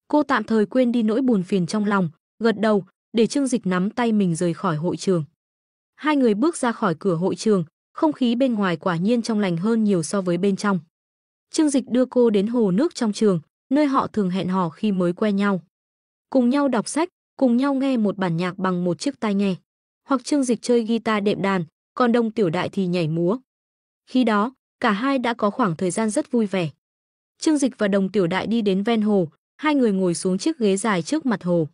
Cô tạm thời quên đi nỗi buồn phiền trong lòng, gật đầu, để Trương Dịch nắm tay mình rời khỏi hội trường. Hai người bước ra khỏi cửa hội trường, không khí bên ngoài quả nhiên trong lành hơn nhiều so với bên trong. Trương Dịch đưa cô đến hồ nước trong trường, nơi họ thường hẹn hò khi mới quen nhau. Cùng nhau đọc sách, cùng nhau nghe một bản nhạc bằng một chiếc tai nghe. Hoặc Trương Dịch chơi guitar đệm đàn, còn Đồng Tiểu Đại thì nhảy múa. Khi đó, cả hai đã có khoảng thời gian rất vui vẻ. Trương Dịch và Đồng Tiểu Đại đi đến ven hồ, hai người ngồi xuống chiếc ghế dài trước mặt hồ.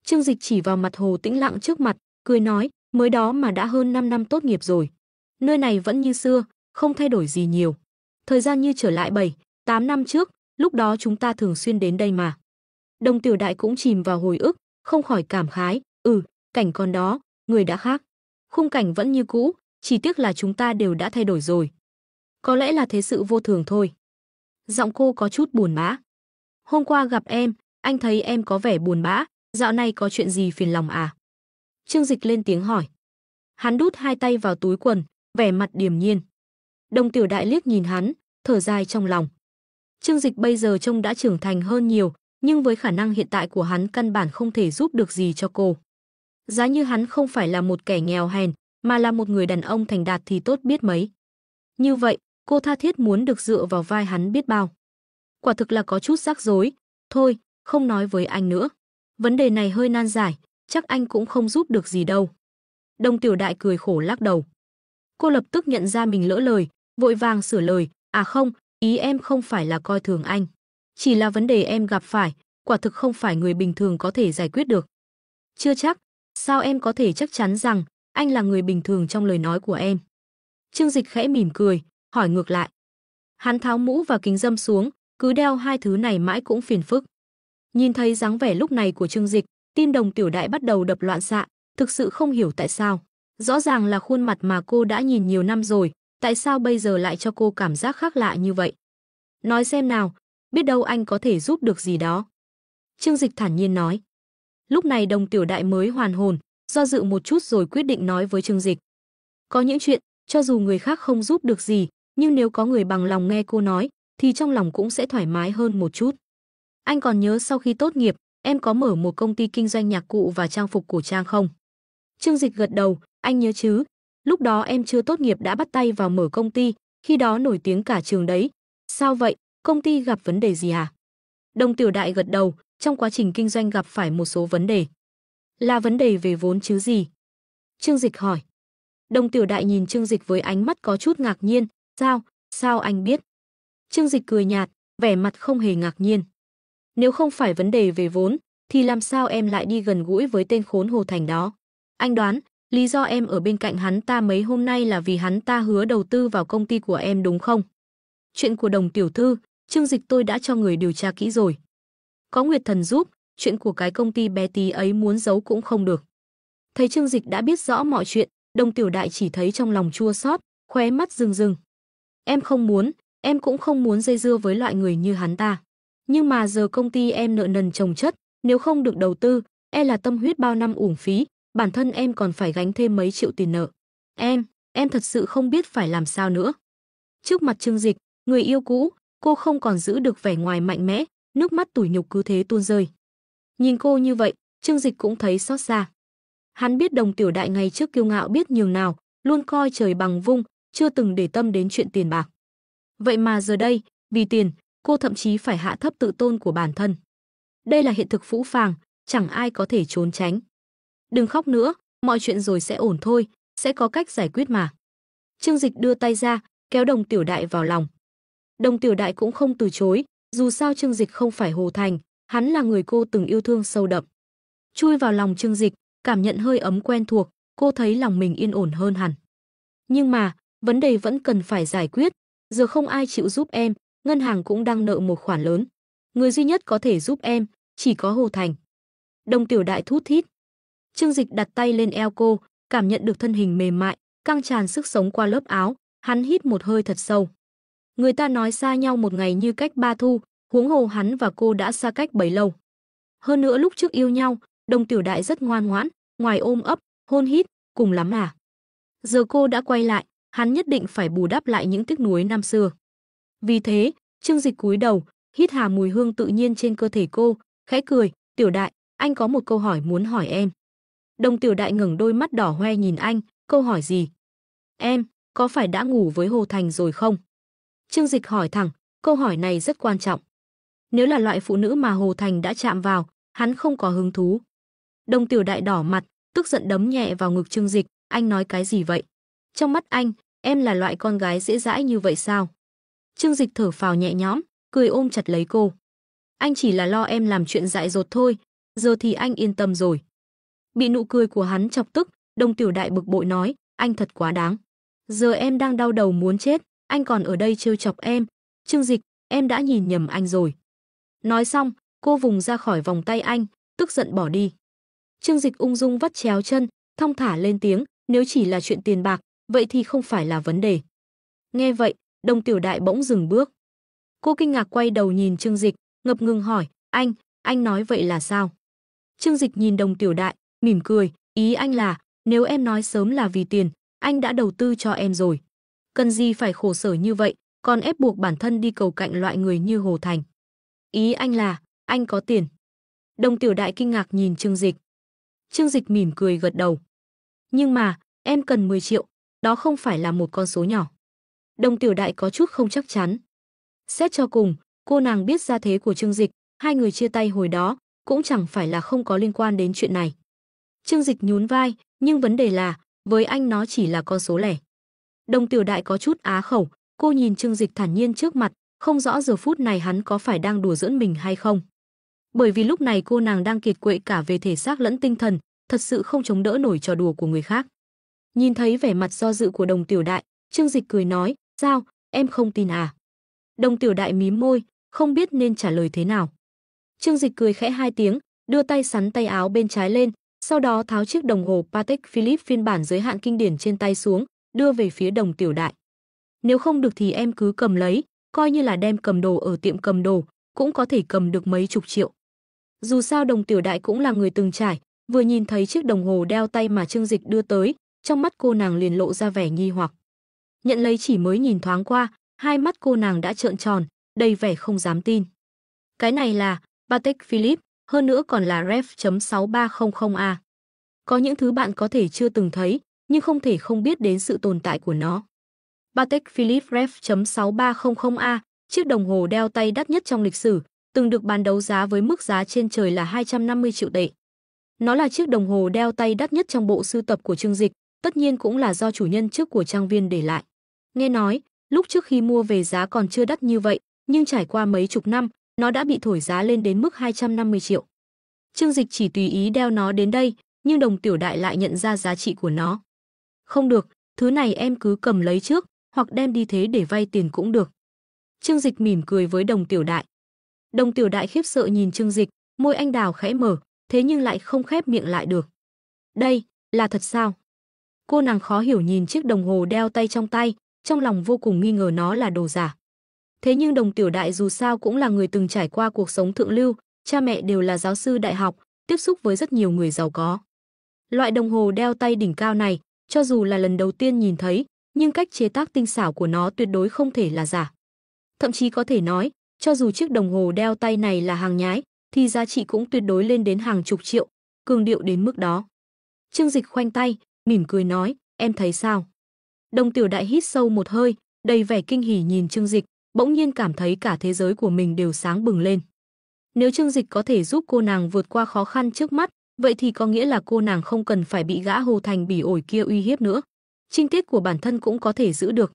Trương Dịch chỉ vào mặt hồ tĩnh lặng trước mặt, cười nói, mới đó mà đã hơn 5 năm tốt nghiệp rồi. Nơi này vẫn như xưa, không thay đổi gì nhiều. Thời gian như trở lại 7, 8 năm trước, lúc đó chúng ta thường xuyên đến đây mà. Đồng Tiểu Đại cũng chìm vào hồi ức, không khỏi cảm khái, cảnh còn đó, người đã khác. Khung cảnh vẫn như cũ, chỉ tiếc là chúng ta đều đã thay đổi rồi. Có lẽ là thế sự vô thường thôi. Giọng cô có chút buồn bã. Hôm qua gặp em, anh thấy em có vẻ buồn bã, dạo này có chuyện gì phiền lòng à? Trương Dịch lên tiếng hỏi. Hắn đút hai tay vào túi quần, vẻ mặt điềm nhiên. Đồng Tiểu Đại liếc nhìn hắn, thở dài trong lòng. Trương Dịch bây giờ trông đã trưởng thành hơn nhiều, nhưng với khả năng hiện tại của hắn căn bản không thể giúp được gì cho cô. Giá như hắn không phải là một kẻ nghèo hèn, mà là một người đàn ông thành đạt thì tốt biết mấy. Như vậy, cô tha thiết muốn được dựa vào vai hắn biết bao. Quả thực là có chút rắc rối. Thôi, không nói với anh nữa. Vấn đề này hơi nan giải, chắc anh cũng không giúp được gì đâu. Đồng Tiểu Đại cười khổ lắc đầu. Cô lập tức nhận ra mình lỡ lời, vội vàng sửa lời. À không, ý em không phải là coi thường anh. Chỉ là vấn đề em gặp phải, quả thực không phải người bình thường có thể giải quyết được. Chưa chắc, sao em có thể chắc chắn rằng anh là người bình thường trong lời nói của em? Trương Dịch khẽ mỉm cười, hỏi ngược lại. Hắn tháo mũ và kính râm xuống, cứ đeo hai thứ này mãi cũng phiền phức. Nhìn thấy dáng vẻ lúc này của Trương Dịch, tim Đồng Tiểu Đại bắt đầu đập loạn xạ, thực sự không hiểu tại sao. Rõ ràng là khuôn mặt mà cô đã nhìn nhiều năm rồi, tại sao bây giờ lại cho cô cảm giác khác lạ như vậy? Nói xem nào, biết đâu anh có thể giúp được gì đó. Trương Dịch thản nhiên nói. Lúc này Đồng Tiểu Đại mới hoàn hồn, do dự một chút rồi quyết định nói với Trương Dịch. Có những chuyện, cho dù người khác không giúp được gì, nhưng nếu có người bằng lòng nghe cô nói, thì trong lòng cũng sẽ thoải mái hơn một chút. Anh còn nhớ sau khi tốt nghiệp, em có mở một công ty kinh doanh nhạc cụ và trang phục cổ trang không? Trương Dịch gật đầu, anh nhớ chứ. Lúc đó em chưa tốt nghiệp đã bắt tay vào mở công ty, khi đó nổi tiếng cả trường đấy. Sao vậy, công ty gặp vấn đề gì à? Đồng Tiểu Đại gật đầu, trong quá trình kinh doanh gặp phải một số vấn đề. Là vấn đề về vốn chứ gì? Trương Dịch hỏi. Đồng Tiểu Đại nhìn Trương Dịch với ánh mắt có chút ngạc nhiên. Sao anh biết? Trương Dịch cười nhạt, vẻ mặt không hề ngạc nhiên. Nếu không phải vấn đề về vốn, thì làm sao em lại đi gần gũi với tên khốn Hồ Thành đó? Anh đoán, lý do em ở bên cạnh hắn ta mấy hôm nay là vì hắn ta hứa đầu tư vào công ty của em đúng không? Chuyện của Đồng tiểu thư, Trương Dịch tôi đã cho người điều tra kỹ rồi. Có Nguyệt Thần giúp, chuyện của cái công ty bé tí ấy muốn giấu cũng không được. Thấy Trương Dịch đã biết rõ mọi chuyện, Đồng Tiểu Đại chỉ thấy trong lòng chua xót, khóe mắt rưng rưng. Em không muốn, em cũng không muốn dây dưa với loại người như hắn ta. Nhưng mà giờ công ty em nợ nần chồng chất, nếu không được đầu tư, là tâm huyết bao năm uổng phí, bản thân em còn phải gánh thêm mấy triệu tiền nợ. Em thật sự không biết phải làm sao nữa. Trước mặt Trương Dịch, người yêu cũ, cô không còn giữ được vẻ ngoài mạnh mẽ, nước mắt tủi nhục cứ thế tuôn rơi. Nhìn cô như vậy, Trương Dịch cũng thấy xót xa. Hắn biết Đồng Tiểu Đại ngày trước kiêu ngạo biết nhường nào, luôn coi trời bằng vung, chưa từng để tâm đến chuyện tiền bạc. Vậy mà giờ đây, vì tiền, cô thậm chí phải hạ thấp tự tôn của bản thân. Đây là hiện thực phũ phàng, chẳng ai có thể trốn tránh. Đừng khóc nữa, mọi chuyện rồi sẽ ổn thôi, sẽ có cách giải quyết mà. Trương Dịch đưa tay ra, kéo Đồng Tiểu Đại vào lòng. Đồng Tiểu Đại cũng không từ chối, dù sao Trương Dịch không phải Hồ Thành, hắn là người cô từng yêu thương sâu đậm. Chui vào lòng Trương Dịch, cảm nhận hơi ấm quen thuộc, cô thấy lòng mình yên ổn hơn hẳn. Nhưng mà, vấn đề vẫn cần phải giải quyết, giờ không ai chịu giúp em, ngân hàng cũng đang nợ một khoản lớn. Người duy nhất có thể giúp em, chỉ có Hồ Thành. Đồng Tiểu Đại thút thít. Trương Dịch đặt tay lên eo cô, cảm nhận được thân hình mềm mại, căng tràn sức sống qua lớp áo, hắn hít một hơi thật sâu. Người ta nói xa nhau một ngày như cách ba thu, huống hồ hắn và cô đã xa cách bấy lâu. Hơn nữa lúc trước yêu nhau, Đồng Tiểu Đại rất ngoan ngoãn, ngoài ôm ấp, hôn hít, cùng lắm à. Giờ cô đã quay lại, hắn nhất định phải bù đắp lại những tiếc nuối năm xưa. Vì thế, Trương Dịch cúi đầu, hít hà mùi hương tự nhiên trên cơ thể cô, khẽ cười, Tiểu Đại, anh có một câu hỏi muốn hỏi em. Đồng Tiểu Đại ngẩng đôi mắt đỏ hoe nhìn anh, câu hỏi gì? Em, có phải đã ngủ với Hồ Thành rồi không? Trương Dịch hỏi thẳng, câu hỏi này rất quan trọng. Nếu là loại phụ nữ mà Hồ Thành đã chạm vào, hắn không có hứng thú. Đồng Tiểu Đại đỏ mặt, tức giận đấm nhẹ vào ngực Trương Dịch, anh nói cái gì vậy? Trong mắt anh, em là loại con gái dễ dãi như vậy sao? Trương Dịch thở phào nhẹ nhõm, cười ôm chặt lấy cô. Anh chỉ là lo em làm chuyện dại dột thôi, giờ thì anh yên tâm rồi. Bị nụ cười của hắn chọc tức, Đồng Tiểu Đại bực bội nói, anh thật quá đáng. Giờ em đang đau đầu muốn chết, anh còn ở đây trêu chọc em. Trương Dịch, em đã nhìn nhầm anh rồi. Nói xong, cô vùng ra khỏi vòng tay anh, tức giận bỏ đi. Trương Dịch ung dung vắt chéo chân, thong thả lên tiếng, nếu chỉ là chuyện tiền bạc, vậy thì không phải là vấn đề. Nghe vậy, Đồng Tiểu Đại bỗng dừng bước. Cô kinh ngạc quay đầu nhìn Trương Dịch, ngập ngừng hỏi, anh nói vậy là sao? Trương Dịch nhìn Đồng Tiểu Đại, mỉm cười, ý anh là, nếu em nói sớm là vì tiền, anh đã đầu tư cho em rồi. Cần gì phải khổ sở như vậy, còn ép buộc bản thân đi cầu cạnh loại người như Hồ Thành. Ý anh là, anh có tiền. Đồng Tiểu Đại kinh ngạc nhìn Trương Dịch. Trương Dịch mỉm cười gật đầu. Nhưng mà, em cần 10 triệu, đó không phải là một con số nhỏ. Đồng Tiểu Đại có chút không chắc chắn. Xét cho cùng, cô nàng biết gia thế của Trương Dịch, hai người chia tay hồi đó, cũng chẳng phải là không có liên quan đến chuyện này. Trương Dịch nhún vai, nhưng vấn đề là, với anh nó chỉ là con số lẻ. Đồng Tiểu Đại có chút á khẩu, cô nhìn Trương Dịch thản nhiên trước mặt, không rõ giờ phút này hắn có phải đang đùa giỡn mình hay không. Bởi vì lúc này cô nàng đang kiệt quệ cả về thể xác lẫn tinh thần, thật sự không chống đỡ nổi trò đùa của người khác. Nhìn thấy vẻ mặt do dự của Đồng Tiểu Đại, Trương Dịch cười nói, sao, em không tin à? Đồng Tiểu Đại mím môi, không biết nên trả lời thế nào. Trương Dịch cười khẽ hai tiếng, đưa tay sắn tay áo bên trái lên, sau đó tháo chiếc đồng hồ Patek Philippe phiên bản giới hạn kinh điển trên tay xuống, đưa về phía Đồng Tiểu Đại. Nếu không được thì em cứ cầm lấy, coi như là đem cầm đồ ở tiệm cầm đồ, cũng có thể cầm được mấy chục triệu. Dù sao Đồng Tiểu Đại cũng là người từng trải, vừa nhìn thấy chiếc đồng hồ đeo tay mà Trương Dịch đưa tới, trong mắt cô nàng liền lộ ra vẻ nghi hoặc. Nhận lấy chỉ mới nhìn thoáng qua, hai mắt cô nàng đã trợn tròn, đầy vẻ không dám tin. Cái này là Patek Philippe, hơn nữa còn là Ref.6300A. Có những thứ bạn có thể chưa từng thấy, nhưng không thể không biết đến sự tồn tại của nó. Patek Philippe Ref.6300A, chiếc đồng hồ đeo tay đắt nhất trong lịch sử, từng được bán đấu giá với mức giá trên trời là 250 triệu tệ. Nó là chiếc đồng hồ đeo tay đắt nhất trong bộ sưu tập của Trương Dịch, tất nhiên cũng là do chủ nhân trước của trang viên để lại. Nghe nói, lúc trước khi mua về giá còn chưa đắt như vậy, nhưng trải qua mấy chục năm, nó đã bị thổi giá lên đến mức 250 triệu. Trương Dịch chỉ tùy ý đeo nó đến đây, nhưng Đồng Tiểu Đại lại nhận ra giá trị của nó. Không được, thứ này em cứ cầm lấy trước, hoặc đem đi thế để vay tiền cũng được. Trương Dịch mỉm cười với Đồng Tiểu Đại. Đồng Tiểu Đại khiếp sợ nhìn Trương Dịch, môi anh đào khẽ mở, thế nhưng lại không khép miệng lại được. Đây, là thật sao? Cô nàng khó hiểu nhìn chiếc đồng hồ đeo tay trong tay, trong lòng vô cùng nghi ngờ nó là đồ giả. Thế nhưng Đồng Tiểu Đại dù sao cũng là người từng trải qua cuộc sống thượng lưu, cha mẹ đều là giáo sư đại học, tiếp xúc với rất nhiều người giàu có. Loại đồng hồ đeo tay đỉnh cao này, cho dù là lần đầu tiên nhìn thấy, nhưng cách chế tác tinh xảo của nó tuyệt đối không thể là giả. Thậm chí có thể nói, cho dù chiếc đồng hồ đeo tay này là hàng nhái, thì giá trị cũng tuyệt đối lên đến hàng chục triệu, cường điệu đến mức đó. Trương Dịch khoanh tay, mỉm cười nói, em thấy sao? Đồng Tiểu Đại hít sâu một hơi, đầy vẻ kinh hỉ nhìn Trương Dịch, bỗng nhiên cảm thấy cả thế giới của mình đều sáng bừng lên. Nếu Trương Dịch có thể giúp cô nàng vượt qua khó khăn trước mắt, vậy thì có nghĩa là cô nàng không cần phải bị gã Hồ Thành bỉ ổi kia uy hiếp nữa. Trinh tiết của bản thân cũng có thể giữ được.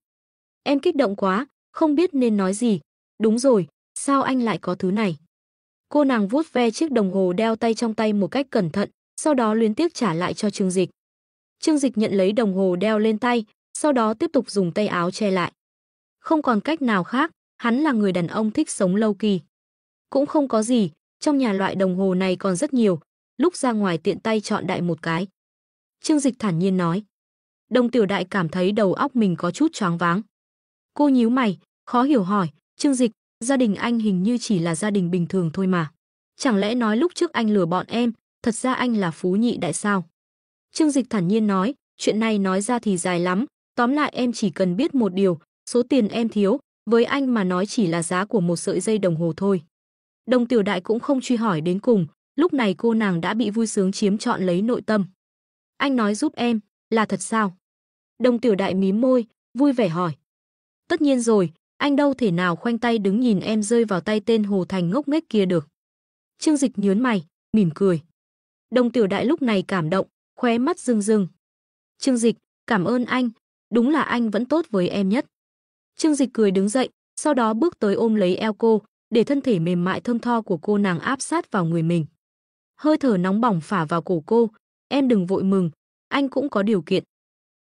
Em kích động quá, không biết nên nói gì. Đúng rồi, sao anh lại có thứ này? Cô nàng vuốt ve chiếc đồng hồ đeo tay trong tay một cách cẩn thận, sau đó luyến tiếc trả lại cho Trương Dịch. Trương Dịch nhận lấy đồng hồ đeo lên tay, sau đó tiếp tục dùng tay áo che lại. Không còn cách nào khác, hắn là người đàn ông thích sống lâu kỳ. Cũng không có gì, trong nhà loại đồng hồ này còn rất nhiều, lúc ra ngoài tiện tay chọn đại một cái. Trương Dịch thản nhiên nói. Đồng Tiểu Đại cảm thấy đầu óc mình có chút choáng váng. Cô nhíu mày, khó hiểu hỏi, Trương Dịch, gia đình anh hình như chỉ là gia đình bình thường thôi mà. Chẳng lẽ nói lúc trước anh lừa bọn em, thật ra anh là phú nhị đại sao? Trương Dịch thản nhiên nói, chuyện này nói ra thì dài lắm, tóm lại em chỉ cần biết một điều, số tiền em thiếu, với anh mà nói chỉ là giá của một sợi dây đồng hồ thôi. Đồng Tiểu Đại cũng không truy hỏi đến cùng, lúc này cô nàng đã bị vui sướng chiếm trọn lấy nội tâm. Anh nói giúp em, là thật sao? Đồng Tiểu Đại mím môi, vui vẻ hỏi. Tất nhiên rồi, anh đâu thể nào khoanh tay đứng nhìn em rơi vào tay tên Hồ Thành ngốc nghếch kia được. Trương Dịch nhướng mày, mỉm cười. Đồng Tiểu Đại lúc này cảm động, khóe mắt rưng rưng. Trương Dịch, cảm ơn anh, đúng là anh vẫn tốt với em nhất. Trương Dịch cười đứng dậy, sau đó bước tới ôm lấy eo cô, để thân thể mềm mại thơm tho của cô nàng áp sát vào người mình. Hơi thở nóng bỏng phả vào cổ cô, em đừng vội mừng, anh cũng có điều kiện.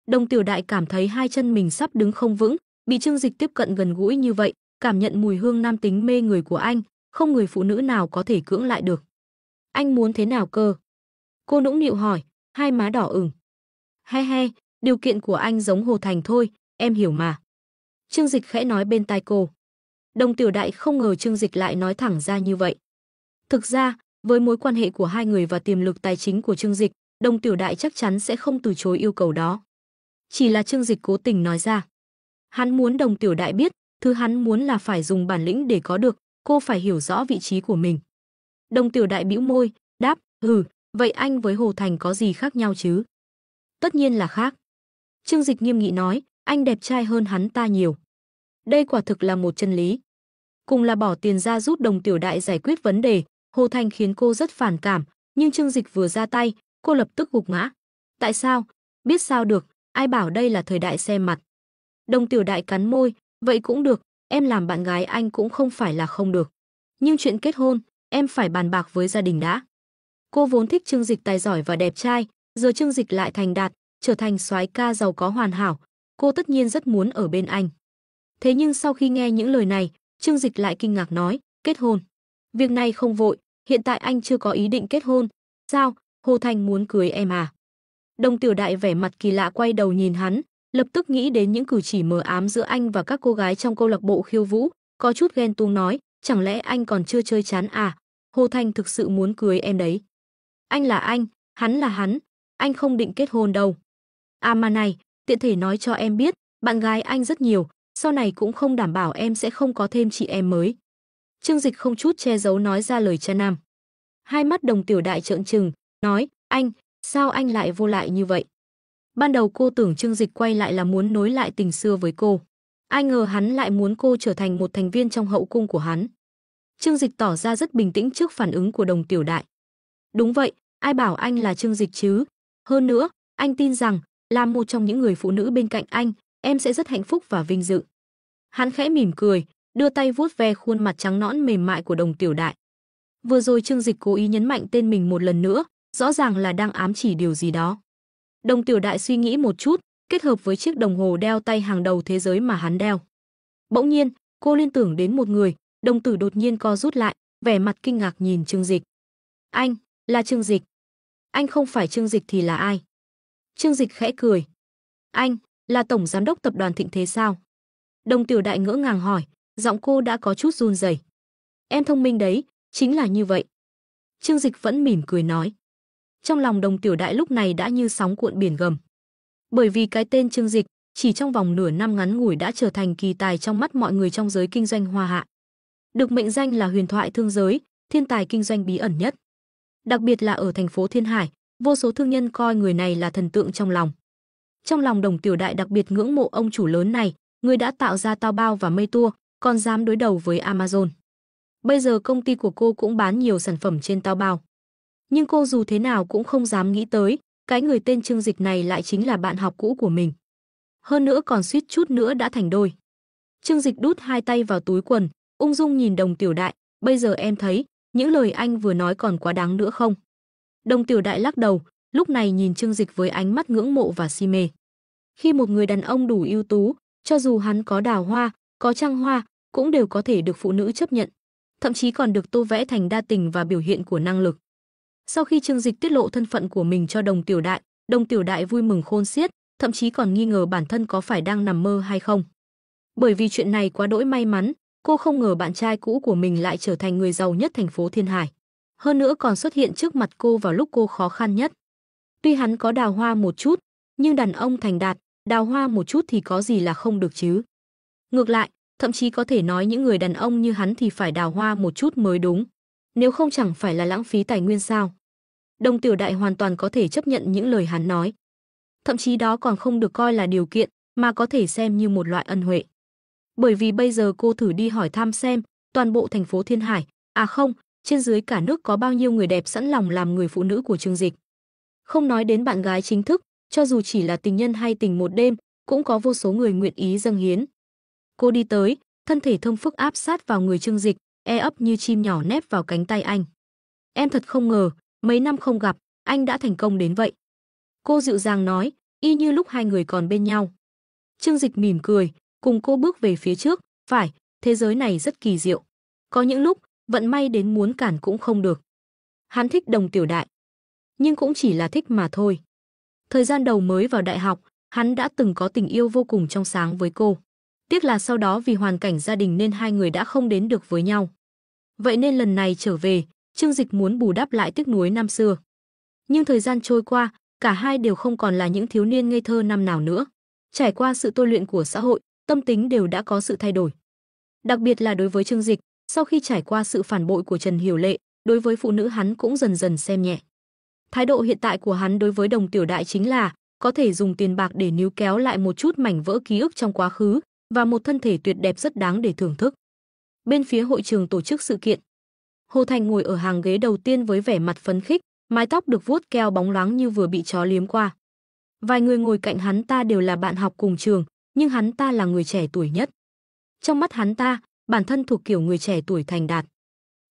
Đồng Tiểu Đại cảm thấy hai chân mình sắp đứng không vững, bị Trương Dịch tiếp cận gần gũi như vậy, cảm nhận mùi hương nam tính mê người của anh, không người phụ nữ nào có thể cưỡng lại được. Anh muốn thế nào cơ? Cô nũng nịu hỏi, hai má đỏ ửng. He he, điều kiện của anh giống Hồ Thành thôi, em hiểu mà. Trương Dịch khẽ nói bên tai cô. Đồng Tiểu Đại không ngờ Trương Dịch lại nói thẳng ra như vậy. Thực ra, với mối quan hệ của hai người và tiềm lực tài chính của Trương Dịch, Đồng Tiểu Đại chắc chắn sẽ không từ chối yêu cầu đó. Chỉ là Trương Dịch cố tình nói ra. Hắn muốn Đồng Tiểu Đại biết, thứ hắn muốn là phải dùng bản lĩnh để có được, cô phải hiểu rõ vị trí của mình. Đồng Tiểu Đại bĩu môi, đáp, vậy anh với Hồ Thành có gì khác nhau chứ? Tất nhiên là khác. Trương Dịch nghiêm nghị nói, anh đẹp trai hơn hắn ta nhiều. Đây quả thực là một chân lý. Cùng là bỏ tiền ra giúp Đồng Tiểu Đại giải quyết vấn đề, Hồ Thành khiến cô rất phản cảm, nhưng Trương Dịch vừa ra tay, cô lập tức gục ngã. Tại sao? Biết sao được, ai bảo đây là thời đại xem mặt. Đồng Tiểu Đại cắn môi, vậy cũng được, em làm bạn gái anh cũng không phải là không được. Nhưng chuyện kết hôn, em phải bàn bạc với gia đình đã. Cô vốn thích Trương Dịch tài giỏi và đẹp trai, giờ Trương Dịch lại thành đạt, trở thành soái ca giàu có hoàn hảo, cô tất nhiên rất muốn ở bên anh. Thế nhưng sau khi nghe những lời này, Trương Dịch lại kinh ngạc nói, kết hôn. Việc này không vội, hiện tại anh chưa có ý định kết hôn. Sao, Hồ Thành muốn cưới em à? Đồng Tiểu Đại vẻ mặt kỳ lạ quay đầu nhìn hắn, lập tức nghĩ đến những cử chỉ mờ ám giữa anh và các cô gái trong câu lạc bộ khiêu vũ, có chút ghen tuông nói, chẳng lẽ anh còn chưa chơi chán à? Hồ Thành thực sự muốn cưới em đấy. Anh là hắn là hắn, anh không định kết hôn đâu. À mà này, tiện thể nói cho em biết, bạn gái anh rất nhiều, sau này cũng không đảm bảo em sẽ không có thêm chị em mới. Trương Dịch không chút che giấu nói ra lời cha nam. Hai mắt Đồng Tiểu Đại trợn trừng, nói, anh, sao anh lại vô lại như vậy? Ban đầu cô tưởng Trương Dịch quay lại là muốn nối lại tình xưa với cô. Ai ngờ hắn lại muốn cô trở thành một thành viên trong hậu cung của hắn. Trương Dịch tỏ ra rất bình tĩnh trước phản ứng của Đồng Tiểu Đại. Đúng vậy, ai bảo anh là Trương Dịch chứ? Hơn nữa, anh tin rằng, làm một trong những người phụ nữ bên cạnh anh, em sẽ rất hạnh phúc và vinh dự. Hắn khẽ mỉm cười, đưa tay vuốt ve khuôn mặt trắng nõn mềm mại của Đồng Tiểu Đại. Vừa rồi Trương Dịch cố ý nhấn mạnh tên mình một lần nữa, rõ ràng là đang ám chỉ điều gì đó. Đồng Tiểu Đại suy nghĩ một chút, kết hợp với chiếc đồng hồ đeo tay hàng đầu thế giới mà hắn đeo. Bỗng nhiên, cô liên tưởng đến một người, đồng tử đột nhiên co rút lại, vẻ mặt kinh ngạc nhìn Trương Dịch. Anh, là Trương Dịch. Anh không phải Trương Dịch thì là ai? Trương Dịch khẽ cười. Anh, là tổng giám đốc tập đoàn Thịnh Thế sao? Đồng Tiểu Đại ngỡ ngàng hỏi, giọng cô đã có chút run rẩy. Em thông minh đấy, chính là như vậy. Trương Dịch vẫn mỉm cười nói. Trong lòng Đồng Tiểu Đại lúc này đã như sóng cuộn biển gầm. Bởi vì cái tên Trương Dịch, chỉ trong vòng nửa năm ngắn ngủi đã trở thành kỳ tài trong mắt mọi người trong giới kinh doanh Hoa Hạ. Được mệnh danh là huyền thoại thương giới, thiên tài kinh doanh bí ẩn nhất. Đặc biệt là ở thành phố Thiên Hải, vô số thương nhân coi người này là thần tượng trong lòng. Trong lòng Đồng Tiểu Đại đặc biệt ngưỡng mộ ông chủ lớn này, người đã tạo ra Taobao và Mây Tour, còn dám đối đầu với Amazon. Bây giờ công ty của cô cũng bán nhiều sản phẩm trên Taobao. Nhưng cô dù thế nào cũng không dám nghĩ tới, cái người tên Trương Dịch này lại chính là bạn học cũ của mình. Hơn nữa còn suýt chút nữa đã thành đôi. Trương Dịch đút hai tay vào túi quần, ung dung nhìn Đồng Tiểu Đại, bây giờ em thấy, những lời anh vừa nói còn quá đáng nữa không? Đồng Tiểu Đại lắc đầu, lúc này nhìn Trương Dịch với ánh mắt ngưỡng mộ và si mê. Khi một người đàn ông đủ ưu tú, cho dù hắn có đào hoa, có trăng hoa, cũng đều có thể được phụ nữ chấp nhận. Thậm chí còn được tô vẽ thành đa tình và biểu hiện của năng lực. Sau khi Trương Dịch tiết lộ thân phận của mình cho Đồng Tiểu Đại vui mừng khôn xiết, thậm chí còn nghi ngờ bản thân có phải đang nằm mơ hay không. Bởi vì chuyện này quá đỗi may mắn, cô không ngờ bạn trai cũ của mình lại trở thành người giàu nhất thành phố Thiên Hải. Hơn nữa còn xuất hiện trước mặt cô vào lúc cô khó khăn nhất. Tuy hắn có đào hoa một chút, nhưng đàn ông thành đạt, đào hoa một chút thì có gì là không được chứ. Ngược lại, thậm chí có thể nói những người đàn ông như hắn thì phải đào hoa một chút mới đúng. Nếu không chẳng phải là lãng phí tài nguyên sao? Đồng Tiểu Đại hoàn toàn có thể chấp nhận những lời hắn nói. Thậm chí đó còn không được coi là điều kiện, mà có thể xem như một loại ân huệ. Bởi vì bây giờ cô thử đi hỏi thăm xem, toàn bộ thành phố Thiên Hải, à không, trên dưới cả nước có bao nhiêu người đẹp sẵn lòng làm người phụ nữ của Trương Dịch. Không nói đến bạn gái chính thức, cho dù chỉ là tình nhân hay tình một đêm, cũng có vô số người nguyện ý dâng hiến. Cô đi tới, thân thể thơm phức áp sát vào người Trương Dịch, ấp như chim nhỏ nép vào cánh tay anh. Em thật không ngờ, mấy năm không gặp, anh đã thành công đến vậy. Cô dịu dàng nói, y như lúc hai người còn bên nhau. Trương Dịch mỉm cười, cùng cô bước về phía trước, phải, thế giới này rất kỳ diệu. Có những lúc, vận may đến muốn cản cũng không được. Hắn thích Đồng Tiểu Đại, nhưng cũng chỉ là thích mà thôi. Thời gian đầu mới vào đại học, hắn đã từng có tình yêu vô cùng trong sáng với cô. Tiếc là sau đó vì hoàn cảnh gia đình nên hai người đã không đến được với nhau. Vậy nên lần này trở về, Trương Dịch muốn bù đắp lại tiếc nuối năm xưa. Nhưng thời gian trôi qua, cả hai đều không còn là những thiếu niên ngây thơ năm nào nữa. Trải qua sự tôi luyện của xã hội, tâm tính đều đã có sự thay đổi. Đặc biệt là đối với Trương Dịch, sau khi trải qua sự phản bội của Trần Hiểu Lệ, đối với phụ nữ hắn cũng dần dần xem nhẹ. Thái độ hiện tại của hắn đối với Đồng Tiểu Đại chính là có thể dùng tiền bạc để níu kéo lại một chút mảnh vỡ ký ức trong quá khứ và một thân thể tuyệt đẹp rất đáng để thưởng thức. Bên phía hội trường tổ chức sự kiện, Hồ Thành ngồi ở hàng ghế đầu tiên với vẻ mặt phấn khích, mái tóc được vuốt keo bóng loáng như vừa bị chó liếm qua. Vài người ngồi cạnh hắn ta đều là bạn học cùng trường, nhưng hắn ta là người trẻ tuổi nhất. Trong mắt hắn ta, bản thân thuộc kiểu người trẻ tuổi thành đạt.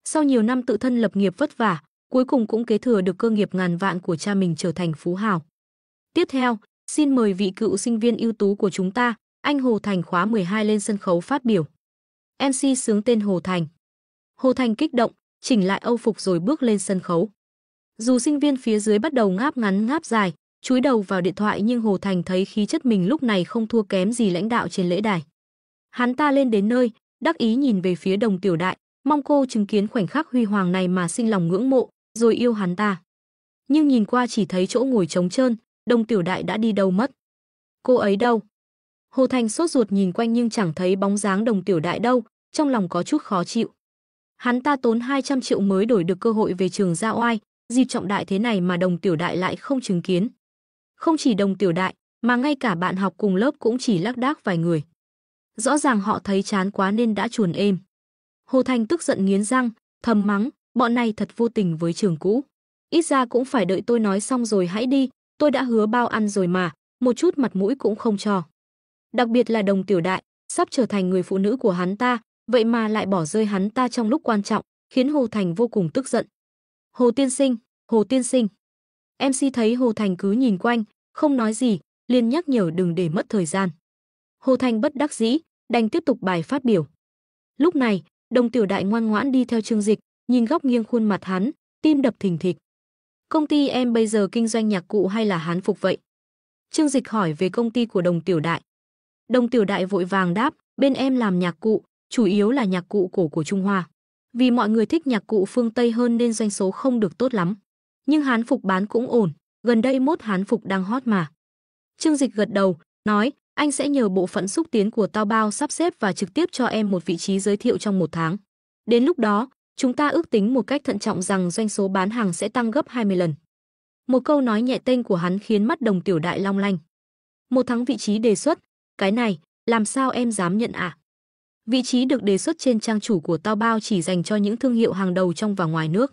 Sau nhiều năm tự thân lập nghiệp vất vả, cuối cùng cũng kế thừa được cơ nghiệp ngàn vạn của cha mình trở thành phú hào. Tiếp theo, xin mời vị cựu sinh viên ưu tú của chúng ta, anh Hồ Thành khóa 12 lên sân khấu phát biểu. MC xướng tên Hồ Thành. Hồ Thành kích động, chỉnh lại âu phục rồi bước lên sân khấu. Dù sinh viên phía dưới bắt đầu ngáp ngắn ngáp dài, chúi đầu vào điện thoại nhưng Hồ Thành thấy khí chất mình lúc này không thua kém gì lãnh đạo trên lễ đài. Hắn ta lên đến nơi, đắc ý nhìn về phía Đồng Tiểu Đại, mong cô chứng kiến khoảnh khắc huy hoàng này mà sinh lòng ngưỡng mộ, rồi yêu hắn ta. Nhưng nhìn qua chỉ thấy chỗ ngồi trống trơn, Đồng Tiểu Đại đã đi đâu mất. Cô ấy đâu? Hồ Thành sốt ruột nhìn quanh nhưng chẳng thấy bóng dáng Đồng Tiểu Đại đâu, trong lòng có chút khó chịu. Hắn ta tốn 200 triệu mới đổi được cơ hội về trường Gia Oai, dịp trọng đại thế này mà Đồng Tiểu Đại lại không chứng kiến. Không chỉ Đồng Tiểu Đại, mà ngay cả bạn học cùng lớp cũng chỉ lác đác vài người. Rõ ràng họ thấy chán quá nên đã chuồn êm. Hồ Thành tức giận nghiến răng, thầm mắng, bọn này thật vô tình với trường cũ. Ít ra cũng phải đợi tôi nói xong rồi hãy đi, tôi đã hứa bao ăn rồi mà, một chút mặt mũi cũng không cho. Đặc biệt là Đồng Tiểu Đại, sắp trở thành người phụ nữ của hắn ta, vậy mà lại bỏ rơi hắn ta trong lúc quan trọng, khiến Hồ Thành vô cùng tức giận. Hồ tiên sinh, Hồ tiên sinh. MC thấy Hồ Thành cứ nhìn quanh, không nói gì, liền nhắc nhở đừng để mất thời gian. Hồ Thành bất đắc dĩ, đành tiếp tục bài phát biểu. Lúc này, Đồng Tiểu Đại ngoan ngoãn đi theo Trương Dịch, nhìn góc nghiêng khuôn mặt hắn, tim đập thình thịch. Công ty em bây giờ kinh doanh nhạc cụ hay là hán phục vậy? Trương Dịch hỏi về công ty của Đồng Tiểu Đại. Đồng Tiểu Đại vội vàng đáp, bên em làm nhạc cụ, chủ yếu là nhạc cụ cổ của Trung Hoa. Vì mọi người thích nhạc cụ phương Tây hơn nên doanh số không được tốt lắm. Nhưng hán phục bán cũng ổn, gần đây mốt hán phục đang hot mà. Trương Dịch gật đầu, nói, anh sẽ nhờ bộ phận xúc tiến của Taobao sắp xếp và trực tiếp cho em một vị trí giới thiệu trong 1 tháng. Đến lúc đó, chúng ta ước tính một cách thận trọng rằng doanh số bán hàng sẽ tăng gấp 20 lần. Một câu nói nhẹ tênh của hắn khiến mắt Đồng Tiểu Đại long lanh. 1 tháng vị trí đề xuất, cái này, làm sao em dám nhận ạ? Vị trí được đề xuất trên trang chủ của Taobao chỉ dành cho những thương hiệu hàng đầu trong và ngoài nước.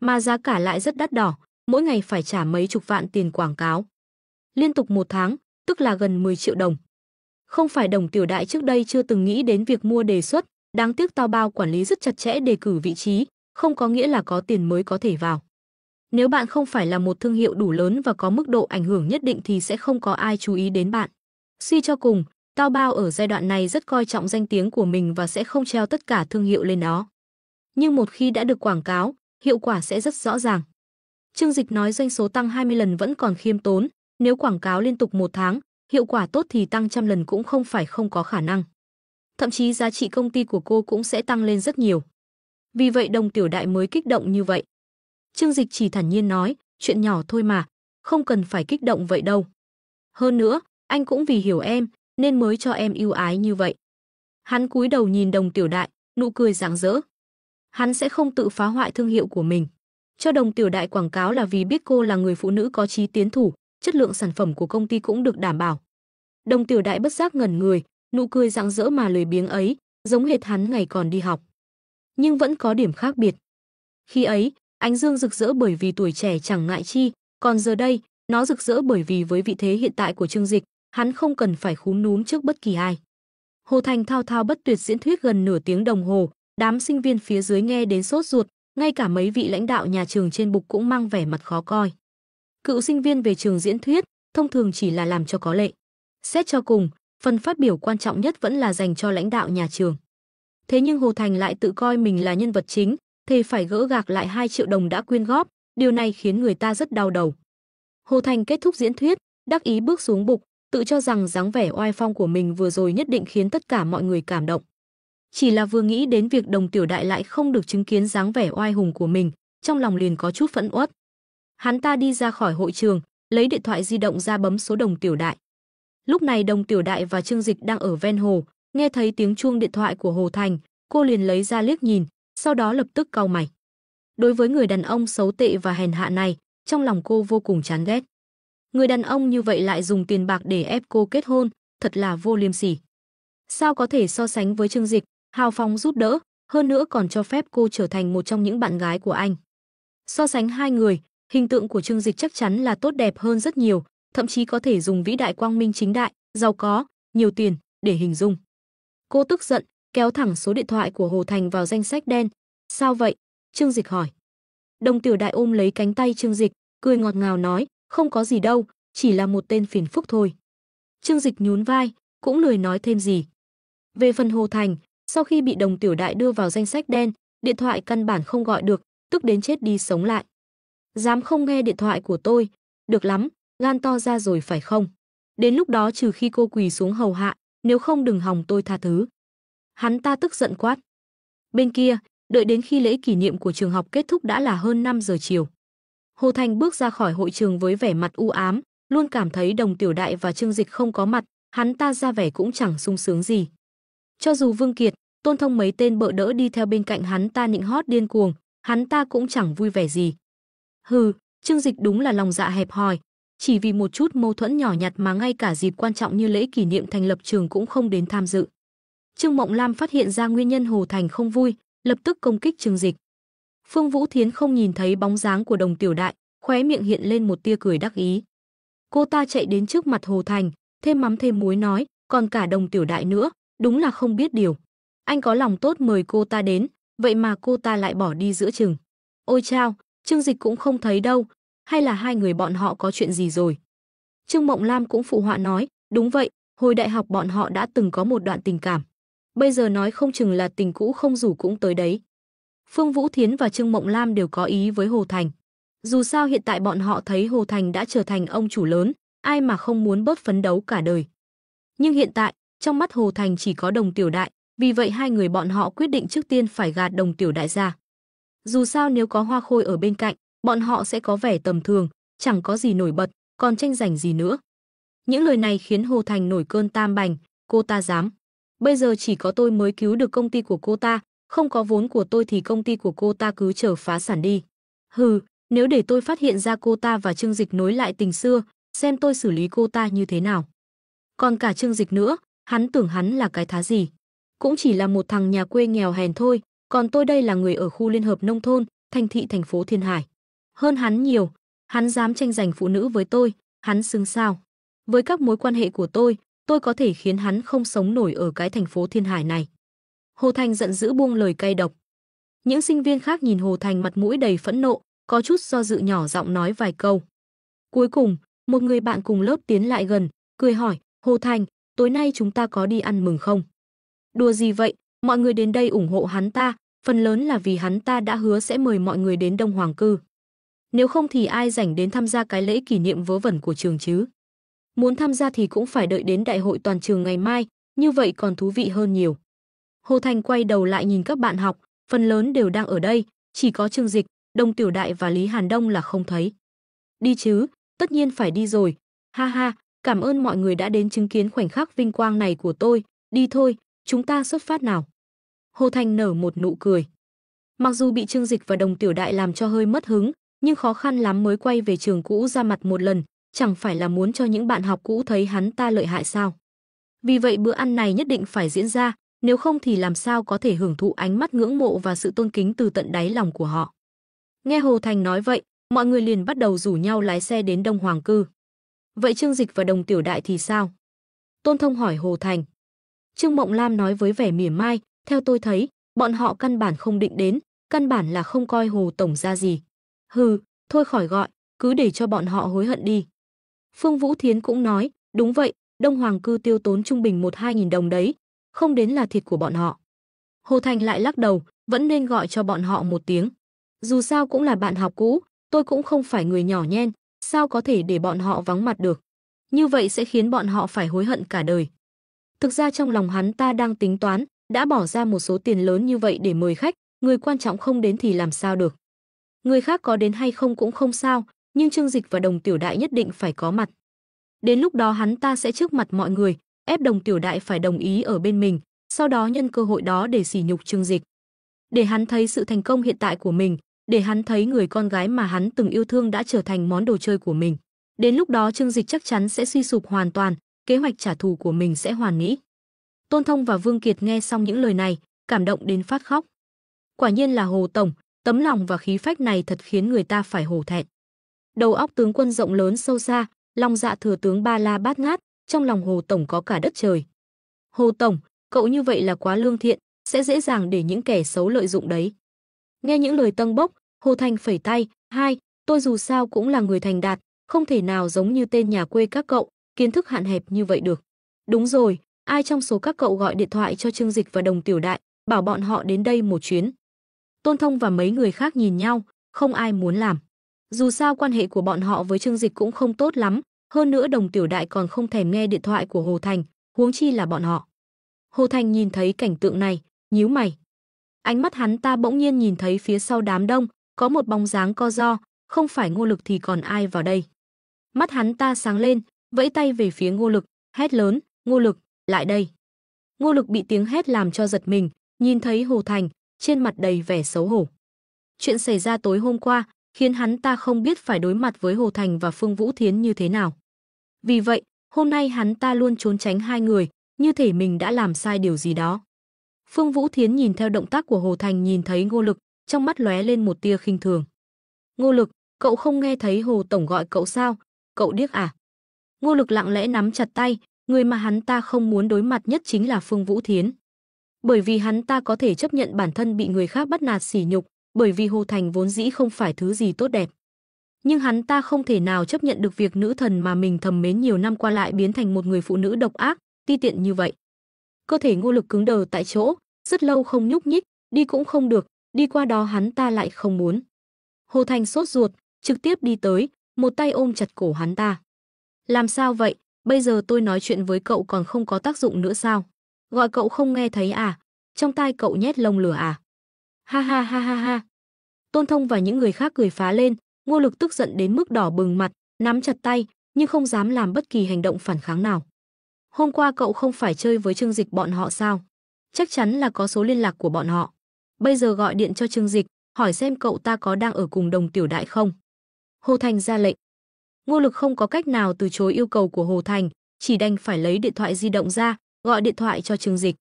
Mà giá cả lại rất đắt đỏ, mỗi ngày phải trả mấy chục vạn tiền quảng cáo. Liên tục 1 tháng, tức là gần 10 triệu đồng. Không phải Đồng Tiểu Đại trước đây chưa từng nghĩ đến việc mua đề xuất, đáng tiếc Taobao quản lý rất chặt chẽ đề cử vị trí, không có nghĩa là có tiền mới có thể vào. Nếu bạn không phải là một thương hiệu đủ lớn và có mức độ ảnh hưởng nhất định thì sẽ không có ai chú ý đến bạn. Suy cho cùng, Taobao ở giai đoạn này rất coi trọng danh tiếng của mình và sẽ không treo tất cả thương hiệu lên đó. Nhưng một khi đã được quảng cáo, hiệu quả sẽ rất rõ ràng. Trương Dịch nói doanh số tăng 20 lần vẫn còn khiêm tốn, nếu quảng cáo liên tục 1 tháng, hiệu quả tốt thì tăng 100 lần cũng không phải không có khả năng. Thậm chí giá trị công ty của cô cũng sẽ tăng lên rất nhiều. Vì vậy Đồng Tiểu Đại mới kích động như vậy. Trương Dịch chỉ thản nhiên nói, chuyện nhỏ thôi mà, không cần phải kích động vậy đâu. Hơn nữa, anh cũng vì hiểu em, nên mới cho em ưu ái như vậy. Hắn cúi đầu nhìn Đồng Tiểu Đại, nụ cười rạng rỡ. Hắn sẽ không tự phá hoại thương hiệu của mình. Cho Đồng Tiểu Đại quảng cáo là vì biết cô là người phụ nữ có chí tiến thủ, chất lượng sản phẩm của công ty cũng được đảm bảo. Đồng Tiểu Đại bất giác ngẩn người, nụ cười rạng rỡ mà lười biếng ấy, giống hệt hắn ngày còn đi học. Nhưng vẫn có điểm khác biệt. Khi ấy, ánh dương rực rỡ bởi vì tuổi trẻ chẳng ngại chi, còn giờ đây, nó rực rỡ bởi vì với vị thế hiện tại của Trương Dịch, hắn không cần phải khúm núm trước bất kỳ ai. Hồ Thành thao thao bất tuyệt diễn thuyết gần nửa tiếng đồng hồ, đám sinh viên phía dưới nghe đến sốt ruột, ngay cả mấy vị lãnh đạo nhà trường trên bục cũng mang vẻ mặt khó coi. Cựu sinh viên về trường diễn thuyết, thông thường chỉ là làm cho có lệ. Xét cho cùng, phần phát biểu quan trọng nhất vẫn là dành cho lãnh đạo nhà trường. Thế nhưng Hồ Thành lại tự coi mình là nhân vật chính, thề phải gỡ gạc lại 2 triệu đồng đã quyên góp, điều này khiến người ta rất đau đầu. Hồ Thành kết thúc diễn thuyết, đắc ý bước xuống bục, tự cho rằng dáng vẻ oai phong của mình vừa rồi nhất định khiến tất cả mọi người cảm động. Chỉ là vừa nghĩ đến việc Đồng Tiểu Đại lại không được chứng kiến dáng vẻ oai hùng của mình, trong lòng liền có chút phẫn uất. Hắn ta đi ra khỏi hội trường, lấy điện thoại di động ra bấm số Đồng Tiểu Đại. Lúc này Đồng Tiểu Đại và Trương Dịch đang ở ven hồ, nghe thấy tiếng chuông điện thoại của Hồ Thành, cô liền lấy ra liếc nhìn, sau đó lập tức cau mày. Đối với người đàn ông xấu tệ và hèn hạ này, trong lòng cô vô cùng chán ghét. Người đàn ông như vậy lại dùng tiền bạc để ép cô kết hôn, thật là vô liêm sỉ. Sao có thể so sánh với Trương Dịch, hào phóng giúp đỡ, hơn nữa còn cho phép cô trở thành một trong những bạn gái của anh. So sánh hai người, hình tượng của Trương Dịch chắc chắn là tốt đẹp hơn rất nhiều, thậm chí có thể dùng vĩ đại quang minh chính đại, giàu có, nhiều tiền để hình dung. Cô tức giận, kéo thẳng số điện thoại của Hồ Thành vào danh sách đen. Sao vậy? Trương Dịch hỏi. Đồng Tiểu Đại ôm lấy cánh tay Trương Dịch, cười ngọt ngào nói, không có gì đâu, chỉ là một tên phiền phức thôi. Trương Dịch nhún vai, cũng lười nói thêm gì. Về phần Hồ Thành, sau khi bị Đồng Tiểu Đại đưa vào danh sách đen, điện thoại căn bản không gọi được, tức đến chết đi sống lại. Dám không nghe điện thoại của tôi, được lắm, gan to ra rồi phải không? Đến lúc đó trừ khi cô quỳ xuống hầu hạ, nếu không đừng hòng tôi tha thứ. Hắn ta tức giận quát. Bên kia, đợi đến khi lễ kỷ niệm của trường học kết thúc đã là hơn 5 giờ chiều. Hồ Thành bước ra khỏi hội trường với vẻ mặt u ám, luôn cảm thấy Đồng Tiểu Đại và Trương Dịch không có mặt, hắn ta ra vẻ cũng chẳng sung sướng gì. Cho dù Vương Kiệt, Tôn Thông mấy tên bợ đỡ đi theo bên cạnh hắn ta nịnh hót điên cuồng, hắn ta cũng chẳng vui vẻ gì. Hừ, Trương Dịch đúng là lòng dạ hẹp hòi, chỉ vì một chút mâu thuẫn nhỏ nhặt mà ngay cả dịp quan trọng như lễ kỷ niệm thành lập trường cũng không đến tham dự. Trương Mộng Lam phát hiện ra nguyên nhân Hồ Thành không vui, lập tức công kích Trương Dịch. Phương Vũ Thiến không nhìn thấy bóng dáng của Đồng Tiểu Đại, khóe miệng hiện lên một tia cười đắc ý. Cô ta chạy đến trước mặt Hồ Thành, thêm mắm thêm muối nói, còn cả Đồng Tiểu Đại nữa, đúng là không biết điều. Anh có lòng tốt mời cô ta đến, vậy mà cô ta lại bỏ đi giữa chừng. Ôi chao, Trương Dịch cũng không thấy đâu, hay là hai người bọn họ có chuyện gì rồi. Trương Mộng Lam cũng phụ họa nói, đúng vậy, hồi đại học bọn họ đã từng có một đoạn tình cảm. Bây giờ nói không chừng là tình cũ không rủ cũng tới đấy. Phương Vũ Thiến và Trương Mộng Lam đều có ý với Hồ Thành. Dù sao hiện tại bọn họ thấy Hồ Thành đã trở thành ông chủ lớn, ai mà không muốn bớt phấn đấu cả đời. Nhưng hiện tại, trong mắt Hồ Thành chỉ có Đồng Tiểu Đại, vì vậy hai người bọn họ quyết định trước tiên phải gạt Đồng Tiểu Đại ra. Dù sao nếu có Hoa Khôi ở bên cạnh, bọn họ sẽ có vẻ tầm thường, chẳng có gì nổi bật, còn tranh giành gì nữa. Những lời này khiến Hồ Thành nổi cơn tam bành, cô ta dám. Bây giờ chỉ có tôi mới cứu được công ty của cô ta, không có vốn của tôi thì công ty của cô ta cứ chờ phá sản đi. Hừ, nếu để tôi phát hiện ra cô ta và Trương Dịch nối lại tình xưa, xem tôi xử lý cô ta như thế nào. Còn cả Trương Dịch nữa, hắn tưởng hắn là cái thá gì. Cũng chỉ là một thằng nhà quê nghèo hèn thôi, còn tôi đây là người ở khu liên hợp nông thôn, thành thị thành phố Thiên Hải. Hơn hắn nhiều, hắn dám tranh giành phụ nữ với tôi, hắn xứng sao. Với các mối quan hệ của tôi có thể khiến hắn không sống nổi ở cái thành phố Thiên Hải này. Hồ Thành giận dữ buông lời cay độc. Những sinh viên khác nhìn Hồ Thành mặt mũi đầy phẫn nộ, có chút do dự nhỏ giọng nói vài câu. Cuối cùng, một người bạn cùng lớp tiến lại gần, cười hỏi, Hồ Thành, tối nay chúng ta có đi ăn mừng không? Đùa gì vậy, mọi người đến đây ủng hộ hắn ta, phần lớn là vì hắn ta đã hứa sẽ mời mọi người đến Đông Hoàng Cư. Nếu không thì ai rảnh đến tham gia cái lễ kỷ niệm vớ vẩn của trường chứ? Muốn tham gia thì cũng phải đợi đến đại hội toàn trường ngày mai, như vậy còn thú vị hơn nhiều. Hồ Thành quay đầu lại nhìn các bạn học, phần lớn đều đang ở đây, chỉ có Trương Dịch, Đồng Tiểu Đại và Lý Hàn Đông là không thấy. Đi chứ, tất nhiên phải đi rồi. Ha ha, cảm ơn mọi người đã đến chứng kiến khoảnh khắc vinh quang này của tôi, đi thôi, chúng ta xuất phát nào. Hồ Thành nở một nụ cười. Mặc dù bị Trương Dịch và Đồng Tiểu Đại làm cho hơi mất hứng, nhưng khó khăn lắm mới quay về trường cũ ra mặt một lần, chẳng phải là muốn cho những bạn học cũ thấy hắn ta lợi hại sao? Vì vậy bữa ăn này nhất định phải diễn ra, nếu không thì làm sao có thể hưởng thụ ánh mắt ngưỡng mộ và sự tôn kính từ tận đáy lòng của họ. Nghe Hồ Thành nói vậy, mọi người liền bắt đầu rủ nhau lái xe đến Đông Hoàng Cư. Vậy Trương Dịch và Đồng Tiểu Đại thì sao? Tôn Thông hỏi Hồ Thành. Trương Mộng Lam nói với vẻ mỉa mai, theo tôi thấy, bọn họ căn bản không định đến, căn bản là không coi Hồ Tổng ra gì. Hừ, thôi khỏi gọi, cứ để cho bọn họ hối hận đi. Phương Vũ Thiến cũng nói, đúng vậy, Đông Hoàng Cư tiêu tốn trung bình 1-2 nghìn đồng đấy, không đến là thiệt của bọn họ. Hồ Thành lại lắc đầu, vẫn nên gọi cho bọn họ một tiếng. Dù sao cũng là bạn học cũ, tôi cũng không phải người nhỏ nhen, sao có thể để bọn họ vắng mặt được. Như vậy sẽ khiến bọn họ phải hối hận cả đời. Thực ra trong lòng hắn ta đang tính toán, đã bỏ ra một số tiền lớn như vậy để mời khách, người quan trọng không đến thì làm sao được. Người khác có đến hay không cũng không sao, nhưng Trương Dịch và Đồng Tiểu Đại nhất định phải có mặt. Đến lúc đó hắn ta sẽ trước mặt mọi người, ép Đồng Tiểu Đại phải đồng ý ở bên mình, sau đó nhân cơ hội đó để sỉ nhục Trương Dịch. Để hắn thấy sự thành công hiện tại của mình, để hắn thấy người con gái mà hắn từng yêu thương đã trở thành món đồ chơi của mình. Đến lúc đó Trương Dịch chắc chắn sẽ suy sụp hoàn toàn, kế hoạch trả thù của mình sẽ hoàn mỹ. Tôn Thông và Vương Kiệt nghe xong những lời này, cảm động đến phát khóc. Quả nhiên là Hồ Tổng, tấm lòng và khí phách này thật khiến người ta phải hổ thẹn. Đầu óc tướng quân rộng lớn sâu xa, lòng dạ thừa tướng ba la bát ngát, trong lòng Hồ Tổng có cả đất trời. Hồ Tổng, cậu như vậy là quá lương thiện, sẽ dễ dàng để những kẻ xấu lợi dụng đấy. Nghe những lời tâng bốc, Hồ Thành phẩy tay, tôi dù sao cũng là người thành đạt, không thể nào giống như tên nhà quê các cậu, kiến thức hạn hẹp như vậy được. Đúng rồi, ai trong số các cậu gọi điện thoại cho Trương Dịch và Đồng Tiểu Đại, bảo bọn họ đến đây một chuyến. Tôn Thông và mấy người khác nhìn nhau, không ai muốn làm. Dù sao quan hệ của bọn họ với Trương Dịch cũng không tốt lắm, hơn nữa Đồng Tiểu Đại còn không thèm nghe điện thoại của Hồ Thành, huống chi là bọn họ. Hồ Thành nhìn thấy cảnh tượng này, nhíu mày. Ánh mắt hắn ta bỗng nhiên nhìn thấy phía sau đám đông, có một bóng dáng co ro, không phải Ngô Lực thì còn ai vào đây. Mắt hắn ta sáng lên, vẫy tay về phía Ngô Lực, hét lớn, Ngô Lực, lại đây. Ngô Lực bị tiếng hét làm cho giật mình, nhìn thấy Hồ Thành, trên mặt đầy vẻ xấu hổ. Chuyện xảy ra tối hôm qua, khiến hắn ta không biết phải đối mặt với Hồ Thành và Phương Vũ Thiến như thế nào. Vì vậy, hôm nay hắn ta luôn trốn tránh hai người, như thể mình đã làm sai điều gì đó. Phương Vũ Thiến nhìn theo động tác của Hồ Thành nhìn thấy Ngô Lực, trong mắt lóe lên một tia khinh thường. Ngô Lực, cậu không nghe thấy Hồ Tổng gọi cậu sao? Cậu điếc à? Ngô Lực lặng lẽ nắm chặt tay, người mà hắn ta không muốn đối mặt nhất chính là Phương Vũ Thiến. Bởi vì hắn ta có thể chấp nhận bản thân bị người khác bắt nạt sỉ nhục, bởi vì Hồ Thành vốn dĩ không phải thứ gì tốt đẹp. Nhưng hắn ta không thể nào chấp nhận được việc nữ thần mà mình thầm mến nhiều năm qua lại biến thành một người phụ nữ độc ác, ti tiện như vậy. Cơ thể Ngô Lực cứng đờ tại chỗ, rất lâu không nhúc nhích, đi cũng không được, đi qua đó hắn ta lại không muốn. Hồ Thành sốt ruột, trực tiếp đi tới, một tay ôm chặt cổ hắn ta. Làm sao vậy, bây giờ tôi nói chuyện với cậu còn không có tác dụng nữa sao? Gọi cậu không nghe thấy à? Trong tai cậu nhét lông lửa à? Ha ha ha ha ha. Tôn Thông và những người khác cười phá lên, Ngô Lực tức giận đến mức đỏ bừng mặt, nắm chặt tay, nhưng không dám làm bất kỳ hành động phản kháng nào. Hôm qua cậu không phải chơi với Trương Dịch bọn họ sao? Chắc chắn là có số liên lạc của bọn họ. Bây giờ gọi điện cho Trương Dịch, hỏi xem cậu ta có đang ở cùng Đồng Tiểu Đại không? Hồ Thành ra lệnh. Ngô Lực không có cách nào từ chối yêu cầu của Hồ Thành, chỉ đành phải lấy điện thoại di động ra, gọi điện thoại cho Trương Dịch.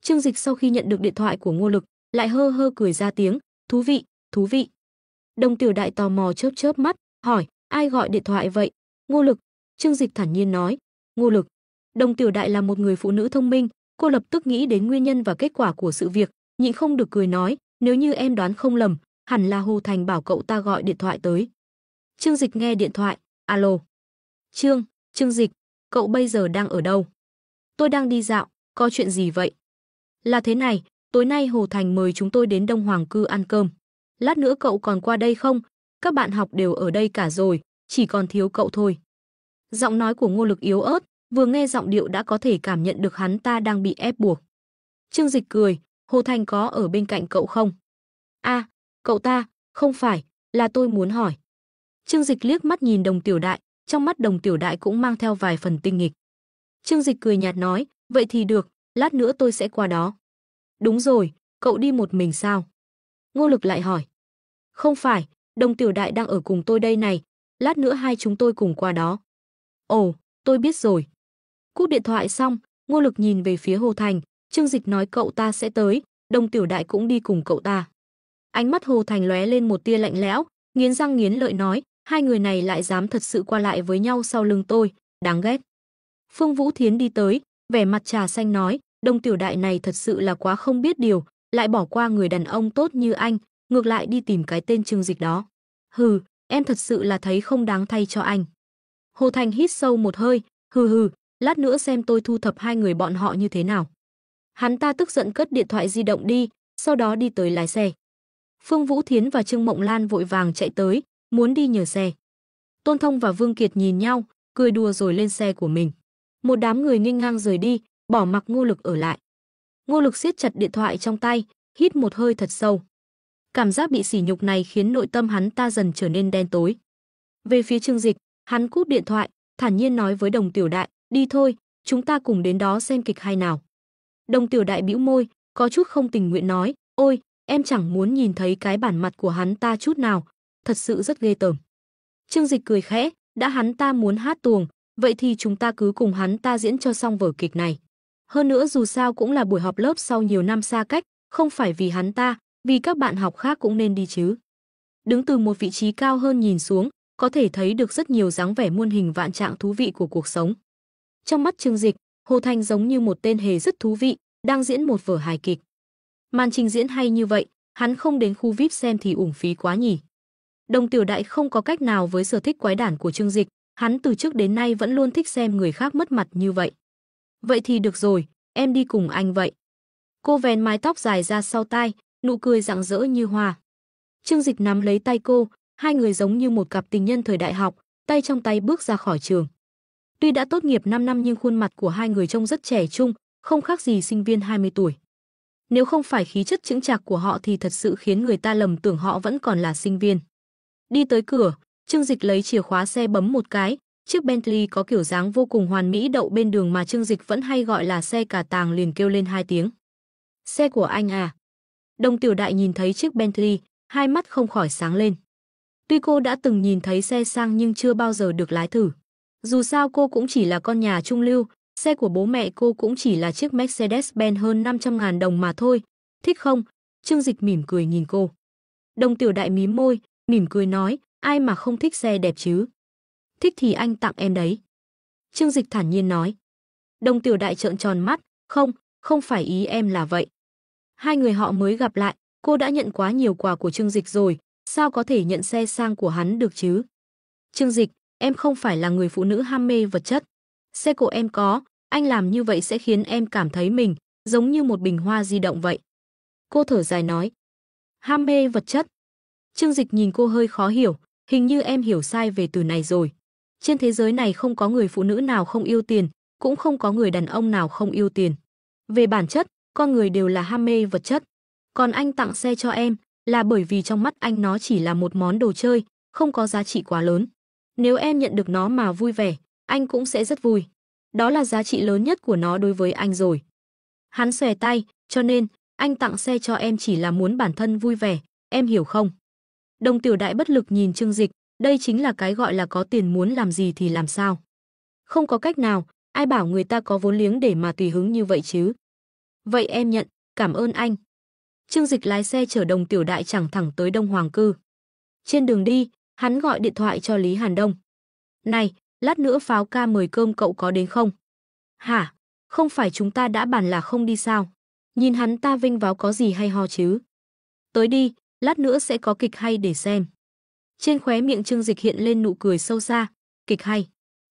Trương Dịch sau khi nhận được điện thoại của Ngô Lực, lại hơ hơ cười ra tiếng, thú vị, thú vị. Đồng Tiểu Đại tò mò chớp chớp mắt, hỏi, ai gọi điện thoại vậy? Ngô Lực. Trương Dịch thản nhiên nói, Ngô Lực. Đồng Tiểu Đại là một người phụ nữ thông minh, cô lập tức nghĩ đến nguyên nhân và kết quả của sự việc, nhịn không được cười nói, nếu như em đoán không lầm, hẳn là Hồ Thành bảo cậu ta gọi điện thoại tới. Trương Dịch nghe điện thoại, alo. Trương Dịch, cậu bây giờ đang ở đâu? Tôi đang đi dạo, có chuyện gì vậy? Là thế này, tối nay Hồ Thành mời chúng tôi đến Đông Hoàng Cư ăn cơm. Lát nữa cậu còn qua đây không? Các bạn học đều ở đây cả rồi, chỉ còn thiếu cậu thôi. Giọng nói của Ngô Lực yếu ớt, vừa nghe giọng điệu đã có thể cảm nhận được hắn ta đang bị ép buộc. Trương Dịch cười, Hồ Thành có ở bên cạnh cậu không? À, cậu ta, không phải, là tôi muốn hỏi. Trương Dịch liếc mắt nhìn Đồng Tiểu Đại, trong mắt Đồng Tiểu Đại cũng mang theo vài phần tinh nghịch. Trương Dịch cười nhạt nói, vậy thì được, lát nữa tôi sẽ qua đó. Đúng rồi, cậu đi một mình sao? Ngô Lực lại hỏi. Không phải, Đồng tiểu đại đang ở cùng tôi đây này, lát nữa hai chúng tôi cùng qua đó. Ồ, tôi biết rồi. Cúp điện thoại xong, Ngô Lực nhìn về phía Hồ Thành, Trương Dịch nói cậu ta sẽ tới, Đồng tiểu đại cũng đi cùng cậu ta. Ánh mắt Hồ Thành lóe lên một tia lạnh lẽo, nghiến răng nghiến lợi nói, hai người này lại dám thật sự qua lại với nhau sau lưng tôi, đáng ghét. Phương Vũ Thiến đi tới, vẻ mặt trà xanh nói, Đồng tiểu đại này thật sự là quá không biết điều, lại bỏ qua người đàn ông tốt như anh, ngược lại đi tìm cái tên Trương Dịch đó. Hừ, em thật sự là thấy không đáng thay cho anh. Hồ Thành hít sâu một hơi, hừ, lát nữa xem tôi thu thập hai người bọn họ như thế nào. Hắn ta tức giận cất điện thoại di động đi, sau đó đi tới lái xe. Phương Vũ Thiến và Trương Mộng Lan vội vàng chạy tới, muốn đi nhờ xe. Tôn Thông và Vương Kiệt nhìn nhau, cười đùa rồi lên xe của mình. Một đám người nghênh ngang rời đi, bỏ mặc Ngô Lực ở lại. Ngô Lực siết chặt điện thoại trong tay, hít một hơi thật sâu. Cảm giác bị sỉ nhục này khiến nội tâm hắn ta dần trở nên đen tối. Về phía Trương Dịch, hắn cúp điện thoại, thản nhiên nói với Đồng tiểu đại, đi thôi, chúng ta cùng đến đó xem kịch hay nào. Đồng tiểu đại bĩu môi, có chút không tình nguyện nói, ôi, em chẳng muốn nhìn thấy cái bản mặt của hắn ta chút nào, thật sự rất ghê tởm. Trương Dịch cười khẽ, đã hắn ta muốn hát tuồng, vậy thì chúng ta cứ cùng hắn ta diễn cho xong vở kịch này. Hơn nữa dù sao cũng là buổi họp lớp sau nhiều năm xa cách, không phải vì hắn ta, vì các bạn học khác cũng nên đi chứ. Đứng từ một vị trí cao hơn nhìn xuống, có thể thấy được rất nhiều dáng vẻ muôn hình vạn trạng thú vị của cuộc sống. Trong mắt Trương Dịch, Hồ Thành giống như một tên hề rất thú vị, đang diễn một vở hài kịch. Màn trình diễn hay như vậy, hắn không đến khu VIP xem thì uổng phí quá nhỉ. Đồng tiểu đại không có cách nào với sở thích quái đản của Trương Dịch, hắn từ trước đến nay vẫn luôn thích xem người khác mất mặt như vậy. Vậy thì được rồi, em đi cùng anh vậy. Cô vén mái tóc dài ra sau tai, nụ cười rạng rỡ như hoa. Trương Dịch nắm lấy tay cô, hai người giống như một cặp tình nhân thời đại học, tay trong tay bước ra khỏi trường. Tuy đã tốt nghiệp 5 năm nhưng khuôn mặt của hai người trông rất trẻ trung, không khác gì sinh viên 20 tuổi. Nếu không phải khí chất chững chạc của họ thì thật sự khiến người ta lầm tưởng họ vẫn còn là sinh viên. Đi tới cửa, Trương Dịch lấy chìa khóa xe bấm một cái, chiếc Bentley có kiểu dáng vô cùng hoàn mỹ đậu bên đường mà Trương Dịch vẫn hay gọi là xe cà tàng liền kêu lên hai tiếng. Xe của anh à? Đồng tiểu đại nhìn thấy chiếc Bentley, hai mắt không khỏi sáng lên. Tuy cô đã từng nhìn thấy xe sang nhưng chưa bao giờ được lái thử. Dù sao cô cũng chỉ là con nhà trung lưu, xe của bố mẹ cô cũng chỉ là chiếc Mercedes-Benz hơn 500.000 đồng mà thôi. Thích không? Trương Dịch mỉm cười nhìn cô. Đồng tiểu đại mím môi, mỉm cười nói, ai mà không thích xe đẹp chứ? Thích thì anh tặng em đấy. Trương Dịch thản nhiên nói. Đồng tiểu đại trợn tròn mắt, không phải ý em là vậy. Hai người họ mới gặp lại, cô đã nhận quá nhiều quà của Trương Dịch rồi, sao có thể nhận xe sang của hắn được chứ? Trương Dịch, em không phải là người phụ nữ ham mê vật chất. Xe của em có, anh làm như vậy sẽ khiến em cảm thấy mình giống như một bình hoa di động vậy. Cô thở dài nói. Ham mê vật chất. Trương Dịch nhìn cô hơi khó hiểu, hình như em hiểu sai về từ này rồi. Trên thế giới này không có người phụ nữ nào không yêu tiền, cũng không có người đàn ông nào không yêu tiền. Về bản chất, con người đều là ham mê vật chất. Còn anh tặng xe cho em là bởi vì trong mắt anh nó chỉ là một món đồ chơi, không có giá trị quá lớn. Nếu em nhận được nó mà vui vẻ, anh cũng sẽ rất vui. Đó là giá trị lớn nhất của nó đối với anh rồi. Hắn xòe tay, cho nên anh tặng xe cho em chỉ là muốn bản thân vui vẻ, em hiểu không? Đồng tiểu đại bất lực nhìn Trương Dịch, đây chính là cái gọi là có tiền muốn làm gì thì làm sao. Không có cách nào, ai bảo người ta có vốn liếng để mà tùy hứng như vậy chứ. Vậy em nhận, cảm ơn anh. Trương Dịch lái xe chở Đồng tiểu đại chẳng thẳng tới Đông Hoàng Cư. Trên đường đi, hắn gọi điện thoại cho Lý Hàn Đông. Này, lát nữa Pháo ca mời cơm cậu có đến không? Hả? Không phải chúng ta đã bàn là không đi sao? Nhìn hắn ta vinh váo có gì hay ho chứ? Tới đi, lát nữa sẽ có kịch hay để xem. Trên khóe miệng Trương Dịch hiện lên nụ cười sâu xa, kịch hay.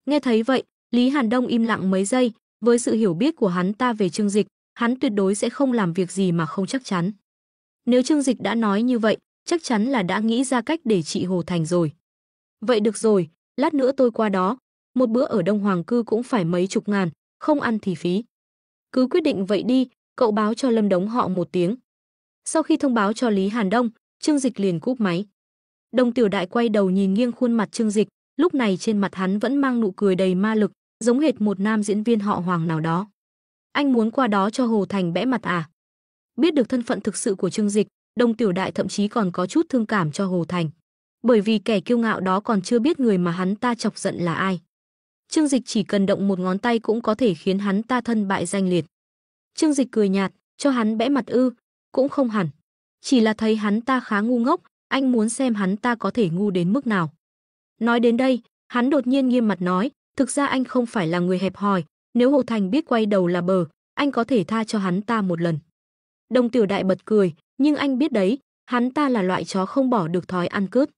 Nghe thấy vậy, Lý Hàn Đông im lặng mấy giây, với sự hiểu biết của hắn ta về Trương Dịch, hắn tuyệt đối sẽ không làm việc gì mà không chắc chắn. Nếu Trương Dịch đã nói như vậy, chắc chắn là đã nghĩ ra cách để trị Hồ Thành rồi. Vậy được rồi, lát nữa tôi qua đó, một bữa ở Đông Hoàng Cư cũng phải mấy chục ngàn, không ăn thì phí. Cứ quyết định vậy đi, cậu báo cho Lâm Đống họ một tiếng. Sau khi thông báo cho Lý Hàn Đông, Trương Dịch liền cúp máy. Đồng tiểu đại quay đầu nhìn nghiêng khuôn mặt Trương Dịch, lúc này trên mặt hắn vẫn mang nụ cười đầy ma lực, giống hệt một nam diễn viên họ Hoàng nào đó. Anh muốn qua đó cho Hồ Thành bẽ mặt à? Biết được thân phận thực sự của Trương Dịch, Đồng Tiểu Đại thậm chí còn có chút thương cảm cho Hồ Thành, bởi vì kẻ kiêu ngạo đó còn chưa biết người mà hắn ta chọc giận là ai. Trương Dịch chỉ cần động một ngón tay cũng có thể khiến hắn ta thân bại danh liệt. Trương Dịch cười nhạt, cho hắn bẽ mặt ư? Cũng không hẳn, chỉ là thấy hắn ta khá ngu ngốc, anh muốn xem hắn ta có thể ngu đến mức nào. Nói đến đây, hắn đột nhiên nghiêm mặt nói, thực ra anh không phải là người hẹp hòi, nếu Hồ Thành biết quay đầu là bờ, anh có thể tha cho hắn ta một lần. Đồng Tiểu Đại bật cười, nhưng anh biết đấy, hắn ta là loại chó không bỏ được thói ăn cướp.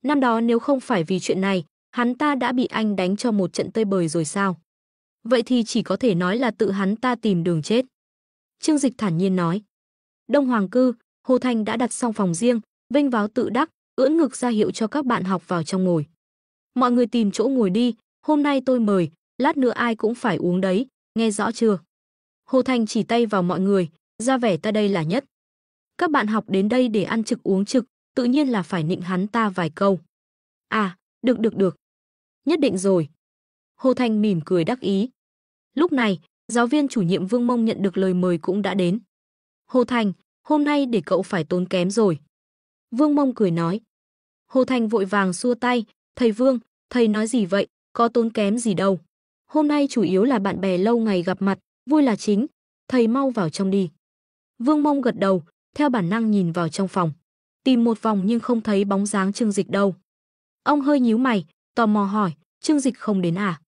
Năm đó nếu không phải vì chuyện này, hắn ta đã bị anh đánh cho một trận tơi bời rồi sao? Vậy thì chỉ có thể nói là tự hắn ta tìm đường chết. Trương Dịch thản nhiên nói. Đông Hoàng Cư, Hồ Thành đã đặt xong phòng riêng, vênh váo tự đắc, ưỡn ngực ra hiệu cho các bạn học vào trong ngồi. Mọi người tìm chỗ ngồi đi, hôm nay tôi mời, lát nữa ai cũng phải uống đấy, nghe rõ chưa? Hồ Thành chỉ tay vào mọi người, ra vẻ ta đây là nhất. Các bạn học đến đây để ăn trực uống trực, tự nhiên là phải nịnh hắn ta vài câu. À, được. Nhất định rồi. Hồ Thành mỉm cười đắc ý. Lúc này, giáo viên chủ nhiệm Vương Mông nhận được lời mời cũng đã đến. Hồ Thành, hôm nay để cậu phải tốn kém rồi. Vương Mông cười nói. Hồ Thành vội vàng xua tay, thầy Vương, thầy nói gì vậy, có tốn kém gì đâu. Hôm nay chủ yếu là bạn bè lâu ngày gặp mặt, vui là chính, thầy mau vào trong đi. Vương Mông gật đầu, theo bản năng nhìn vào trong phòng. Tìm một vòng nhưng không thấy bóng dáng Trương Dịch đâu. Ông hơi nhíu mày, tò mò hỏi, Trương Dịch không đến à?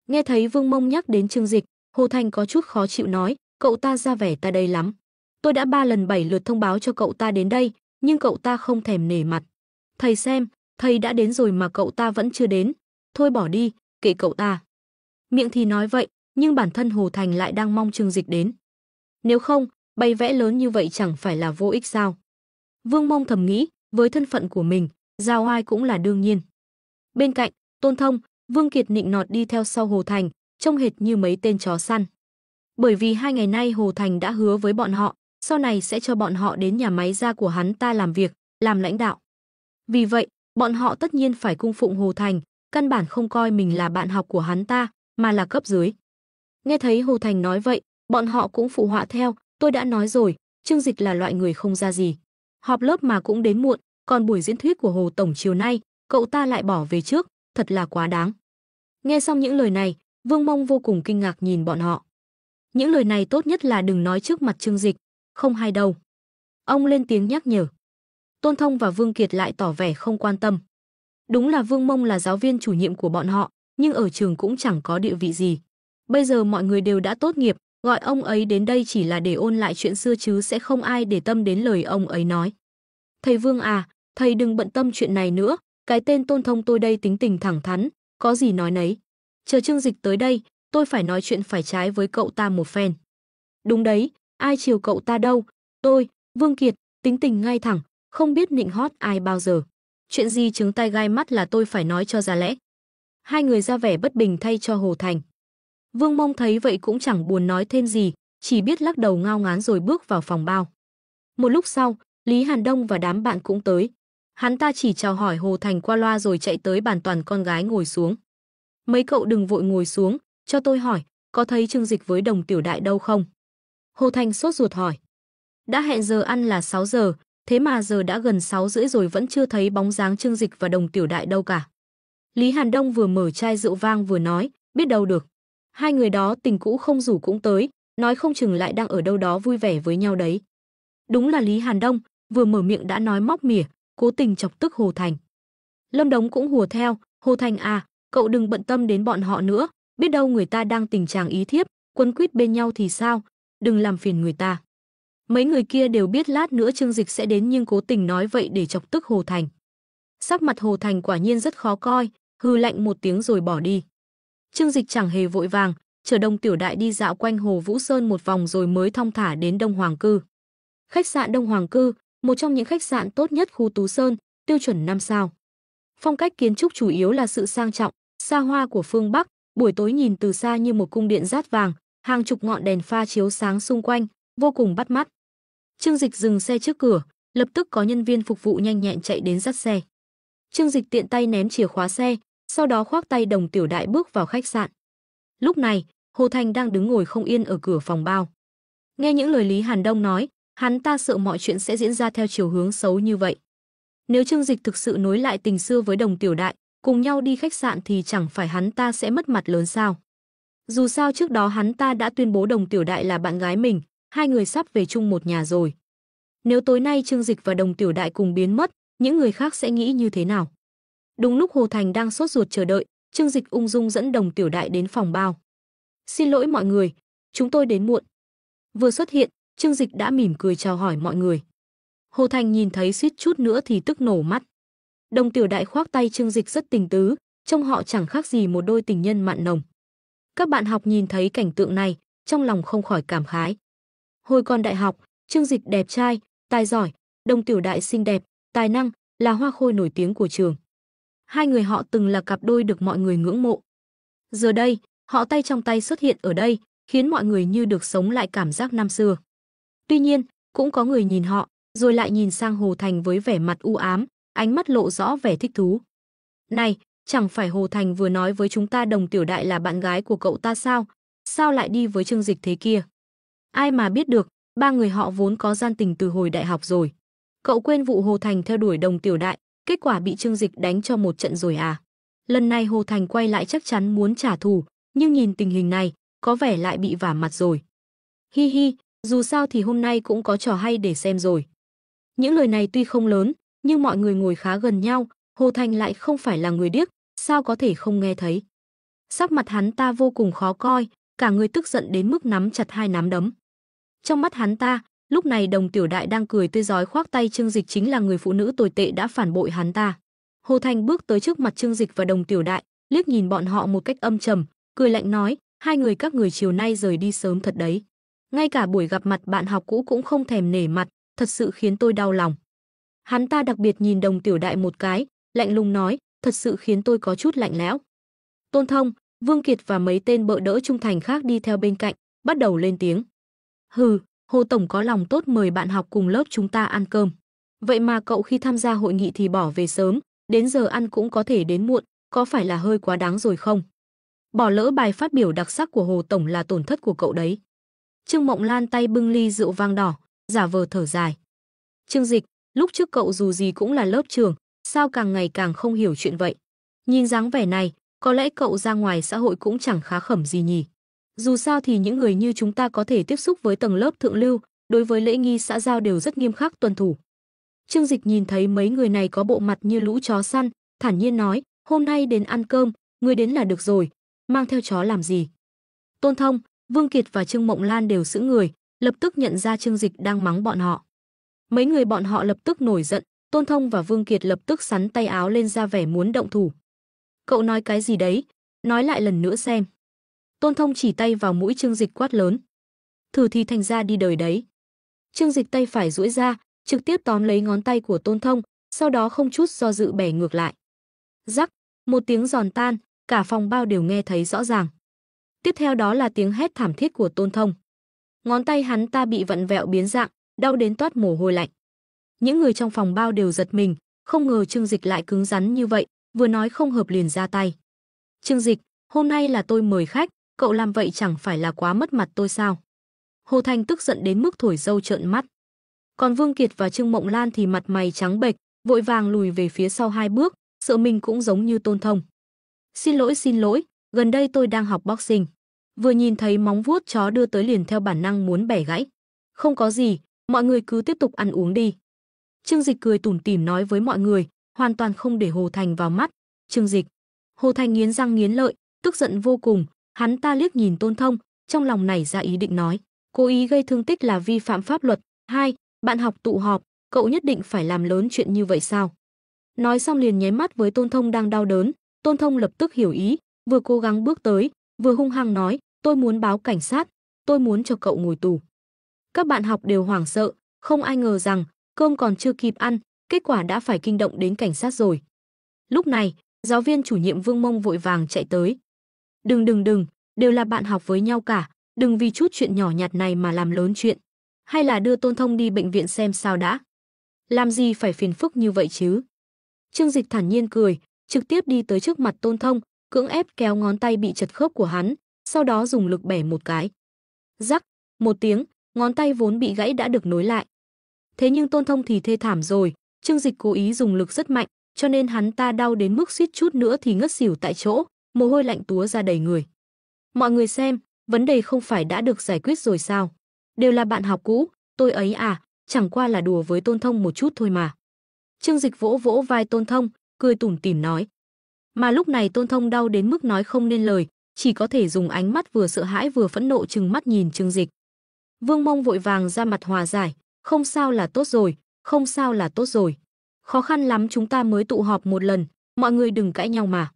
Nghe thấy Vương Mông nhắc đến Trương Dịch, Hồ Thành có chút khó chịu nói, cậu ta ra vẻ ta đây lắm. Tôi đã 3 lần 7 lượt thông báo cho cậu ta đến đây, nhưng cậu ta không thèm nể mặt. Thầy xem, thầy đã đến rồi mà cậu ta vẫn chưa đến. Thôi bỏ đi, kệ cậu ta. Miệng thì nói vậy, nhưng bản thân Hồ Thành lại đang mong Trương Dịch đến. Nếu không, bày vẽ lớn như vậy chẳng phải là vô ích sao? Vương Mông thầm nghĩ, với thân phận của mình, giao ai cũng là đương nhiên. Bên cạnh, Tôn Thông, Vương Kiệt nịnh nọt đi theo sau Hồ Thành, trông hệt như mấy tên chó săn. Bởi vì 2 ngày nay Hồ Thành đã hứa với bọn họ, sau này sẽ cho bọn họ đến nhà máy da của hắn ta làm việc, làm lãnh đạo. Vì vậy, bọn họ tất nhiên phải cung phụng Hồ Thành, căn bản không coi mình là bạn học của hắn ta, mà là cấp dưới. Nghe thấy Hồ Thành nói vậy, bọn họ cũng phụ họa theo, tôi đã nói rồi, Trương Dịch là loại người không ra gì. Họp lớp mà cũng đến muộn, còn buổi diễn thuyết của Hồ Tổng chiều nay, cậu ta lại bỏ về trước, thật là quá đáng. Nghe xong những lời này, Vương Mông vô cùng kinh ngạc nhìn bọn họ. Những lời này tốt nhất là đừng nói trước mặt Trương Dịch, không hay đâu. Ông lên tiếng nhắc nhở. Tôn Thông và Vương Kiệt lại tỏ vẻ không quan tâm. Đúng là Vương Mông là giáo viên chủ nhiệm của bọn họ, nhưng ở trường cũng chẳng có địa vị gì. Bây giờ mọi người đều đã tốt nghiệp, gọi ông ấy đến đây chỉ là để ôn lại chuyện xưa chứ sẽ không ai để tâm đến lời ông ấy nói. Thầy Vương à, thầy đừng bận tâm chuyện này nữa, cái tên Tôn Thông tôi đây tính tình thẳng thắn, có gì nói nấy. Chờ Trương Dịch tới đây, tôi phải nói chuyện phải trái với cậu ta một phen. Đúng đấy, ai chiều cậu ta đâu, tôi, Vương Kiệt, tính tình ngay thẳng, không biết nịnh hót ai bao giờ. Chuyện gì trứng tai gai mắt là tôi phải nói cho ra lẽ. Hai người ra vẻ bất bình thay cho Hồ Thành. Vương Mông thấy vậy cũng chẳng buồn nói thêm gì, chỉ biết lắc đầu ngao ngán rồi bước vào phòng bao. Một lúc sau, Lý Hàn Đông và đám bạn cũng tới. Hắn ta chỉ chào hỏi Hồ Thành qua loa rồi chạy tới bàn toàn con gái ngồi xuống. Mấy cậu đừng vội ngồi xuống, cho tôi hỏi, có thấy Trương Dịch với Đồng Tiểu Đại đâu không? Hồ Thành sốt ruột hỏi. Đã hẹn giờ ăn là 6 giờ, thế mà giờ đã gần 6 rưỡi rồi vẫn chưa thấy bóng dáng Trương Dịch và Đồng Tiểu Đại đâu cả. Lý Hàn Đông vừa mở chai rượu vang vừa nói, biết đâu được. Hai người đó tình cũ không rủ cũng tới, nói không chừng lại đang ở đâu đó vui vẻ với nhau đấy. Đúng là Lý Hàn Đông, vừa mở miệng đã nói móc mỉa, cố tình chọc tức Hồ Thành. Lâm Đống cũng hùa theo, Hồ Thành à, cậu đừng bận tâm đến bọn họ nữa, biết đâu người ta đang tình trạng ý thiếp, quấn quýt bên nhau thì sao, đừng làm phiền người ta. Mấy người kia đều biết lát nữa Trương Dịch sẽ đến nhưng cố tình nói vậy để chọc tức Hồ Thành. Sắc mặt Hồ Thành quả nhiên rất khó coi, hừ lạnh một tiếng rồi bỏ đi. Trương Dịch chẳng hề vội vàng, chở Đồng Tiểu Đại đi dạo quanh Hồ Vũ Sơn một vòng rồi mới thong thả đến Đông Hoàng Cư. Khách sạn Đông Hoàng Cư, một trong những khách sạn tốt nhất khu Tú Sơn, tiêu chuẩn 5 sao. Phong cách kiến trúc chủ yếu là sự sang trọng, xa hoa của phương Bắc, buổi tối nhìn từ xa như một cung điện dát vàng, hàng chục ngọn đèn pha chiếu sáng xung quanh, vô cùng bắt mắt. Trương Dịch dừng xe trước cửa, lập tức có nhân viên phục vụ nhanh nhẹn chạy đến dắt xe. Trương Dịch tiện tay ném chìa khóa xe, sau đó khoác tay Đồng Tiểu Đại bước vào khách sạn. Lúc này, Hồ Thành đang đứng ngồi không yên ở cửa phòng bao. Nghe những lời Lý Hàn Đông nói, Hắn ta sợ mọi chuyện sẽ diễn ra theo chiều hướng xấu như vậy. Nếu Trương Dịch thực sự nối lại tình xưa với Đồng Tiểu Đại, cùng nhau đi khách sạn thì chẳng phải hắn ta sẽ mất mặt lớn sao? Dù sao trước đó hắn ta đã tuyên bố Đồng Tiểu Đại là bạn gái mình, hai người sắp về chung một nhà rồi. Nếu tối nay Trương Dịch và Đồng Tiểu Đại cùng biến mất, những người khác sẽ nghĩ như thế nào? Đúng lúc Hồ Thành đang sốt ruột chờ đợi, Trương Dịch ung dung dẫn Đồng Tiểu Đại đến phòng bao. Xin lỗi mọi người, chúng tôi đến muộn. Vừa xuất hiện, Trương Dịch đã mỉm cười chào hỏi mọi người. Hồ Thành nhìn thấy suýt chút nữa thì tức nổ mắt. Đồng Tiểu Đại khoác tay Trương Dịch rất tình tứ, trông họ chẳng khác gì một đôi tình nhân mặn nồng. Các bạn học nhìn thấy cảnh tượng này, trong lòng không khỏi cảm khái. Hồi còn đại học, Trương Dịch đẹp trai, tài giỏi, Đồng Tiểu Đại xinh đẹp, tài năng, là hoa khôi nổi tiếng của trường. Hai người họ từng là cặp đôi được mọi người ngưỡng mộ. Giờ đây, họ tay trong tay xuất hiện ở đây, khiến mọi người như được sống lại cảm giác năm xưa. Tuy nhiên, cũng có người nhìn họ, rồi lại nhìn sang Hồ Thành với vẻ mặt u ám, ánh mắt lộ rõ vẻ thích thú. Này, chẳng phải Hồ Thành vừa nói với chúng ta Đồng Tiểu Đại là bạn gái của cậu ta sao? Sao lại đi với Trương Dịch thế kia? Ai mà biết được, ba người họ vốn có gian tình từ hồi đại học rồi. Cậu quên vụ Hồ Thành theo đuổi Đồng Tiểu Đại, kết quả bị Trương Dịch đánh cho một trận rồi à? Lần này Hồ Thành quay lại chắc chắn muốn trả thù, nhưng nhìn tình hình này, có vẻ lại bị vả mặt rồi. Hi hi, dù sao thì hôm nay cũng có trò hay để xem rồi. Những lời này tuy không lớn, nhưng mọi người ngồi khá gần nhau, Hồ Thành lại không phải là người điếc, sao có thể không nghe thấy. Sắc mặt hắn ta vô cùng khó coi, cả người tức giận đến mức nắm chặt hai nắm đấm. Trong mắt hắn ta, lúc này Đồng Tiểu Đại đang cười tươi rói khoác tay Trương Dịch chính là người phụ nữ tồi tệ đã phản bội hắn ta. Hồ Thành bước tới trước mặt Trương Dịch và Đồng Tiểu Đại, liếc nhìn bọn họ một cách âm trầm, cười lạnh nói, hai người các người chiều nay rời đi sớm thật đấy. Ngay cả buổi gặp mặt bạn học cũ cũng không thèm nể mặt, thật sự khiến tôi đau lòng. Hắn ta đặc biệt nhìn Đồng Tiểu Đại một cái, lạnh lùng nói, thật sự khiến tôi có chút lạnh lẽo. Tôn Thông, Vương Kiệt và mấy tên bợ đỡ trung thành khác đi theo bên cạnh, bắt đầu lên tiếng. Hừ, Hồ Tổng có lòng tốt mời bạn học cùng lớp chúng ta ăn cơm. Vậy mà cậu khi tham gia hội nghị thì bỏ về sớm, đến giờ ăn cũng có thể đến muộn, có phải là hơi quá đáng rồi không? Bỏ lỡ bài phát biểu đặc sắc của Hồ Tổng là tổn thất của cậu đấy. Trương Mộng Lan tay bưng ly rượu vang đỏ, giả vờ thở dài. Trương Dịch, lúc trước cậu dù gì cũng là lớp trưởng, sao càng ngày càng không hiểu chuyện vậy? Nhìn dáng vẻ này, có lẽ cậu ra ngoài xã hội cũng chẳng khá khẩm gì nhỉ? Dù sao thì những người như chúng ta có thể tiếp xúc với tầng lớp thượng lưu, đối với lễ nghi xã giao đều rất nghiêm khắc tuân thủ. Trương Dịch nhìn thấy mấy người này có bộ mặt như lũ chó săn, thản nhiên nói, hôm nay đến ăn cơm, người đến là được rồi, mang theo chó làm gì? Tôn Thông, Vương Kiệt và Trương Mộng Lan đều sững người, lập tức nhận ra Trương Dịch đang mắng bọn họ. Mấy người bọn họ lập tức nổi giận, Tôn Thông và Vương Kiệt lập tức xắn tay áo lên ra vẻ muốn động thủ. Cậu nói cái gì đấy? Nói lại lần nữa xem. Tôn Thông chỉ tay vào mũi Trương Dịch quát lớn. Thử thì thành ra đi đời đấy. Trương Dịch tay phải duỗi ra, trực tiếp tóm lấy ngón tay của Tôn Thông, sau đó không chút do dự bẻ ngược lại. Rắc, một tiếng giòn tan, cả phòng bao đều nghe thấy rõ ràng. Tiếp theo đó là tiếng hét thảm thiết của Tôn Thông. Ngón tay hắn ta bị vặn vẹo biến dạng, đau đến toát mồ hôi lạnh. Những người trong phòng bao đều giật mình, không ngờ Trương Dịch lại cứng rắn như vậy, vừa nói không hợp liền ra tay. Trương Dịch, hôm nay là tôi mời khách, cậu làm vậy chẳng phải là quá mất mặt tôi sao? Hồ Thành tức giận đến mức thổi râu trợn mắt. Còn Vương Kiệt và Trương Mộng Lan thì mặt mày trắng bệch, vội vàng lùi về phía sau hai bước, sợ mình cũng giống như Tôn Thông. Xin lỗi, gần đây tôi đang học boxing. Vừa nhìn thấy móng vuốt chó đưa tới liền theo bản năng muốn bẻ gãy. Không có gì, mọi người cứ tiếp tục ăn uống đi. Trương Dịch cười tủm tỉm nói với mọi người, hoàn toàn không để Hồ Thành vào mắt. Trương Dịch. Hồ Thành nghiến răng nghiến lợi, tức giận vô cùng, hắn ta liếc nhìn Tôn Thông, trong lòng nảy ra ý định nói, cố ý gây thương tích là vi phạm pháp luật. 2. Bạn học tụ họp, cậu nhất định phải làm lớn chuyện như vậy sao? Nói xong liền nháy mắt với Tôn Thông đang đau đớn, Tôn Thông lập tức hiểu ý, vừa cố gắng bước tới, vừa hung hăng nói, tôi muốn báo cảnh sát, tôi muốn cho cậu ngồi tù. Các bạn học đều hoảng sợ, không ai ngờ rằng, cơm còn chưa kịp ăn, kết quả đã phải kinh động đến cảnh sát rồi. Lúc này, giáo viên chủ nhiệm Vương Mông vội vàng chạy tới. Đừng, đều là bạn học với nhau cả, đừng vì chút chuyện nhỏ nhặt này mà làm lớn chuyện. Hay là đưa Tôn Thông đi bệnh viện xem sao đã. Làm gì phải phiền phức như vậy chứ? Trương Dịch thản nhiên cười, trực tiếp đi tới trước mặt Tôn Thông, cưỡng ép kéo ngón tay bị chật khớp của hắn, sau đó dùng lực bẻ một cái. Rắc, một tiếng, ngón tay vốn bị gãy đã được nối lại. Thế nhưng Tôn Thông thì thê thảm rồi, Trương Dịch cố ý dùng lực rất mạnh, cho nên hắn ta đau đến mức suýt chút nữa thì ngất xỉu tại chỗ, mồ hôi lạnh túa ra đầy người. Mọi người xem, vấn đề không phải đã được giải quyết rồi sao? Đều là bạn học cũ, tôi ấy à, chẳng qua là đùa với Tôn Thông một chút thôi mà. Trương Dịch vỗ vỗ vai Tôn Thông, cười tủm tỉm nói. Mà lúc này Tôn Thông đau đến mức nói không nên lời, chỉ có thể dùng ánh mắt vừa sợ hãi vừa phẫn nộ trừng mắt nhìn Trương Dịch. Vương Mông vội vàng ra mặt hòa giải, không sao là tốt rồi, không sao là tốt rồi. Khó khăn lắm chúng ta mới tụ họp một lần, mọi người đừng cãi nhau mà.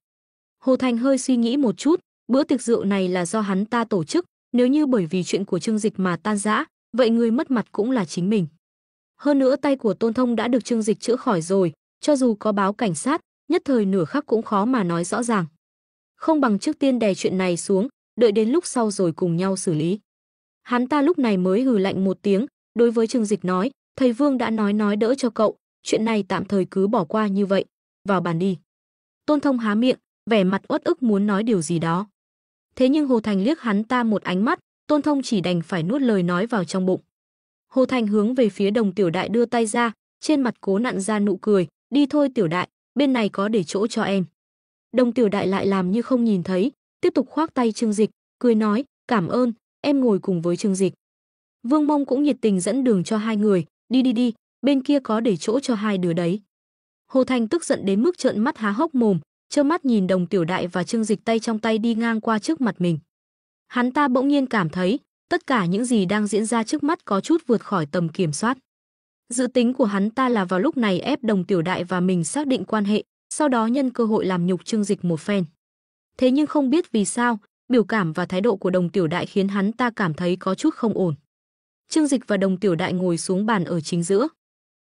Hồ Thành hơi suy nghĩ một chút, bữa tiệc rượu này là do hắn ta tổ chức, nếu như bởi vì chuyện của Trương Dịch mà tan rã, vậy người mất mặt cũng là chính mình. Hơn nữa tay của Tôn Thông đã được Trương Dịch chữa khỏi rồi, cho dù có báo cảnh sát, nhất thời nửa khắc cũng khó mà nói rõ ràng. Không bằng trước tiên đè chuyện này xuống, đợi đến lúc sau rồi cùng nhau xử lý. Hắn ta lúc này mới hừ lạnh một tiếng, đối với Trương Dịch nói, thầy Vương đã nói đỡ cho cậu, chuyện này tạm thời cứ bỏ qua như vậy, vào bàn đi. Tôn Thông há miệng, vẻ mặt uất ức muốn nói điều gì đó. Thế nhưng Hồ Thành liếc hắn ta một ánh mắt, Tôn Thông chỉ đành phải nuốt lời nói vào trong bụng. Hồ Thành hướng về phía Đồng Tiểu Đại đưa tay ra, trên mặt cố nặn ra nụ cười, đi thôi Tiểu Đại, bên này có để chỗ cho em. Đồng Tiểu Đại lại làm như không nhìn thấy, tiếp tục khoác tay Trương Dịch, cười nói, cảm ơn, em ngồi cùng với Trương Dịch. Vương Mông cũng nhiệt tình dẫn đường cho hai người, đi, bên kia có để chỗ cho hai đứa đấy. Hồ Thành tức giận đến mức trợn mắt há hốc mồm, trơ mắt nhìn Đồng Tiểu Đại và Trương Dịch tay trong tay đi ngang qua trước mặt mình. Hắn ta bỗng nhiên cảm thấy, tất cả những gì đang diễn ra trước mắt có chút vượt khỏi tầm kiểm soát. Dự tính của hắn ta là vào lúc này ép Đồng Tiểu Đại và mình xác định quan hệ, sau đó nhân cơ hội làm nhục Trương Dịch một phen. Thế nhưng không biết vì sao, biểu cảm và thái độ của Đồng Tiểu Đại khiến hắn ta cảm thấy có chút không ổn. Trương Dịch và Đồng Tiểu Đại ngồi xuống bàn ở chính giữa.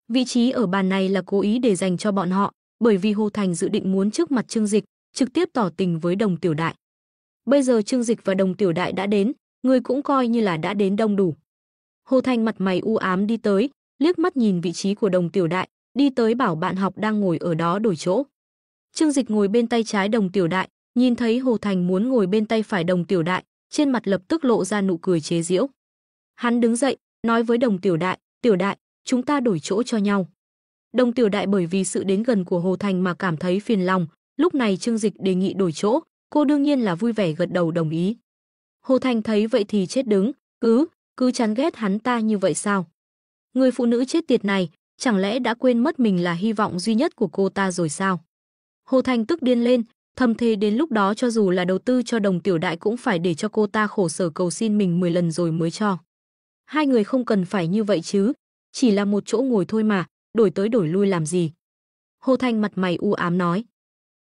Vị trí ở bàn này là cố ý để dành cho bọn họ, bởi vì Hồ Thành dự định muốn trước mặt Trương Dịch, trực tiếp tỏ tình với Đồng Tiểu Đại. Bây giờ Trương Dịch và Đồng Tiểu Đại đã đến, người cũng coi như là đã đến đông đủ. Hồ Thành mặt mày u ám đi tới, liếc mắt nhìn vị trí của Đồng Tiểu Đại, đi tới bảo bạn học đang ngồi ở đó đổi chỗ. Trương Dịch ngồi bên tay trái Đồng Tiểu Đại, nhìn thấy Hồ Thành muốn ngồi bên tay phải Đồng Tiểu Đại, trên mặt lập tức lộ ra nụ cười chế giễu. Hắn đứng dậy, nói với Đồng Tiểu Đại, Tiểu Đại, chúng ta đổi chỗ cho nhau. Đồng Tiểu Đại bởi vì sự đến gần của Hồ Thành mà cảm thấy phiền lòng, lúc này Trương Dịch đề nghị đổi chỗ, cô đương nhiên là vui vẻ gật đầu đồng ý. Hồ Thành thấy vậy thì chết đứng, cứ chán ghét hắn ta như vậy sao? Người phụ nữ chết tiệt này, chẳng lẽ đã quên mất mình là hy vọng duy nhất của cô ta rồi sao? Hồ Thành tức điên lên, thầm thề đến lúc đó cho dù là đầu tư cho Đồng Tiểu Đại cũng phải để cho cô ta khổ sở cầu xin mình 10 lần rồi mới cho. Hai người không cần phải như vậy chứ, chỉ là một chỗ ngồi thôi mà, đổi tới đổi lui làm gì? Hồ Thành mặt mày u ám nói.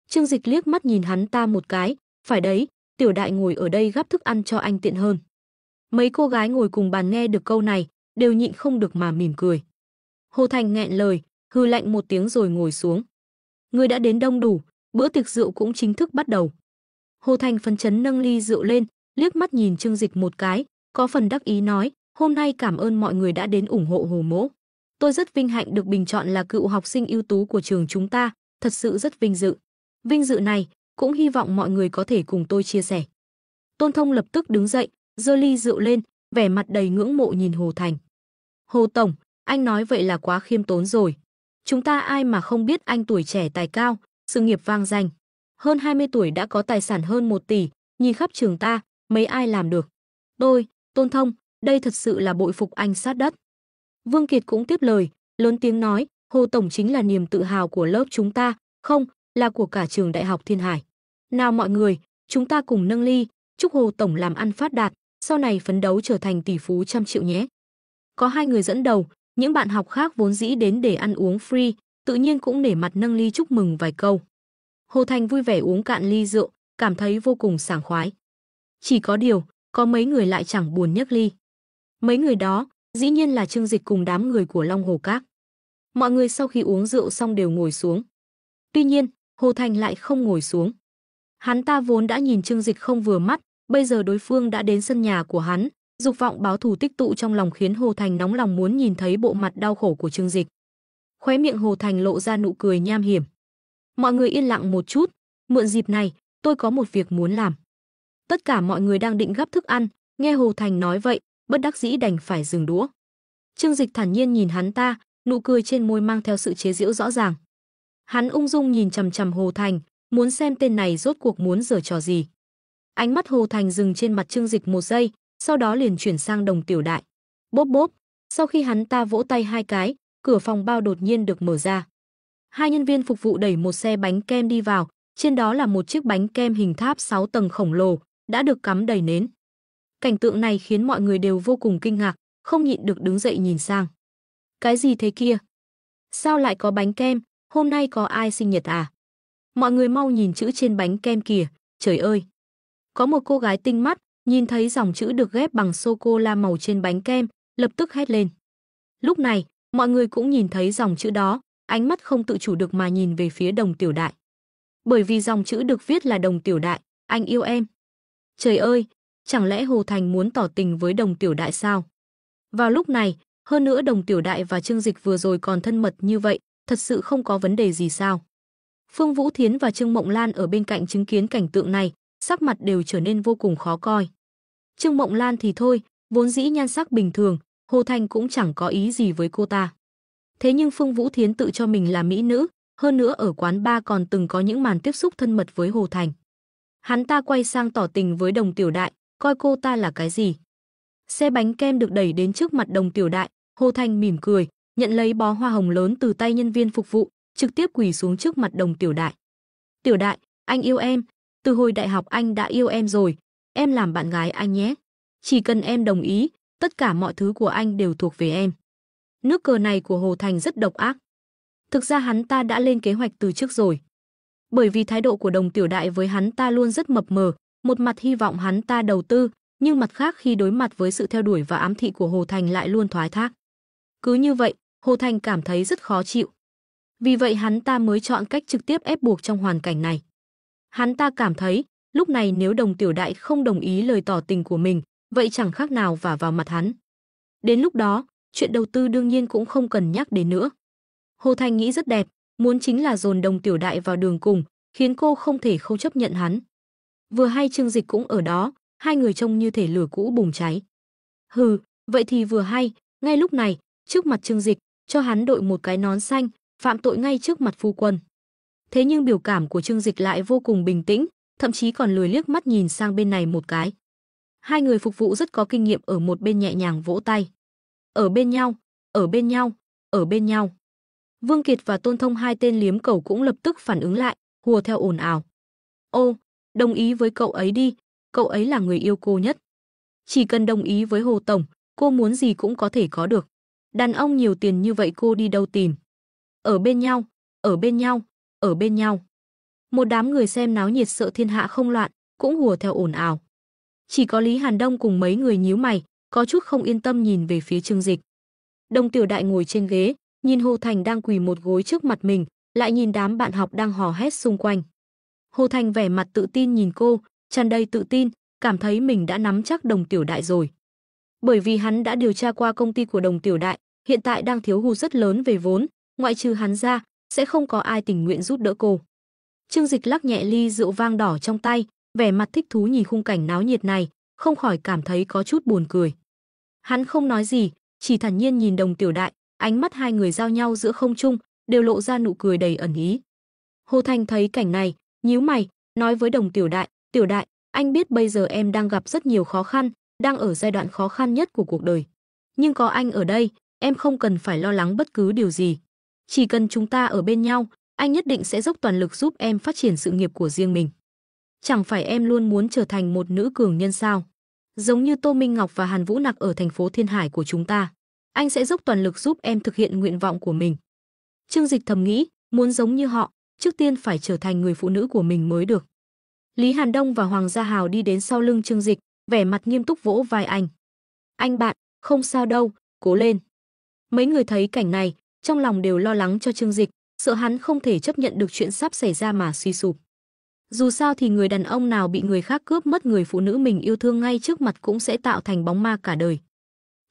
Trương Dịch liếc mắt nhìn hắn ta một cái, phải đấy, Tiểu Đại ngồi ở đây gắp thức ăn cho anh tiện hơn. Mấy cô gái ngồi cùng bàn nghe được câu này, đều nhịn không được mà mỉm cười. Hồ Thành nghẹn lời, hừ lạnh một tiếng rồi ngồi xuống. Người đã đến đông đủ, bữa tiệc rượu cũng chính thức bắt đầu. Hồ Thành phấn chấn nâng ly rượu lên, liếc mắt nhìn Trương Dịch một cái, có phần đắc ý nói, hôm nay cảm ơn mọi người đã đến ủng hộ Hồ Mỗ. Tôi rất vinh hạnh được bình chọn là cựu học sinh ưu tú của trường chúng ta, thật sự rất vinh dự. Vinh dự này, cũng hy vọng mọi người có thể cùng tôi chia sẻ. Tôn Thông lập tức đứng dậy, giơ ly rượu lên, vẻ mặt đầy ngưỡng mộ nhìn Hồ Thành. Hồ Tổng, anh nói vậy là quá khiêm tốn rồi. Chúng ta ai mà không biết anh tuổi trẻ tài cao, sự nghiệp vang danh. Hơn 20 tuổi đã có tài sản hơn 1 tỷ, nhìn khắp trường ta, mấy ai làm được. Tôi, Tôn Thông, đây thật sự là bội phục anh sát đất. Vương Kiệt cũng tiếp lời, lớn tiếng nói, Hồ Tổng chính là niềm tự hào của lớp chúng ta, không, là của cả trường Đại học Thiên Hải. Nào mọi người, chúng ta cùng nâng ly, chúc Hồ Tổng làm ăn phát đạt, sau này phấn đấu trở thành tỷ phú trăm triệu nhé. Có hai người dẫn đầu, những bạn học khác vốn dĩ đến để ăn uống free, tự nhiên cũng nể mặt nâng ly chúc mừng vài câu. Hồ Thành vui vẻ uống cạn ly rượu, cảm thấy vô cùng sảng khoái. Chỉ có điều, có mấy người lại chẳng buồn nhấc ly. Mấy người đó, dĩ nhiên là Trương Dịch cùng đám người của Long Hồ Các. Mọi người sau khi uống rượu xong đều ngồi xuống. Tuy nhiên, Hồ Thành lại không ngồi xuống. Hắn ta vốn đã nhìn Trương Dịch không vừa mắt, bây giờ đối phương đã đến sân nhà của hắn, dục vọng báo thù tích tụ trong lòng khiến Hồ Thành nóng lòng muốn nhìn thấy bộ mặt đau khổ của Trương Dịch. Khóe miệng Hồ Thành lộ ra nụ cười nham hiểm. Mọi người yên lặng một chút, mượn dịp này, tôi có một việc muốn làm. Tất cả mọi người đang định gắp thức ăn, nghe Hồ Thành nói vậy, bất đắc dĩ đành phải dừng đũa. Trương Dịch thản nhiên nhìn hắn ta, nụ cười trên môi mang theo sự chế giễu rõ ràng. Hắn ung dung nhìn chằm chằm Hồ Thành, muốn xem tên này rốt cuộc muốn giở trò gì. Ánh mắt Hồ Thành dừng trên mặt Trương Dịch một giây, sau đó liền chuyển sang Đồng Tiểu Đại. Bốp bốp, sau khi hắn ta vỗ tay hai cái, cửa phòng bao đột nhiên được mở ra. Hai nhân viên phục vụ đẩy một xe bánh kem đi vào, trên đó là một chiếc bánh kem hình tháp 6 tầng khổng lồ, đã được cắm đầy nến. Cảnh tượng này khiến mọi người đều vô cùng kinh ngạc, không nhịn được đứng dậy nhìn sang. Cái gì thế kia? Sao lại có bánh kem? Hôm nay có ai sinh nhật à? Mọi người mau nhìn chữ trên bánh kem kìa, trời ơi! Có một cô gái tinh mắt, nhìn thấy dòng chữ được ghép bằng sô-cô-la màu trên bánh kem, lập tức hét lên. Lúc này, mọi người cũng nhìn thấy dòng chữ đó, ánh mắt không tự chủ được mà nhìn về phía Đồng Tiểu Đại. Bởi vì dòng chữ được viết là Đồng Tiểu Đại, anh yêu em. Trời ơi, chẳng lẽ Hồ Thành muốn tỏ tình với Đồng Tiểu Đại sao? Vào lúc này, hơn nữa Đồng Tiểu Đại và Trương Dịch vừa rồi còn thân mật như vậy, thật sự không có vấn đề gì sao? Phương Vũ Thiến và Trương Mộng Lan ở bên cạnh chứng kiến cảnh tượng này, sắc mặt đều trở nên vô cùng khó coi. Trương Mộng Lan thì thôi, vốn dĩ nhan sắc bình thường, Hồ Thành cũng chẳng có ý gì với cô ta. Thế nhưng Phương Vũ Thiến tự cho mình là mỹ nữ, hơn nữa ở quán bar còn từng có những màn tiếp xúc thân mật với Hồ Thành. Hắn ta quay sang tỏ tình với Đồng Tiểu Đại, coi cô ta là cái gì? Xe bánh kem được đẩy đến trước mặt Đồng Tiểu Đại, Hồ Thành mỉm cười, nhận lấy bó hoa hồng lớn từ tay nhân viên phục vụ, trực tiếp quỳ xuống trước mặt Đồng Tiểu Đại. Tiểu Đại, anh yêu em, từ hồi đại học anh đã yêu em rồi, em làm bạn gái anh nhé. Chỉ cần em đồng ý, tất cả mọi thứ của anh đều thuộc về em. Nước cờ này của Hồ Thành rất độc ác. Thực ra hắn ta đã lên kế hoạch từ trước rồi. Bởi vì thái độ của Đồng Tiểu Đại với hắn ta luôn rất mập mờ, một mặt hy vọng hắn ta đầu tư, nhưng mặt khác khi đối mặt với sự theo đuổi và ám thị của Hồ Thành lại luôn thoái thác. Cứ như vậy, Hồ Thành cảm thấy rất khó chịu. Vì vậy hắn ta mới chọn cách trực tiếp ép buộc trong hoàn cảnh này. Hắn ta cảm thấy, lúc này nếu Đồng Tiểu Đại không đồng ý lời tỏ tình của mình, vậy chẳng khác nào vả vào mặt hắn. Đến lúc đó, chuyện đầu tư đương nhiên cũng không cần nhắc đến nữa. Hồ Thành nghĩ rất đẹp, muốn chính là dồn Đồng Tiểu Đại vào đường cùng, khiến cô không thể không chấp nhận hắn. Vừa hay Trương Dịch cũng ở đó, hai người trông như thể lửa cũ bùng cháy. Hừ, vậy thì vừa hay, ngay lúc này, trước mặt Trương Dịch, cho hắn đội một cái nón xanh, phạm tội ngay trước mặt phu quân. Thế nhưng biểu cảm của Trương Dịch lại vô cùng bình tĩnh, thậm chí còn lười liếc mắt nhìn sang bên này một cái. Hai người phục vụ rất có kinh nghiệm ở một bên nhẹ nhàng vỗ tay. Ở bên nhau, ở bên nhau, ở bên nhau. Vương Kiệt và Tôn Thông hai tên liếm cầu cũng lập tức phản ứng lại, hùa theo ồn ào. Ô, đồng ý với cậu ấy đi, cậu ấy là người yêu cô nhất. Chỉ cần đồng ý với Hồ Tổng, cô muốn gì cũng có thể có được. Đàn ông nhiều tiền như vậy cô đi đâu tìm. Ở bên nhau, ở bên nhau, ở bên nhau. Một đám người xem náo nhiệt sợ thiên hạ không loạn, cũng hùa theo ồn ào. Chỉ có Lý Hàn Đông cùng mấy người nhíu mày, có chút không yên tâm nhìn về phía Trương Dịch. Đồng Tiểu Đại ngồi trên ghế, nhìn Hồ Thành đang quỳ một gối trước mặt mình, lại nhìn đám bạn học đang hò hét xung quanh. Hồ Thành vẻ mặt tự tin nhìn cô, tràn đầy tự tin, cảm thấy mình đã nắm chắc Đồng Tiểu Đại rồi. Bởi vì hắn đã điều tra qua công ty của Đồng Tiểu Đại, hiện tại đang thiếu hụt rất lớn về vốn, ngoại trừ hắn ra, sẽ không có ai tình nguyện giúp đỡ cô. Trương Dịch lắc nhẹ ly rượu vang đỏ trong tay, vẻ mặt thích thú nhìn khung cảnh náo nhiệt này, không khỏi cảm thấy có chút buồn cười. Hắn không nói gì, chỉ thản nhiên nhìn Đồng Tiểu Đại, ánh mắt hai người giao nhau giữa không trung, đều lộ ra nụ cười đầy ẩn ý. Hồ Thành thấy cảnh này, nhíu mày, nói với Đồng Tiểu Đại, Tiểu Đại, anh biết bây giờ em đang gặp rất nhiều khó khăn, đang ở giai đoạn khó khăn nhất của cuộc đời. Nhưng có anh ở đây, em không cần phải lo lắng bất cứ điều gì. Chỉ cần chúng ta ở bên nhau, anh nhất định sẽ dốc toàn lực giúp em phát triển sự nghiệp của riêng mình. Chẳng phải em luôn muốn trở thành một nữ cường nhân sao? Giống như Tô Minh Ngọc và Hàn Vũ Nặc ở thành phố Thiên Hải của chúng ta. Anh sẽ dốc toàn lực giúp em thực hiện nguyện vọng của mình. Trương Dịch thầm nghĩ, muốn giống như họ, trước tiên phải trở thành người phụ nữ của mình mới được. Lý Hàn Đông và Hoàng Gia Hào đi đến sau lưng Trương Dịch, vẻ mặt nghiêm túc vỗ vai anh. Anh bạn, không sao đâu, cố lên. Mấy người thấy cảnh này, trong lòng đều lo lắng cho Trương Dịch, sợ hắn không thể chấp nhận được chuyện sắp xảy ra mà suy sụp. Dù sao thì người đàn ông nào bị người khác cướp mất người phụ nữ mình yêu thương ngay trước mặt cũng sẽ tạo thành bóng ma cả đời.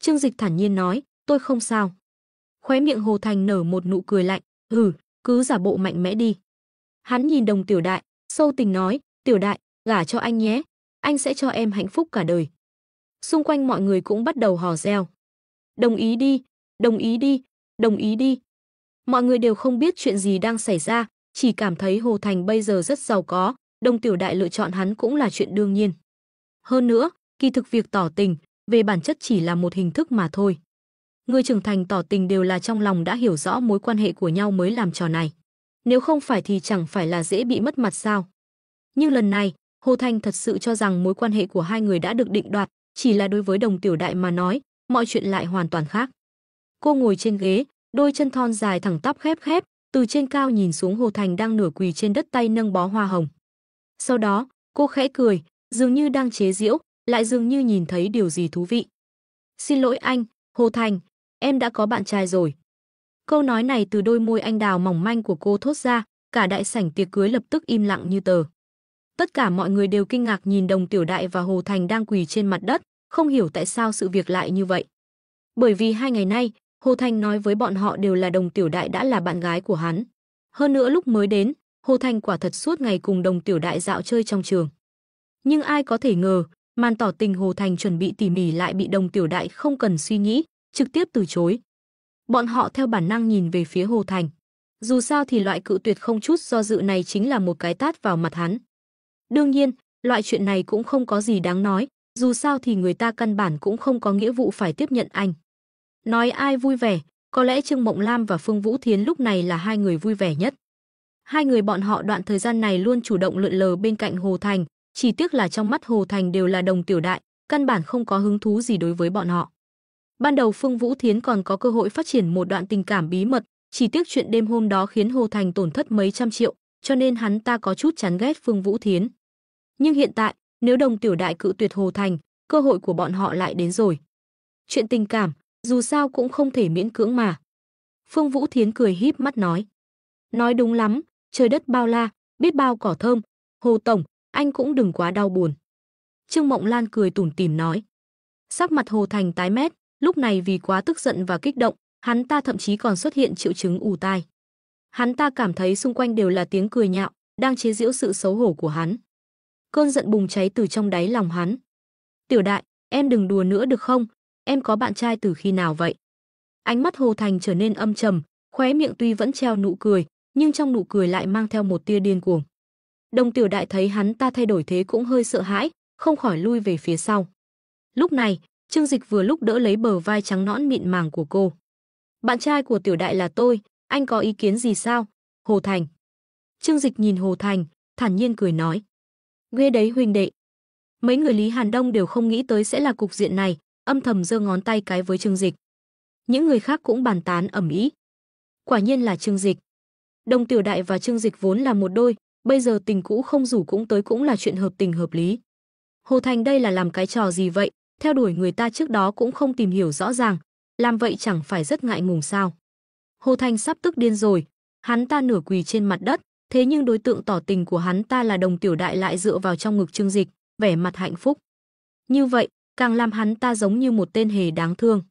Trương Dịch thản nhiên nói, tôi không sao. Khóe miệng Hồ Thành nở một nụ cười lạnh, cứ giả bộ mạnh mẽ đi. Hắn nhìn Đồng Tiểu Đại, sâu tình nói, Tiểu Đại, gả cho anh nhé, anh sẽ cho em hạnh phúc cả đời. Xung quanh mọi người cũng bắt đầu hò reo. Đồng ý đi, đồng ý đi, đồng ý đi. Mọi người đều không biết chuyện gì đang xảy ra, chỉ cảm thấy Hồ Thành bây giờ rất giàu có, Đồng Tiểu Đại lựa chọn hắn cũng là chuyện đương nhiên. Hơn nữa, kỳ thực việc tỏ tình, về bản chất chỉ là một hình thức mà thôi. Người trưởng thành tỏ tình đều là trong lòng đã hiểu rõ mối quan hệ của nhau mới làm trò này. Nếu không phải thì chẳng phải là dễ bị mất mặt sao. Nhưng lần này, Hồ Thành thật sự cho rằng mối quan hệ của hai người đã được định đoạt, chỉ là đối với Đồng Tiểu Đại mà nói, mọi chuyện lại hoàn toàn khác. Cô ngồi trên ghế, đôi chân thon dài thẳng tắp khép khép, từ trên cao nhìn xuống Hồ Thành đang nửa quỳ trên đất tay nâng bó hoa hồng. Sau đó, cô khẽ cười, dường như đang chế giễu, lại dường như nhìn thấy điều gì thú vị. Xin lỗi anh, Hồ Thành, em đã có bạn trai rồi. Câu nói này từ đôi môi anh đào mỏng manh của cô thốt ra, cả đại sảnh tiệc cưới lập tức im lặng như tờ. Tất cả mọi người đều kinh ngạc nhìn Đồng Tiểu Đại và Hồ Thành đang quỳ trên mặt đất, không hiểu tại sao sự việc lại như vậy. Bởi vì 2 ngày nay, Hồ Thành nói với bọn họ đều là Đồng Tiểu Đại đã là bạn gái của hắn. Hơn nữa lúc mới đến, Hồ Thành quả thật suốt ngày cùng Đồng Tiểu Đại dạo chơi trong trường. Nhưng ai có thể ngờ, màn tỏ tình Hồ Thành chuẩn bị tỉ mỉ lại bị Đồng Tiểu Đại không cần suy nghĩ, trực tiếp từ chối. Bọn họ theo bản năng nhìn về phía Hồ Thành. Dù sao thì loại cự tuyệt không chút do dự này chính là một cái tát vào mặt hắn. Đương nhiên, loại chuyện này cũng không có gì đáng nói, dù sao thì người ta căn bản cũng không có nghĩa vụ phải tiếp nhận anh. Nói ai vui vẻ, có lẽ Trương Mộng Lam và Phương Vũ Thiến lúc này là hai người vui vẻ nhất. Hai người bọn họ đoạn thời gian này luôn chủ động lượn lờ bên cạnh Hồ Thành, chỉ tiếc là trong mắt Hồ Thành đều là Đồng Tiểu Đại, căn bản không có hứng thú gì đối với bọn họ. Ban đầu Phương Vũ Thiến còn có cơ hội phát triển một đoạn tình cảm bí mật, chỉ tiếc chuyện đêm hôm đó khiến Hồ Thành tổn thất mấy trăm triệu, cho nên hắn ta có chút chán ghét Phương Vũ Thiến. Nhưng hiện tại, nếu Đồng Tiểu Đại cự tuyệt Hồ Thành, cơ hội của bọn họ lại đến rồi. Chuyện tình cảm, dù sao cũng không thể miễn cưỡng mà. Phương Vũ Thiến cười híp mắt nói. Nói đúng lắm, trời đất bao la, biết bao cỏ thơm, Hồ Tổng, anh cũng đừng quá đau buồn. Trương Mộng Lan cười tủm tỉm nói. Sắc mặt Hồ Thành tái mét, lúc này vì quá tức giận và kích động, hắn ta thậm chí còn xuất hiện triệu chứng ù tai. Hắn ta cảm thấy xung quanh đều là tiếng cười nhạo, đang chế giễu sự xấu hổ của hắn. Cơn giận bùng cháy từ trong đáy lòng hắn. Tiểu Đại, em đừng đùa nữa được không? Em có bạn trai từ khi nào vậy? Ánh mắt Hồ Thành trở nên âm trầm, khóe miệng tuy vẫn treo nụ cười, nhưng trong nụ cười lại mang theo một tia điên cuồng. Đồng Tiểu Đại thấy hắn ta thay đổi thế cũng hơi sợ hãi, không khỏi lui về phía sau. Lúc này, Trương Dịch vừa lúc đỡ lấy bờ vai trắng nõn mịn màng của cô. Bạn trai của Tiểu Đại là tôi, anh có ý kiến gì sao? Hồ Thành. Trương Dịch nhìn Hồ Thành, thản nhiên cười nói. Ghê đấy huynh đệ. Mấy người Lý Hàn Đông đều không nghĩ tới sẽ là cục diện này, âm thầm giơ ngón tay cái với Trương Dịch. Những người khác cũng bàn tán ầm ĩ. Quả nhiên là Trương Dịch. Đồng Tiểu Đại và Trương Dịch vốn là một đôi, bây giờ tình cũ không rủ cũng tới cũng là chuyện hợp tình hợp lý. Hồ Thành đây là làm cái trò gì vậy? Theo đuổi người ta trước đó cũng không tìm hiểu rõ ràng, làm vậy chẳng phải rất ngại ngùng sao? Hồ Thành sắp tức điên rồi, hắn ta nửa quỳ trên mặt đất, thế nhưng đối tượng tỏ tình của hắn ta là Đồng Tiểu Đại lại dựa vào trong ngực Trương Dịch, vẻ mặt hạnh phúc. Như vậy, càng làm hắn ta giống như một tên hề đáng thương.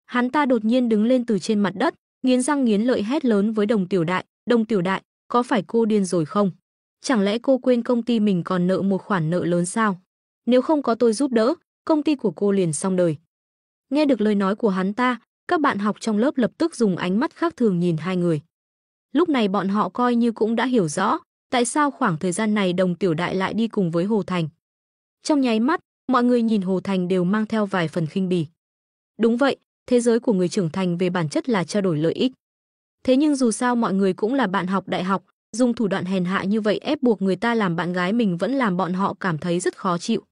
Hắn ta đột nhiên đứng lên từ trên mặt đất, nghiến răng nghiến lợi hét lớn với Đồng Tiểu Đại, Đồng Tiểu Đại, có phải cô điên rồi không? Chẳng lẽ cô quên công ty mình còn nợ một khoản nợ lớn sao? Nếu không có tôi giúp đỡ, công ty của cô liền xong đời. Nghe được lời nói của hắn ta, các bạn học trong lớp lập tức dùng ánh mắt khác thường nhìn hai người. Lúc này bọn họ coi như cũng đã hiểu rõ, tại sao khoảng thời gian này Đồng Tiểu Đại lại đi cùng với Hồ Thành. Trong nháy mắt, mọi người nhìn Hồ Thành đều mang theo vài phần khinh bỉ. Đúng vậy, thế giới của người trưởng thành về bản chất là trao đổi lợi ích. Thế nhưng dù sao mọi người cũng là bạn học đại học, dùng thủ đoạn hèn hạ như vậy ép buộc người ta làm bạn gái mình vẫn làm bọn họ cảm thấy rất khó chịu.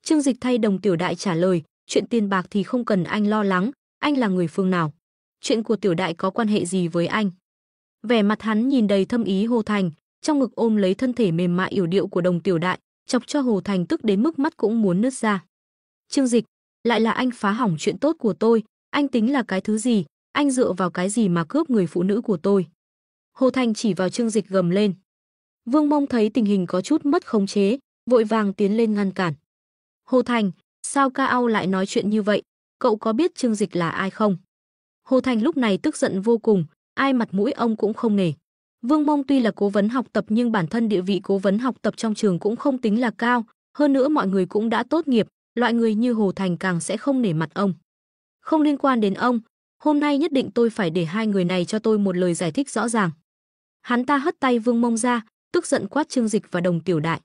Trương Dịch thay Đồng Tiểu Đại trả lời, chuyện tiền bạc thì không cần anh lo lắng, anh là người phương nào? Chuyện của Tiểu Đại có quan hệ gì với anh? Vẻ mặt hắn nhìn đầy thâm ý Hồ Thành, trong ngực ôm lấy thân thể mềm mại yểu điệu của Đồng Tiểu Đại, chọc cho Hồ Thành tức đến mức mắt cũng muốn nứt ra. Trương Dịch, lại là anh phá hỏng chuyện tốt của tôi, anh tính là cái thứ gì, anh dựa vào cái gì mà cướp người phụ nữ của tôi? Hồ Thành chỉ vào Trương Dịch gầm lên. Vương Mông thấy tình hình có chút mất khống chế, vội vàng tiến lên ngăn cản. Hồ Thành, sao ca ao lại nói chuyện như vậy, cậu có biết Trương Dịch là ai không? Hồ Thành lúc này tức giận vô cùng, ai mặt mũi ông cũng không nể. Vương Mông tuy là cố vấn học tập nhưng bản thân địa vị cố vấn học tập trong trường cũng không tính là cao, hơn nữa mọi người cũng đã tốt nghiệp, loại người như Hồ Thành càng sẽ không nể mặt ông. Không liên quan đến ông, hôm nay nhất định tôi phải để hai người này cho tôi một lời giải thích rõ ràng. Hắn ta hất tay Vương Mông ra, tức giận quát Trương Dịch và Đồng Tiểu Đại.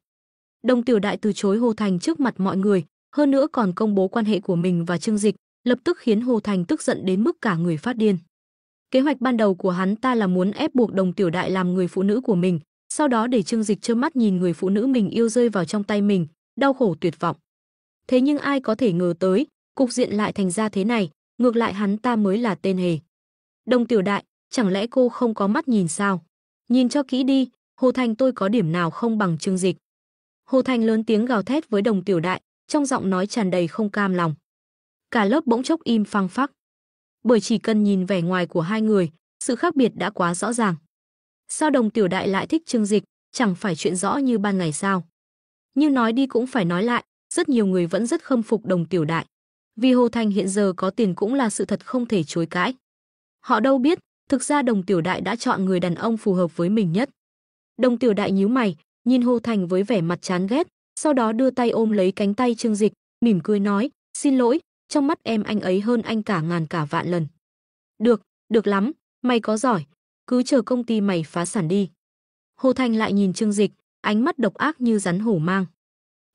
Đồng Tiểu Đại từ chối Hồ Thành trước mặt mọi người, hơn nữa còn công bố quan hệ của mình và Trương Dịch, lập tức khiến Hồ Thành tức giận đến mức cả người phát điên. Kế hoạch ban đầu của hắn ta là muốn ép buộc Đồng Tiểu Đại làm người phụ nữ của mình, sau đó để Trương Dịch trơ mắt nhìn người phụ nữ mình yêu rơi vào trong tay mình, đau khổ tuyệt vọng. Thế nhưng ai có thể ngờ tới, cục diện lại thành ra thế này, ngược lại hắn ta mới là tên hề. Đồng Tiểu Đại, chẳng lẽ cô không có mắt nhìn sao? Nhìn cho kỹ đi, Hồ Thành tôi có điểm nào không bằng Trương Dịch. Hồ Thành lớn tiếng gào thét với Đồng Tiểu Đại, trong giọng nói tràn đầy không cam lòng. Cả lớp bỗng chốc im phăng phắc. Bởi chỉ cần nhìn vẻ ngoài của hai người, sự khác biệt đã quá rõ ràng. Sao Đồng Tiểu Đại lại thích Trương Dịch, chẳng phải chuyện rõ như ban ngày sao? Nhưng nói đi cũng phải nói lại, rất nhiều người vẫn rất khâm phục Đồng Tiểu Đại. Vì Hồ Thành hiện giờ có tiền cũng là sự thật không thể chối cãi. Họ đâu biết, thực ra Đồng Tiểu Đại đã chọn người đàn ông phù hợp với mình nhất. Đồng Tiểu Đại nhíu mày, nhìn Hồ Thành với vẻ mặt chán ghét, sau đó đưa tay ôm lấy cánh tay Trương Dịch, mỉm cười nói, xin lỗi, trong mắt em anh ấy hơn anh cả ngàn cả vạn lần. Được, được lắm, mày có giỏi, cứ chờ công ty mày phá sản đi. Hồ Thành lại nhìn Trương Dịch, ánh mắt độc ác như rắn hổ mang.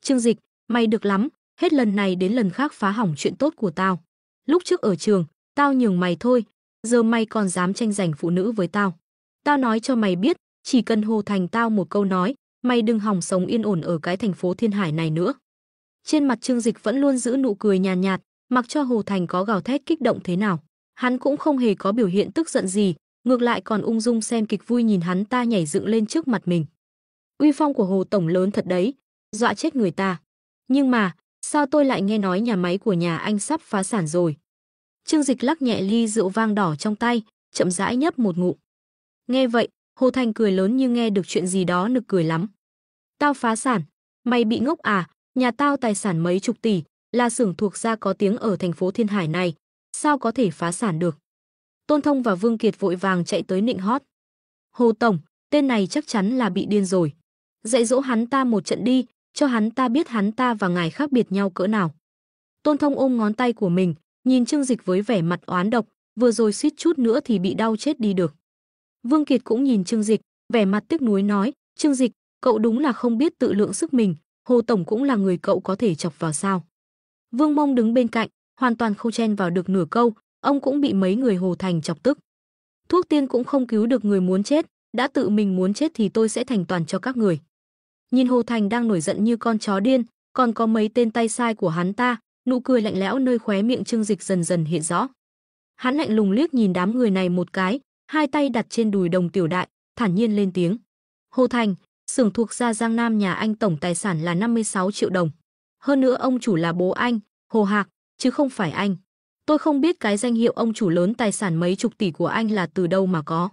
Trương Dịch, mày được lắm, hết lần này đến lần khác phá hỏng chuyện tốt của tao. Lúc trước ở trường, tao nhường mày thôi, giờ mày còn dám tranh giành phụ nữ với tao. Tao nói cho mày biết, chỉ cần Hồ Thành tao một câu nói, mày đừng hòng sống yên ổn ở cái thành phố Thiên Hải này nữa. Trên mặt Trương Dịch vẫn luôn giữ nụ cười nhàn nhạt, mặc cho Hồ Thành có gào thét kích động thế nào, hắn cũng không hề có biểu hiện tức giận gì, ngược lại còn ung dung xem kịch vui nhìn hắn ta nhảy dựng lên trước mặt mình. Uy phong của Hồ tổng lớn thật đấy, dọa chết người ta. Nhưng mà, sao tôi lại nghe nói nhà máy của nhà anh sắp phá sản rồi? Trương Dịch lắc nhẹ ly rượu vang đỏ trong tay, chậm rãi nhấp một ngụm. Nghe vậy, Hồ Thành cười lớn như nghe được chuyện gì đó nực cười lắm. Tao phá sản? Mày bị ngốc à? Nhà tao tài sản mấy chục tỷ, là xưởng thuộc gia có tiếng ở thành phố Thiên Hải này, sao có thể phá sản được? Tôn Thông và Vương Kiệt vội vàng chạy tới nịnh hót. Hồ tổng, tên này chắc chắn là bị điên rồi. Dạy dỗ hắn ta một trận đi, cho hắn ta biết hắn ta và ngài khác biệt nhau cỡ nào. Tôn Thông ôm ngón tay của mình, nhìn Trương Dịch với vẻ mặt oán độc, vừa rồi suýt chút nữa thì bị đau chết đi được. Vương Kiệt cũng nhìn Trương Dịch, vẻ mặt tiếc nuối nói, Trương Dịch, cậu đúng là không biết tự lượng sức mình, Hồ tổng cũng là người cậu có thể chọc vào sao? Vương Mông đứng bên cạnh, hoàn toàn không chen vào được nửa câu, ông cũng bị mấy người Hồ Thành chọc tức. Thuốc tiên cũng không cứu được người muốn chết, đã tự mình muốn chết thì tôi sẽ thành toàn cho các người. Nhìn Hồ Thành đang nổi giận như con chó điên, còn có mấy tên tay sai của hắn ta, nụ cười lạnh lẽo nơi khóe miệng Trương Dịch dần dần hiện rõ. Hắn lạnh lùng liếc nhìn đám người này một cái, hai tay đặt trên đùi Đồng Tiểu Đại, thản nhiên lên tiếng. Hồ Thành, xưởng thuộc gia Giang Nam nhà anh tổng tài sản là 56 triệu đồng. Hơn nữa ông chủ là bố anh, Hồ Hạc, chứ không phải anh. Tôi không biết cái danh hiệu ông chủ lớn tài sản mấy chục tỷ của anh là từ đâu mà có.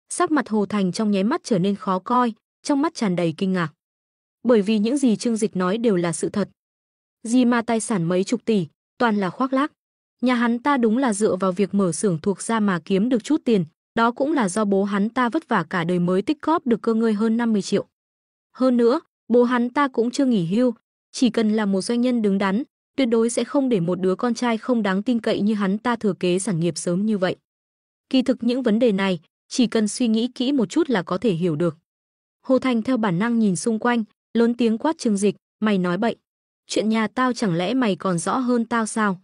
Sắc mặt Hồ Thành trong nháy mắt trở nên khó coi, trong mắt tràn đầy kinh ngạc. Bởi vì những gì Trương Dịch nói đều là sự thật. Gì mà tài sản mấy chục tỷ, toàn là khoác lác. Nhà hắn ta đúng là dựa vào việc mở xưởng thuộc gia mà kiếm được chút tiền, đó cũng là do bố hắn ta vất vả cả đời mới tích góp được cơ ngơi hơn 50 triệu. Hơn nữa, bố hắn ta cũng chưa nghỉ hưu, chỉ cần là một doanh nhân đứng đắn, tuyệt đối sẽ không để một đứa con trai không đáng tin cậy như hắn ta thừa kế sản nghiệp sớm như vậy. Kỳ thực những vấn đề này, chỉ cần suy nghĩ kỹ một chút là có thể hiểu được. Hồ Thành theo bản năng nhìn xung quanh, lớn tiếng quát Trương Dịch, mày nói bậy. Chuyện nhà tao chẳng lẽ mày còn rõ hơn tao sao?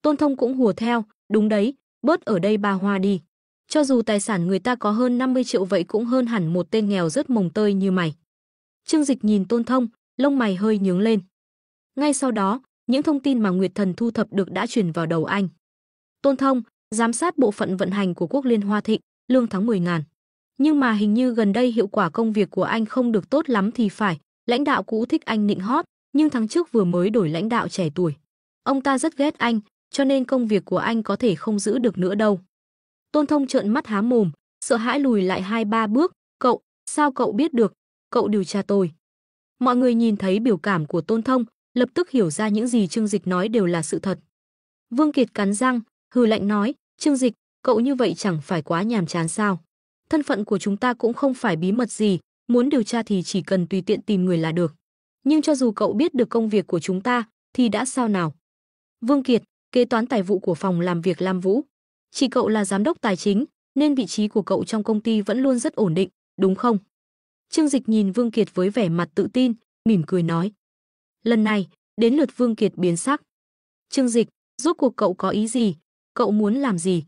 Tôn Thông cũng hùa theo, đúng đấy, bớt ở đây ba hoa đi. Cho dù tài sản người ta có hơn 50 triệu vậy cũng hơn hẳn một tên nghèo rất mồng tơi như mày. Trương Dịch nhìn Tôn Thông, lông mày hơi nhướng lên. Ngay sau đó, những thông tin mà Nguyệt Thần thu thập được đã truyền vào đầu anh. Tôn Thông, giám sát bộ phận vận hành của Quốc Liên Hoa Thịnh, lương tháng 10.000. Nhưng mà hình như gần đây hiệu quả công việc của anh không được tốt lắm thì phải, lãnh đạo cũ thích anh nịnh hót, nhưng tháng trước vừa mới đổi lãnh đạo trẻ tuổi. Ông ta rất ghét anh, cho nên công việc của anh có thể không giữ được nữa đâu. Tôn Thông trợn mắt há mồm, sợ hãi lùi lại 2-3 bước, cậu, sao cậu biết được, cậu điều tra tôi. Mọi người nhìn thấy biểu cảm của Tôn Thông, lập tức hiểu ra những gì Trương Dịch nói đều là sự thật. Vương Kiệt cắn răng, hừ lạnh nói, Trương Dịch, cậu như vậy chẳng phải quá nhàm chán sao? Thân phận của chúng ta cũng không phải bí mật gì, muốn điều tra thì chỉ cần tùy tiện tìm người là được. Nhưng cho dù cậu biết được công việc của chúng ta, thì đã sao nào? Vương Kiệt, kế toán tài vụ của phòng làm việc Lam Vũ. Chỉ cậu là giám đốc tài chính, nên vị trí của cậu trong công ty vẫn luôn rất ổn định, đúng không? Trương Dịch nhìn Vương Kiệt với vẻ mặt tự tin, mỉm cười nói. Lần này, đến lượt Vương Kiệt biến sắc. Trương Dịch, rốt cuộc cậu có ý gì? Cậu muốn làm gì?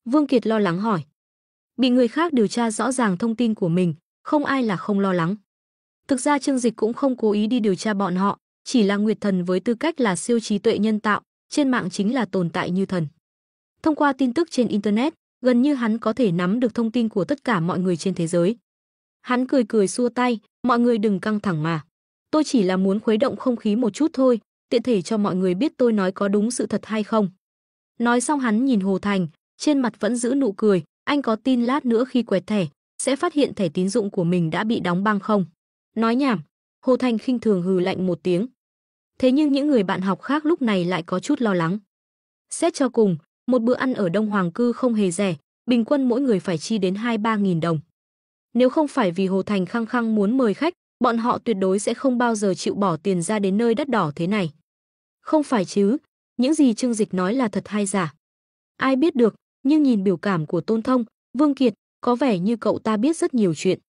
Vương Kiệt lo lắng hỏi. Bị người khác điều tra rõ ràng thông tin của mình, không ai là không lo lắng. Thực ra Trương Dịch cũng không cố ý đi điều tra bọn họ, chỉ là Nguyệt Thần với tư cách là siêu trí tuệ nhân tạo, trên mạng chính là tồn tại như thần. Thông qua tin tức trên Internet, gần như hắn có thể nắm được thông tin của tất cả mọi người trên thế giới. Hắn cười cười xua tay, mọi người đừng căng thẳng mà. Tôi chỉ là muốn khuấy động không khí một chút thôi, tiện thể cho mọi người biết tôi nói có đúng sự thật hay không. Nói xong hắn nhìn Hồ Thành, trên mặt vẫn giữ nụ cười, anh có tin lát nữa khi quẹt thẻ, sẽ phát hiện thẻ tín dụng của mình đã bị đóng băng không? Nói nhảm, Hồ Thành khinh thường hừ lạnh một tiếng. Thế nhưng những người bạn học khác lúc này lại có chút lo lắng. Xét cho cùng, một bữa ăn ở Đông Hoàng Cư không hề rẻ, bình quân mỗi người phải chi đến 2-3 nghìn đồng. Nếu không phải vì Hồ Thành khăng khăng muốn mời khách, bọn họ tuyệt đối sẽ không bao giờ chịu bỏ tiền ra đến nơi đắt đỏ thế này. Không phải chứ, những gì Trương Dịch nói là thật hay giả? Ai biết được, nhưng nhìn biểu cảm của Tôn Thông, Vương Kiệt, có vẻ như cậu ta biết rất nhiều chuyện.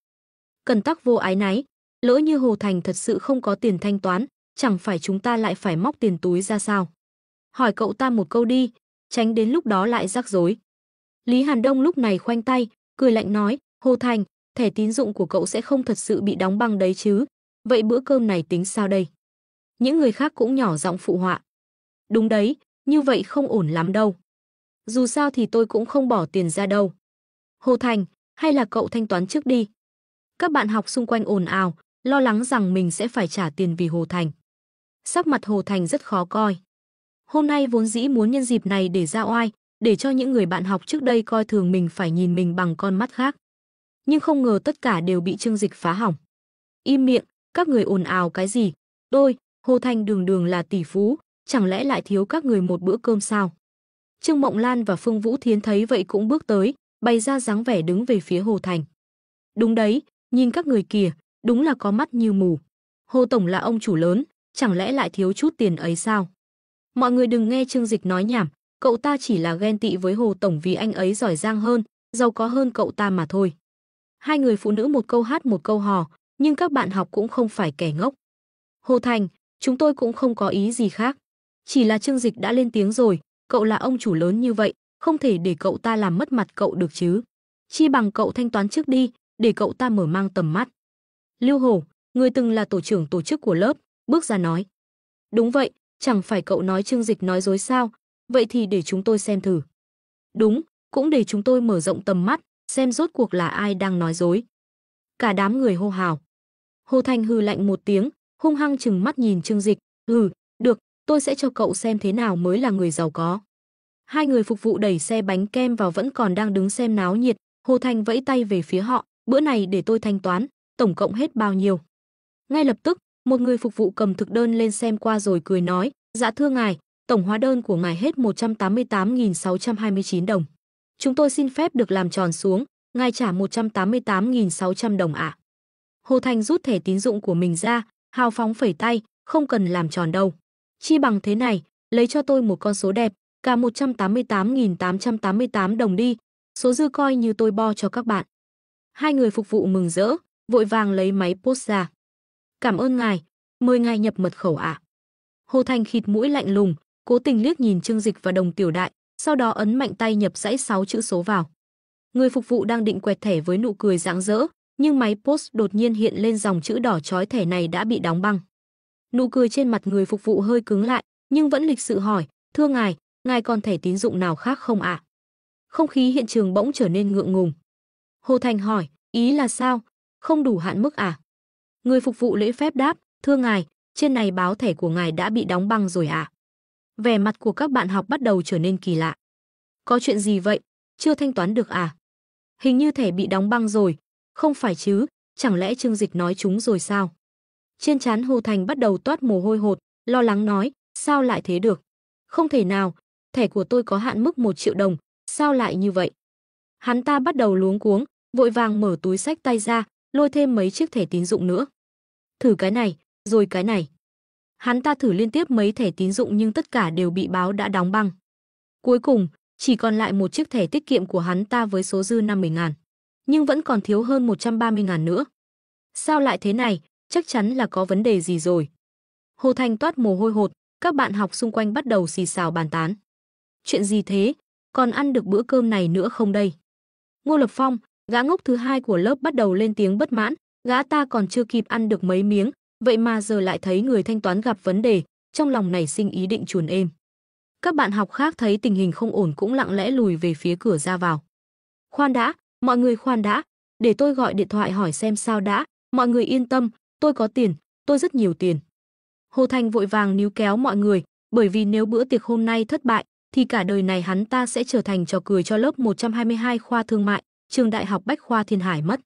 Cần tắc vô ái náy, lỡ như Hồ Thành thật sự không có tiền thanh toán, chẳng phải chúng ta lại phải móc tiền túi ra sao? Hỏi cậu ta một câu đi, tránh đến lúc đó lại rắc rối. Lý Hàn Đông lúc này khoanh tay, cười lạnh nói, Hồ Thành, thẻ tín dụng của cậu sẽ không thật sự bị đóng băng đấy chứ, vậy bữa cơm này tính sao đây? Những người khác cũng nhỏ giọng phụ họa. Đúng đấy, như vậy không ổn lắm đâu. Dù sao thì tôi cũng không bỏ tiền ra đâu. Hồ Thành, hay là cậu thanh toán trước đi. Các bạn học xung quanh ồn ào, lo lắng rằng mình sẽ phải trả tiền vì Hồ Thành. Sắc mặt Hồ Thành rất khó coi. Hôm nay vốn dĩ muốn nhân dịp này để ra oai, để cho những người bạn học trước đây coi thường mình phải nhìn mình bằng con mắt khác. Nhưng không ngờ tất cả đều bị Trương Dịch phá hỏng. Im miệng, các người ồn ào cái gì? Tôi, Hồ Thành đường đường là tỷ phú, chẳng lẽ lại thiếu các người một bữa cơm sao? Trương Mộng Lan và Phương Vũ Thiến thấy vậy cũng bước tới, bày ra dáng vẻ đứng về phía Hồ Thành. Đúng đấy, nhìn các người kìa, đúng là có mắt như mù. Hồ Tổng là ông chủ lớn, chẳng lẽ lại thiếu chút tiền ấy sao? Mọi người đừng nghe Trương Dịch nói nhảm, cậu ta chỉ là ghen tị với Hồ Tổng vì anh ấy giỏi giang hơn, giàu có hơn cậu ta mà thôi. Hai người phụ nữ một câu hát một câu hò, nhưng các bạn học cũng không phải kẻ ngốc. Hồ Thành, chúng tôi cũng không có ý gì khác. Chỉ là Trương Dịch đã lên tiếng rồi, cậu là ông chủ lớn như vậy, không thể để cậu ta làm mất mặt cậu được chứ. Chi bằng cậu thanh toán trước đi, để cậu ta mở mang tầm mắt. Lưu Hổ, người từng là tổ trưởng tổ chức của lớp, bước ra nói. Đúng vậy, chẳng phải cậu nói Trương Dịch nói dối sao, vậy thì để chúng tôi xem thử. Đúng, cũng để chúng tôi mở rộng tầm mắt, xem rốt cuộc là ai đang nói dối. Cả đám người hô hào. Hồ Thành hừ lạnh một tiếng, hung hăng trừng mắt nhìn Trương Dịch, được, tôi sẽ cho cậu xem thế nào mới là người giàu có. Hai người phục vụ đẩy xe bánh kem vào vẫn còn đang đứng xem náo nhiệt, Hồ Thành vẫy tay về phía họ, bữa này để tôi thanh toán, tổng cộng hết bao nhiêu. Ngay lập tức, một người phục vụ cầm thực đơn lên xem qua rồi cười nói, dạ thưa ngài, tổng hóa đơn của ngài hết 188.629 đồng. Chúng tôi xin phép được làm tròn xuống, ngài trả 188.600 đồng ạ. Hồ Thành rút thẻ tín dụng của mình ra, hào phóng phẩy tay, không cần làm tròn đâu. Chi bằng thế này, lấy cho tôi một con số đẹp, cả 188.888 đồng đi, số dư coi như tôi bo cho các bạn. Hai người phục vụ mừng rỡ, vội vàng lấy máy post ra. Cảm ơn ngài, mời ngài nhập mật khẩu ạ. Hồ Thành khịt mũi lạnh lùng, cố tình liếc nhìn Trương Dịch và Đồng Tiểu Đại, sau đó ấn mạnh tay nhập dãy 6 chữ số vào. Người phục vụ đang định quẹt thẻ với nụ cười rạng rỡ, nhưng máy post đột nhiên hiện lên dòng chữ đỏ chói thẻ này đã bị đóng băng. Nụ cười trên mặt người phục vụ hơi cứng lại, nhưng vẫn lịch sự hỏi, thưa ngài còn thẻ tín dụng nào khác không ạ? Không khí hiện trường bỗng trở nên ngượng ngùng. Hồ Thành hỏi, ý là sao? Không đủ hạn mức à? Người phục vụ lễ phép đáp, thưa ngài, trên này báo thẻ của ngài đã bị đóng băng rồi ạ. Vẻ mặt của các bạn học bắt đầu trở nên kỳ lạ. Có chuyện gì vậy? Chưa thanh toán được à? Hình như thẻ bị đóng băng rồi. Không phải chứ, chẳng lẽ Trương Dịch nói chúng rồi sao? Trên trán Hồ Thành bắt đầu toát mồ hôi hột, lo lắng nói, sao lại thế được? Không thể nào, thẻ của tôi có hạn mức 1 triệu đồng, sao lại như vậy? Hắn ta bắt đầu luống cuống, vội vàng mở túi xách tay ra, lôi thêm mấy chiếc thẻ tín dụng nữa. Thử cái này, rồi cái này. Hắn ta thử liên tiếp mấy thẻ tín dụng nhưng tất cả đều bị báo đã đóng băng. Cuối cùng, chỉ còn lại một chiếc thẻ tiết kiệm của hắn ta với số dư 50.000, nhưng vẫn còn thiếu hơn 130.000 nữa. Sao lại thế này, chắc chắn là có vấn đề gì rồi. Hồ Thành toát mồ hôi hột, các bạn học xung quanh bắt đầu xì xào bàn tán. Chuyện gì thế, còn ăn được bữa cơm này nữa không đây? Ngô Lập Phong, gã ngốc thứ hai của lớp bắt đầu lên tiếng bất mãn, gã ta còn chưa kịp ăn được mấy miếng, vậy mà giờ lại thấy người thanh toán gặp vấn đề, trong lòng nảy sinh ý định chuồn êm. Các bạn học khác thấy tình hình không ổn cũng lặng lẽ lùi về phía cửa ra vào. Khoan đã, mọi người khoan đã, để tôi gọi điện thoại hỏi xem sao đã, mọi người yên tâm, tôi có tiền, tôi rất nhiều tiền. Hồ Thành vội vàng níu kéo mọi người, bởi vì nếu bữa tiệc hôm nay thất bại, thì cả đời này hắn ta sẽ trở thành trò cười cho lớp 122 khoa thương mại, trường Đại học Bách khoa Thiên Hải mất.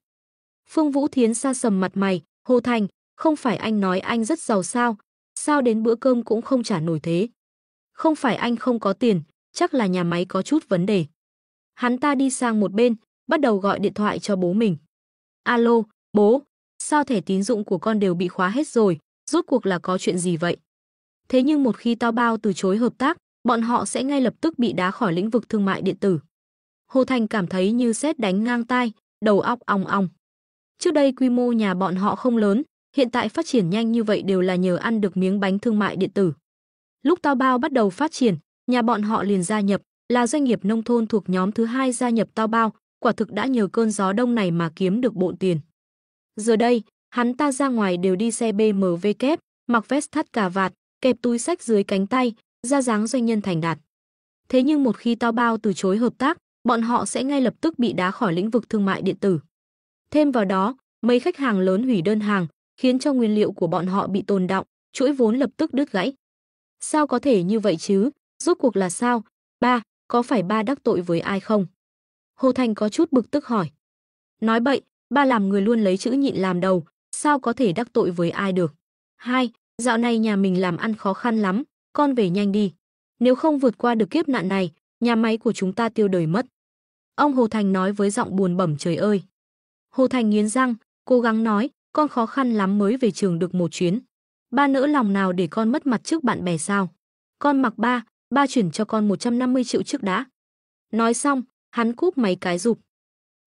Phương Vũ Thiến sa sầm mặt mày, Hồ Thành, không phải anh nói anh rất giàu sao, sao đến bữa cơm cũng không trả nổi thế? Không phải anh không có tiền, chắc là nhà máy có chút vấn đề. Hắn ta đi sang một bên, bắt đầu gọi điện thoại cho bố mình. Alo, bố, sao thẻ tín dụng của con đều bị khóa hết rồi, rốt cuộc là có chuyện gì vậy? Thế nhưng một khi Tao Bao từ chối hợp tác, bọn họ sẽ ngay lập tức bị đá khỏi lĩnh vực thương mại điện tử. Hồ Thành cảm thấy như sét đánh ngang tai, đầu óc ong ong. Trước đây quy mô nhà bọn họ không lớn, hiện tại phát triển nhanh như vậy đều là nhờ ăn được miếng bánh thương mại điện tử. Lúc Tao Bao bắt đầu phát triển, nhà bọn họ liền gia nhập, là doanh nghiệp nông thôn thuộc nhóm thứ hai gia nhập Tao Bao, quả thực đã nhờ cơn gió đông này mà kiếm được bộn tiền. Giờ đây, hắn ta ra ngoài đều đi xe BMW kép, mặc vest thắt cà vạt, kẹp túi xách dưới cánh tay, ra dáng doanh nhân thành đạt. Thế nhưng một khi Tao Bao từ chối hợp tác, bọn họ sẽ ngay lập tức bị đá khỏi lĩnh vực thương mại điện tử. Thêm vào đó, mấy khách hàng lớn hủy đơn hàng, khiến cho nguyên liệu của bọn họ bị tồn đọng, chuỗi vốn lập tức đứt gãy. Sao có thể như vậy chứ? Rốt cuộc là sao? Ba, có phải ba đắc tội với ai không? Hồ Thành có chút bực tức hỏi. Nói bậy, ba làm người luôn lấy chữ nhịn làm đầu, sao có thể đắc tội với ai được? Hai, dạo này nhà mình làm ăn khó khăn lắm, con về nhanh đi. Nếu không vượt qua được kiếp nạn này, nhà máy của chúng ta tiêu đời mất. Ông Hồ Thành nói với giọng buồn bẩm trời ơi. Hồ Thành nghiến răng, cố gắng nói, con khó khăn lắm mới về trường được một chuyến. Ba nỡ lòng nào để con mất mặt trước bạn bè sao? Con mặc ba chuyển cho con 150 triệu trước đã. Nói xong, hắn cúp máy cái rụp.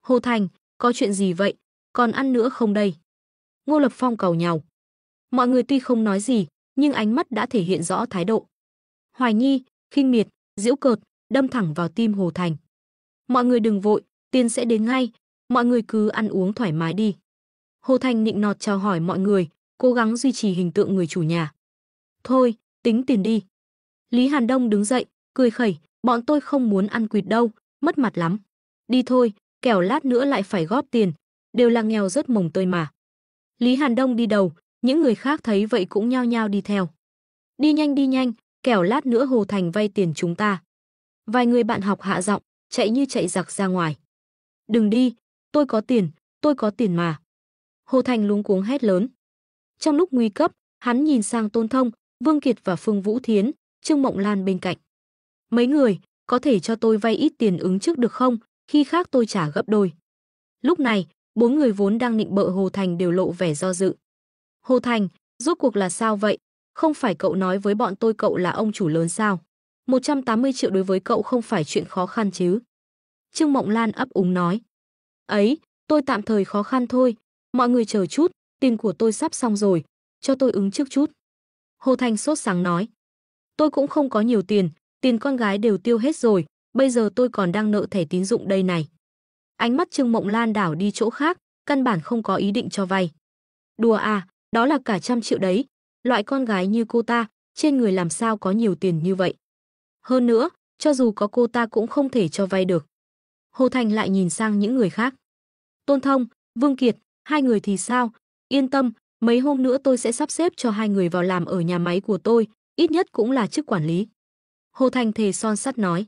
Hồ Thành, có chuyện gì vậy? Còn ăn nữa không đây? Ngô Lập Phong cầu nhàu. Mọi người tuy không nói gì, nhưng ánh mắt đã thể hiện rõ thái độ. Hoài nghi, khinh miệt, giễu cợt, đâm thẳng vào tim Hồ Thành. Mọi người đừng vội, tiền sẽ đến ngay, mọi người cứ ăn uống thoải mái đi. Hồ Thành nịnh nọt chào hỏi mọi người, cố gắng duy trì hình tượng người chủ nhà. Thôi, tính tiền đi. Lý Hàn Đông đứng dậy, cười khẩy, bọn tôi không muốn ăn quỵt đâu, mất mặt lắm. Đi thôi, kẻo lát nữa lại phải góp tiền, đều là nghèo rớt mồng tơi mà. Lý Hàn Đông đi đầu, những người khác thấy vậy cũng nhao nhao đi theo. Đi nhanh, kẻo lát nữa Hồ Thành vay tiền chúng ta. Vài người bạn học hạ giọng, chạy như chạy giặc ra ngoài. Đừng đi, tôi có tiền mà. Hồ Thành luống cuống hét lớn. Trong lúc nguy cấp, hắn nhìn sang Tôn Thông, Vương Kiệt và Phương Vũ Thiến, Trương Mộng Lan bên cạnh. Mấy người, có thể cho tôi vay ít tiền ứng trước được không, khi khác tôi trả gấp đôi. Lúc này, bốn người vốn đang nịnh bợ Hồ Thành đều lộ vẻ do dự. Hồ Thành, rốt cuộc là sao vậy? Không phải cậu nói với bọn tôi cậu là ông chủ lớn sao? 180 triệu đối với cậu không phải chuyện khó khăn chứ? Trương Mộng Lan ấp úng nói. Ấy, tôi tạm thời khó khăn thôi, mọi người chờ chút, tiền của tôi sắp xong rồi, cho tôi ứng trước chút. Hồ Thành sốt sắng nói. Tôi cũng không có nhiều tiền, tiền con gái đều tiêu hết rồi, bây giờ tôi còn đang nợ thẻ tín dụng đây này. Ánh mắt Trương Mộng Lan đảo đi chỗ khác, căn bản không có ý định cho vay. Đùa à, đó là cả 100 triệu đấy, loại con gái như cô ta, trên người làm sao có nhiều tiền như vậy. Hơn nữa, cho dù có cô ta cũng không thể cho vay được. Hồ Thành lại nhìn sang những người khác. Tôn Thông, Vương Kiệt, hai người thì sao? Yên tâm, mấy hôm nữa tôi sẽ sắp xếp cho hai người vào làm ở nhà máy của tôi, ít nhất cũng là chức quản lý. Hồ Thành thề son sắt nói.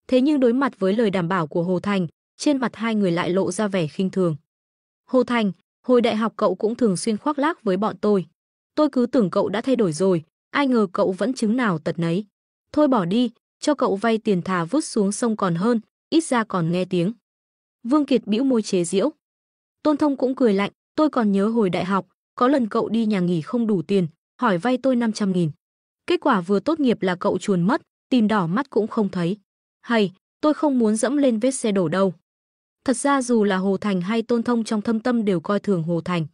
Thế nhưng đối mặt với lời đảm bảo của Hồ Thành, trên mặt hai người lại lộ ra vẻ khinh thường. Hồ Thành, hồi đại học cậu cũng thường xuyên khoác lác với bọn tôi. Tôi cứ tưởng cậu đã thay đổi rồi, ai ngờ cậu vẫn chứng nào tật nấy. Thôi bỏ đi, cho cậu vay tiền thà vứt xuống sông còn hơn, ít ra còn nghe tiếng. Vương Kiệt bĩu môi chế giễu. Tôn Thông cũng cười lạnh, tôi còn nhớ hồi đại học, có lần cậu đi nhà nghỉ không đủ tiền, hỏi vay tôi 500.000. Kết quả vừa tốt nghiệp là cậu chuồn mất, tìm đỏ mắt cũng không thấy. Hay, tôi không muốn dẫm lên vết xe đổ đâu. Thật ra dù là Hồ Thành hay Tôn Thông trong thâm tâm đều coi thường Hồ Thành.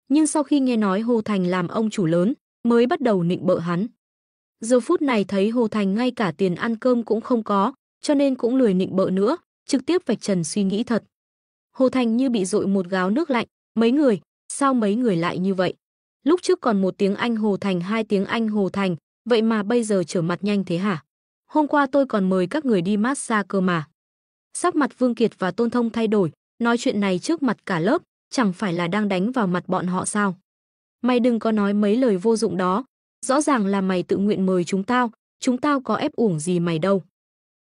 Nhưng sau khi nghe nói Hồ Thành làm ông chủ lớn, mới bắt đầu nịnh bợ hắn. Giờ phút này thấy Hồ Thành ngay cả tiền ăn cơm cũng không có, cho nên cũng lười nịnh bợ nữa, trực tiếp vạch trần suy nghĩ thật. Hồ Thành như bị dội một gáo nước lạnh, mấy người, sao mấy người lại như vậy? Lúc trước còn một tiếng Anh Hồ Thành, hai tiếng Anh Hồ Thành, vậy mà bây giờ trở mặt nhanh thế hả? Hôm qua tôi còn mời các người đi massage cơ mà. Sắc mặt Vương Kiệt và Tôn Thông thay đổi, nói chuyện này trước mặt cả lớp, chẳng phải là đang đánh vào mặt bọn họ sao? Mày đừng có nói mấy lời vô dụng đó, rõ ràng là mày tự nguyện mời chúng tao có ép uổng gì mày đâu.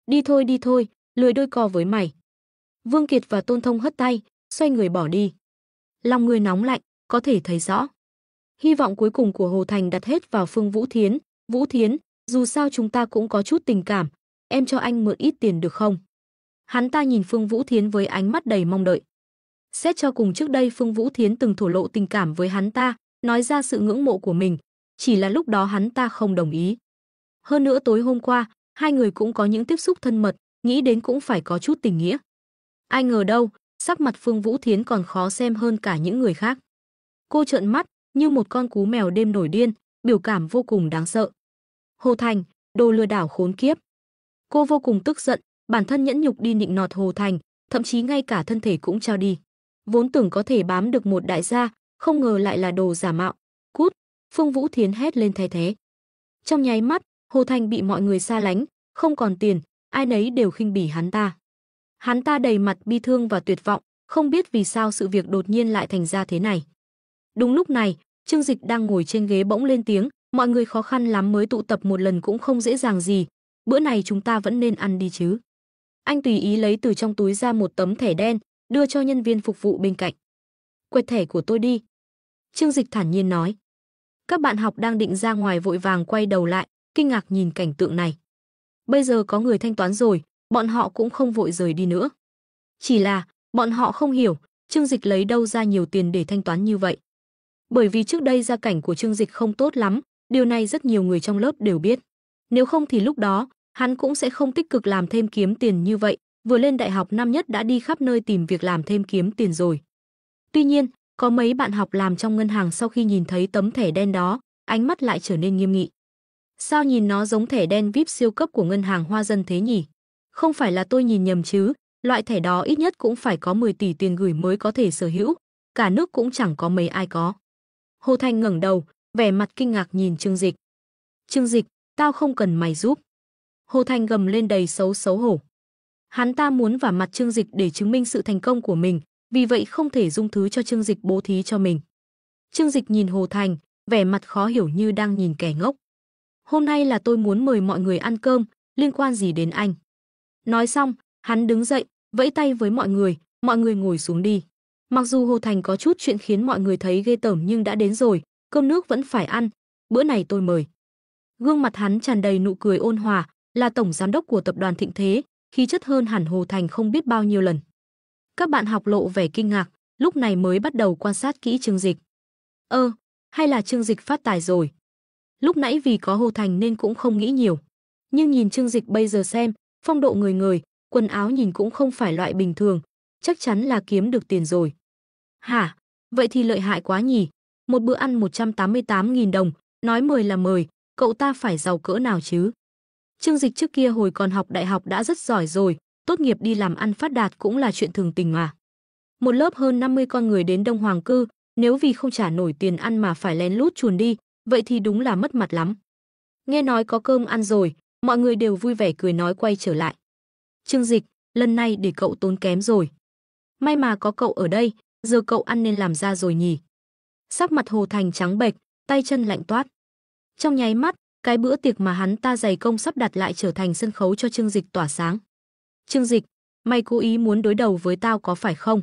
Đi thôi, lười đôi co với mày. Vương Kiệt và Tôn Thông hất tay, xoay người bỏ đi. Lòng người nóng lạnh, có thể thấy rõ. Hy vọng cuối cùng của Hồ Thành đặt hết vào Phương Vũ Thiến. Vũ Thiến, dù sao chúng ta cũng có chút tình cảm, em cho anh mượn ít tiền được không? Hắn ta nhìn Phương Vũ Thiến với ánh mắt đầy mong đợi. Xét cho cùng trước đây Phương Vũ Thiến từng thổ lộ tình cảm với hắn ta, nói ra sự ngưỡng mộ của mình, chỉ là lúc đó hắn ta không đồng ý. Hơn nữa tối hôm qua, hai người cũng có những tiếp xúc thân mật, nghĩ đến cũng phải có chút tình nghĩa. Ai ngờ đâu, sắc mặt Phương Vũ Thiến còn khó xem hơn cả những người khác. Cô trợn mắt, như một con cú mèo đêm nổi điên, biểu cảm vô cùng đáng sợ. Hồ Thành, đồ lừa đảo khốn kiếp. Cô vô cùng tức giận, bản thân nhẫn nhục đi nịnh nọt Hồ Thành, thậm chí ngay cả thân thể cũng trao đi. Vốn tưởng có thể bám được một đại gia, không ngờ lại là đồ giả mạo. Cút, Phương Vũ Thiến hét lên thay thế. Trong nháy mắt, Hồ Thành bị mọi người xa lánh, không còn tiền, ai nấy đều khinh bỉ hắn ta. Hắn ta đầy mặt bi thương và tuyệt vọng, không biết vì sao sự việc đột nhiên lại thành ra thế này. Đúng lúc này, Trương Dịch đang ngồi trên ghế bỗng lên tiếng, mọi người khó khăn lắm mới tụ tập một lần cũng không dễ dàng gì, bữa này chúng ta vẫn nên ăn đi chứ. Anh tùy ý lấy từ trong túi ra một tấm thẻ đen, đưa cho nhân viên phục vụ bên cạnh. Quẹt thẻ của tôi đi. Trương Dịch thản nhiên nói. Các bạn học đang định ra ngoài vội vàng quay đầu lại, kinh ngạc nhìn cảnh tượng này. Bây giờ có người thanh toán rồi, bọn họ cũng không vội rời đi nữa. Chỉ là, bọn họ không hiểu, Trương Dịch lấy đâu ra nhiều tiền để thanh toán như vậy. Bởi vì trước đây gia cảnh của Trương Dịch không tốt lắm, điều này rất nhiều người trong lớp đều biết. Nếu không thì lúc đó, hắn cũng sẽ không tích cực làm thêm kiếm tiền như vậy, vừa lên đại học năm nhất đã đi khắp nơi tìm việc làm thêm kiếm tiền rồi. Tuy nhiên, có mấy bạn học làm trong ngân hàng sau khi nhìn thấy tấm thẻ đen đó, ánh mắt lại trở nên nghiêm nghị. Sao nhìn nó giống thẻ đen VIP siêu cấp của ngân hàng Hoa Dân thế nhỉ? Không phải là tôi nhìn nhầm chứ, loại thẻ đó ít nhất cũng phải có 10 tỷ tiền gửi mới có thể sở hữu, cả nước cũng chẳng có mấy ai có. Hồ Thành ngẩng đầu, vẻ mặt kinh ngạc nhìn Trương Dịch. Trương Dịch, tao không cần mày giúp. Hồ Thành gầm lên đầy xấu hổ. Hắn ta muốn vả mặt Trương Dịch để chứng minh sự thành công của mình, vì vậy không thể dung thứ cho Trương Dịch bố thí cho mình. Trương Dịch nhìn Hồ Thành, vẻ mặt khó hiểu như đang nhìn kẻ ngốc. Hôm nay là tôi muốn mời mọi người ăn cơm, liên quan gì đến anh? Nói xong, hắn đứng dậy, vẫy tay với mọi người ngồi xuống đi. Mặc dù Hồ Thành có chút chuyện khiến mọi người thấy ghê tởm nhưng đã đến rồi, cơm nước vẫn phải ăn, bữa này tôi mời. Gương mặt hắn tràn đầy nụ cười ôn hòa, là tổng giám đốc của tập đoàn Thịnh Thế, khí chất hơn hẳn Hồ Thành không biết bao nhiêu lần. Các bạn học lộ vẻ kinh ngạc, lúc này mới bắt đầu quan sát kỹ Trương Dịch. Hay là Trương Dịch phát tài rồi. Lúc nãy vì có Hồ Thành nên cũng không nghĩ nhiều. Nhưng nhìn Trương Dịch bây giờ xem, phong độ người, quần áo nhìn cũng không phải loại bình thường, chắc chắn là kiếm được tiền rồi. Hả? Vậy thì lợi hại quá nhỉ. Một bữa ăn 188.000 đồng, nói mời là mời, cậu ta phải giàu cỡ nào chứ? Trương Dịch trước kia hồi còn học đại học đã rất giỏi rồi, tốt nghiệp đi làm ăn phát đạt cũng là chuyện thường tình mà. Một lớp hơn 50 con người đến Đông Hoàng Cư, nếu vì không trả nổi tiền ăn mà phải lén lút chuồn đi, vậy thì đúng là mất mặt lắm. Nghe nói có cơm ăn rồi, mọi người đều vui vẻ cười nói quay trở lại. Trương Dịch, lần này để cậu tốn kém rồi. May mà có cậu ở đây, giờ cậu ăn nên làm ra rồi nhỉ. Sắc mặt Hồ Thành trắng bệch, tay chân lạnh toát. Trong nháy mắt, cái bữa tiệc mà hắn ta dày công sắp đặt lại trở thành sân khấu cho Trương Dịch tỏa sáng. Trương Dịch, mày cố ý muốn đối đầu với tao có phải không?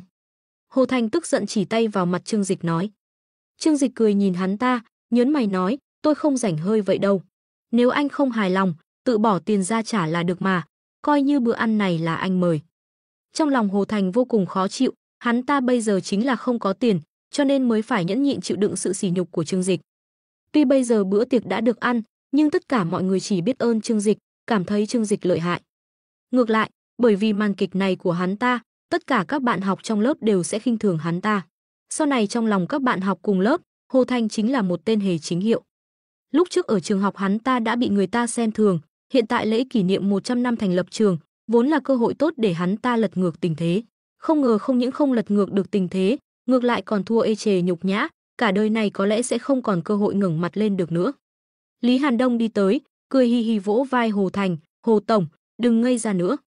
Hồ Thành tức giận chỉ tay vào mặt Trương Dịch nói. Trương Dịch cười nhìn hắn ta, nhớn mày nói, tôi không rảnh hơi vậy đâu. Nếu anh không hài lòng, tự bỏ tiền ra trả là được mà, coi như bữa ăn này là anh mời. Trong lòng Hồ Thành vô cùng khó chịu, hắn ta bây giờ chính là không có tiền, cho nên mới phải nhẫn nhịn chịu đựng sự sỉ nhục của Trương Dịch. Tuy bây giờ bữa tiệc đã được ăn, nhưng tất cả mọi người chỉ biết ơn Trương Dịch, cảm thấy Trương Dịch lợi hại. Ngược lại, bởi vì màn kịch này của hắn ta, tất cả các bạn học trong lớp đều sẽ khinh thường hắn ta. Sau này trong lòng các bạn học cùng lớp, Hồ Thành chính là một tên hề chính hiệu. Lúc trước ở trường học hắn ta đã bị người ta xem thường, hiện tại lễ kỷ niệm 100 năm thành lập trường, vốn là cơ hội tốt để hắn ta lật ngược tình thế. Không ngờ không những không lật ngược được tình thế, ngược lại còn thua ê chề nhục nhã, cả đời này có lẽ sẽ không còn cơ hội ngẩng mặt lên được nữa. Lý Hàn Đông đi tới, cười hi hi vỗ vai Hồ Thành, "Hồ tổng, đừng ngây ra nữa.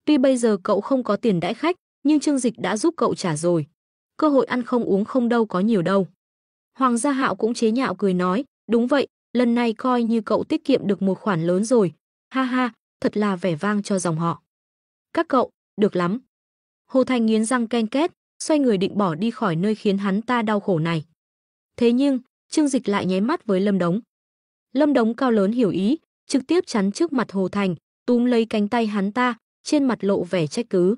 Tuy bây giờ cậu không có tiền đãi khách, nhưng Trương Dịch đã giúp cậu trả rồi. Cơ hội ăn không uống không đâu có nhiều đâu." Hoàng Gia Hạo cũng chế nhạo cười nói, "Đúng vậy, lần này coi như cậu tiết kiệm được một khoản lớn rồi. Ha ha, thật là vẻ vang cho dòng họ. Các cậu, được lắm." Hồ Thành nghiến răng ken két, xoay người định bỏ đi khỏi nơi khiến hắn ta đau khổ này. Thế nhưng, Trương Dịch lại nháy mắt với Lâm Đống. Lâm Đống cao lớn hiểu ý, trực tiếp chắn trước mặt Hồ Thành, túm lấy cánh tay hắn ta, trên mặt lộ vẻ trách cứ.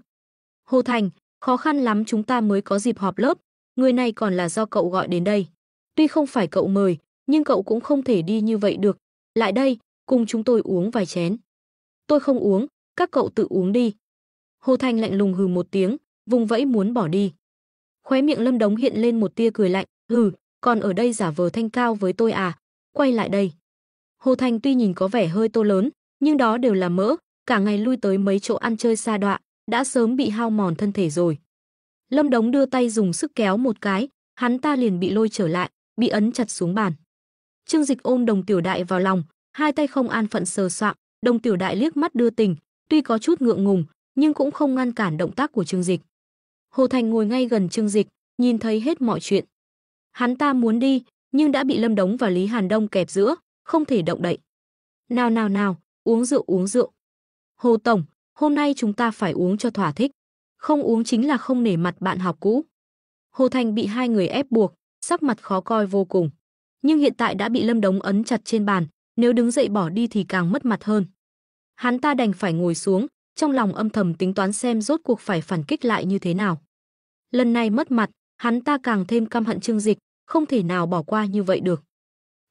"Hồ Thành, khó khăn lắm chúng ta mới có dịp họp lớp, người này còn là do cậu gọi đến đây. Tuy không phải cậu mời, nhưng cậu cũng không thể đi như vậy được. Lại đây, cùng chúng tôi uống vài chén." "Tôi không uống, các cậu tự uống đi." Hồ Thành lạnh lùng hừ một tiếng, vùng vẫy muốn bỏ đi. Khóe miệng Lâm Đống hiện lên một tia cười lạnh, "Hừ, còn ở đây giả vờ thanh cao với tôi à? Quay lại đây." Hồ Thành tuy nhìn có vẻ hơi to lớn, nhưng đó đều là mỡ, cả ngày lui tới mấy chỗ ăn chơi sa đọa, đã sớm bị hao mòn thân thể rồi. Lâm Đống đưa tay dùng sức kéo một cái, hắn ta liền bị lôi trở lại, bị ấn chặt xuống bàn. Trương Dịch ôm Đồng Tiểu Đại vào lòng, hai tay không an phận sờ soạng, Đồng Tiểu Đại liếc mắt đưa tình, tuy có chút ngượng ngùng, nhưng cũng không ngăn cản động tác của Trương Dịch. Hồ Thành ngồi ngay gần Trương Dịch, nhìn thấy hết mọi chuyện. Hắn ta muốn đi, nhưng đã bị Lâm Đống và Lý Hàn Đông kẹp giữa, không thể động đậy. "Nào nào nào, uống rượu uống rượu. Hồ tổng, hôm nay chúng ta phải uống cho thỏa thích, không uống chính là không nể mặt bạn học cũ." Hồ Thành bị hai người ép buộc, sắc mặt khó coi vô cùng. Nhưng hiện tại đã bị Lâm Đống ấn chặt trên bàn, nếu đứng dậy bỏ đi thì càng mất mặt hơn. Hắn ta đành phải ngồi xuống, trong lòng âm thầm tính toán xem rốt cuộc phải phản kích lại như thế nào. Lần này mất mặt, hắn ta càng thêm căm hận Trương Dịch, không thể nào bỏ qua như vậy được.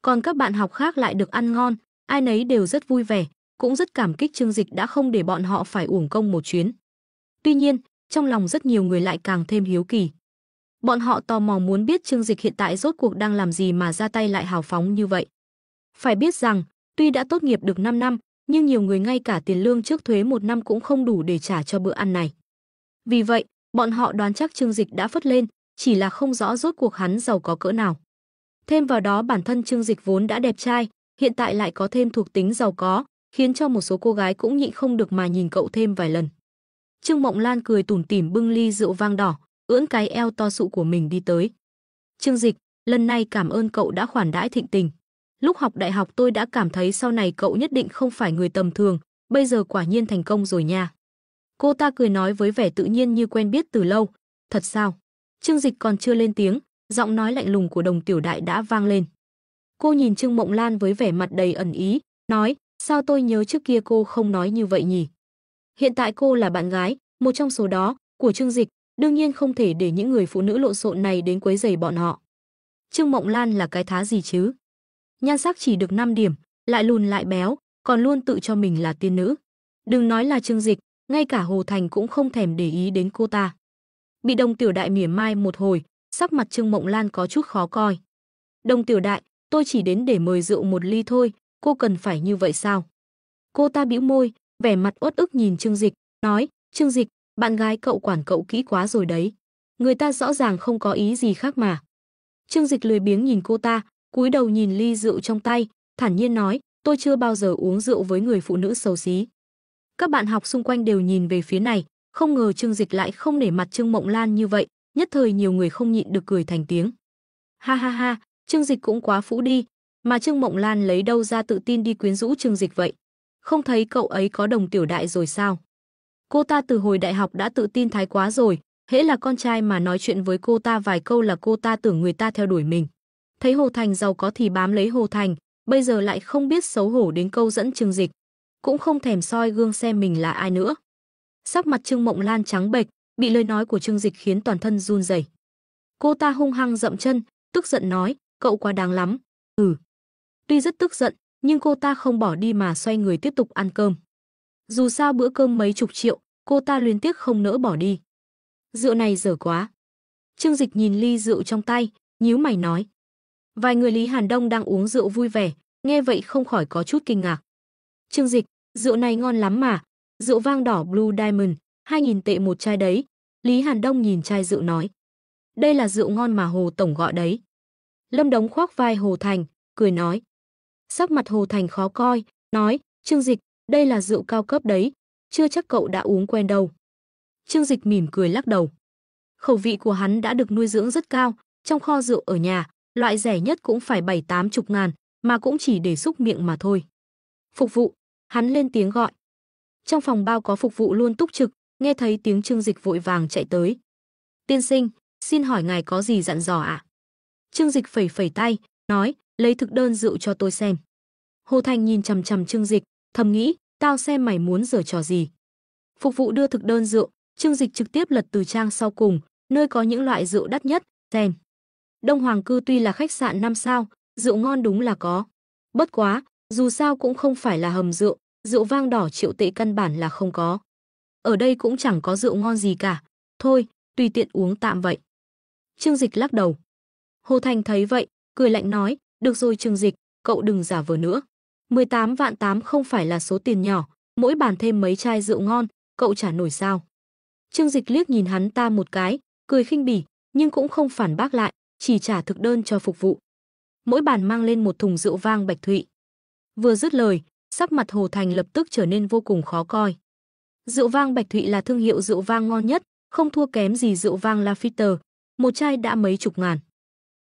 Còn các bạn học khác lại được ăn ngon, ai nấy đều rất vui vẻ, cũng rất cảm kích Trương Dịch đã không để bọn họ phải uổng công một chuyến. Tuy nhiên, trong lòng rất nhiều người lại càng thêm hiếu kỳ. Bọn họ tò mò muốn biết Trương Dịch hiện tại rốt cuộc đang làm gì mà ra tay lại hào phóng như vậy. Phải biết rằng, tuy đã tốt nghiệp được 5 năm, nhưng nhiều người ngay cả tiền lương trước thuế 1 năm cũng không đủ để trả cho bữa ăn này. Vì vậy, bọn họ đoán chắc Trương Dịch đã phất lên, chỉ là không rõ rốt cuộc hắn giàu có cỡ nào. Thêm vào đó bản thân Trương Dịch vốn đã đẹp trai, hiện tại lại có thêm thuộc tính giàu có, khiến cho một số cô gái cũng nhịn không được mà nhìn cậu thêm vài lần. Trương Mộng Lan cười tủm tỉm bưng ly rượu vang đỏ, ưỡn cái eo to sụ của mình đi tới. "Trương Dịch, lần này cảm ơn cậu đã khoản đãi thịnh tình. Lúc học đại học tôi đã cảm thấy sau này cậu nhất định không phải người tầm thường, bây giờ quả nhiên thành công rồi nha." Cô ta cười nói với vẻ tự nhiên như quen biết từ lâu. "Thật sao?" Trương Dịch còn chưa lên tiếng, giọng nói lạnh lùng của Đồng Tiểu Đại đã vang lên. Cô nhìn Trương Mộng Lan với vẻ mặt đầy ẩn ý, nói, "Sao tôi nhớ trước kia cô không nói như vậy nhỉ? Hiện tại cô là bạn gái, một trong số đó, của Trương Dịch, đương nhiên không thể để những người phụ nữ lộn xộn này đến quấy rầy bọn họ." Trương Mộng Lan là cái thá gì chứ? Nhan sắc chỉ được 5 điểm, lại lùn lại béo, còn luôn tự cho mình là tiên nữ. Đừng nói là Trương Dịch, ngay cả Hồ Thành cũng không thèm để ý đến cô ta. Bị Đồng Tiểu Đại mỉa mai một hồi, sắc mặt Trương Mộng Lan có chút khó coi. "Đồng Tiểu Đại, tôi chỉ đến để mời rượu một ly thôi, cô cần phải như vậy sao?" Cô ta bĩu môi, vẻ mặt uất ức nhìn Trương Dịch, nói, "Trương Dịch, bạn gái cậu quản cậu kỹ quá rồi đấy. Người ta rõ ràng không có ý gì khác mà." Trương Dịch lười biếng nhìn cô ta, cúi đầu nhìn ly rượu trong tay, thản nhiên nói, "Tôi chưa bao giờ uống rượu với người phụ nữ xấu xí." Các bạn học xung quanh đều nhìn về phía này, không ngờ Trương Dịch lại không nể mặt Trương Mộng Lan như vậy, nhất thời nhiều người không nhịn được cười thành tiếng. Ha ha ha, Trương Dịch cũng quá phũ đi, mà Trương Mộng Lan lấy đâu ra tự tin đi quyến rũ Trương Dịch vậy? Không thấy cậu ấy có Đồng Tiểu Đại rồi sao? Cô ta từ hồi đại học đã tự tin thái quá rồi, hễ là con trai mà nói chuyện với cô ta vài câu là cô ta tưởng người ta theo đuổi mình. Thấy Hồ Thành giàu có thì bám lấy Hồ Thành, bây giờ lại không biết xấu hổ đến câu dẫn Trương Dịch, cũng không thèm soi gương xem mình là ai nữa. Sắc mặt Trương Mộng Lan trắng bệch, bị lời nói của Trương Dịch khiến toàn thân run rẩy. Cô ta hung hăng dậm chân, tức giận nói, "Cậu quá đáng lắm. Tuy rất tức giận, nhưng cô ta không bỏ đi mà xoay người tiếp tục ăn cơm. Dù sao bữa cơm mấy chục triệu, cô ta luyến tiếc không nỡ bỏ đi. Rượu này dở quá. Trương Dịch nhìn ly rượu trong tay, nhíu mày nói. Vài người Lý Hàn Đông đang uống rượu vui vẻ, nghe vậy không khỏi có chút kinh ngạc. Trương Dịch, rượu này ngon lắm mà, rượu vang đỏ Blue Diamond, 2.000 tệ một chai đấy. Lý Hàn Đông nhìn chai rượu nói. Đây là rượu ngon mà Hồ Tổng gọi đấy. Lâm Đống khoác vai Hồ Thành, cười nói. Sắc mặt Hồ Thành khó coi, nói, Trương Dịch, đây là rượu cao cấp đấy, chưa chắc cậu đã uống quen đâu. Trương Dịch mỉm cười lắc đầu. Khẩu vị của hắn đã được nuôi dưỡng rất cao, trong kho rượu ở nhà, loại rẻ nhất cũng phải 7-80 ngàn, mà cũng chỉ để xúc miệng mà thôi. Phục vụ, hắn lên tiếng gọi. Trong phòng bao có phục vụ luôn túc trực, nghe thấy tiếng Trương Dịch vội vàng chạy tới. Tiên sinh, xin hỏi ngài có gì dặn dò ạ? Trương Dịch phẩy phẩy tay, nói, lấy thực đơn rượu cho tôi xem. Hồ Thành nhìn chằm chằm Trương Dịch, thầm nghĩ, tao xem mày muốn giở trò gì. Phục vụ đưa thực đơn rượu, Trương Dịch trực tiếp lật từ trang sau cùng, nơi có những loại rượu đắt nhất, xem. Đông Hoàng Cư tuy là khách sạn 5 sao, rượu ngon đúng là có. Bất quá, dù sao cũng không phải là hầm rượu, rượu vang đỏ triệu tệ căn bản là không có. Ở đây cũng chẳng có rượu ngon gì cả, thôi, tùy tiện uống tạm vậy. Trương Dịch lắc đầu. Hồ Thành thấy vậy, cười lạnh nói, được rồi Trương Dịch, cậu đừng giả vờ nữa. 18 vạn 8 không phải là số tiền nhỏ, mỗi bàn thêm mấy chai rượu ngon, cậu trả nổi sao? Trương Dịch liếc nhìn hắn ta một cái, cười khinh bỉ, nhưng cũng không phản bác lại, chỉ trả thực đơn cho phục vụ. Mỗi bàn mang lên một thùng rượu vang Bạch Thụy. Vừa dứt lời, sắc mặt Hồ Thành lập tức trở nên vô cùng khó coi. Rượu vang Bạch Thụy là thương hiệu rượu vang ngon nhất, không thua kém gì rượu vang Lafite, một chai đã mấy chục ngàn.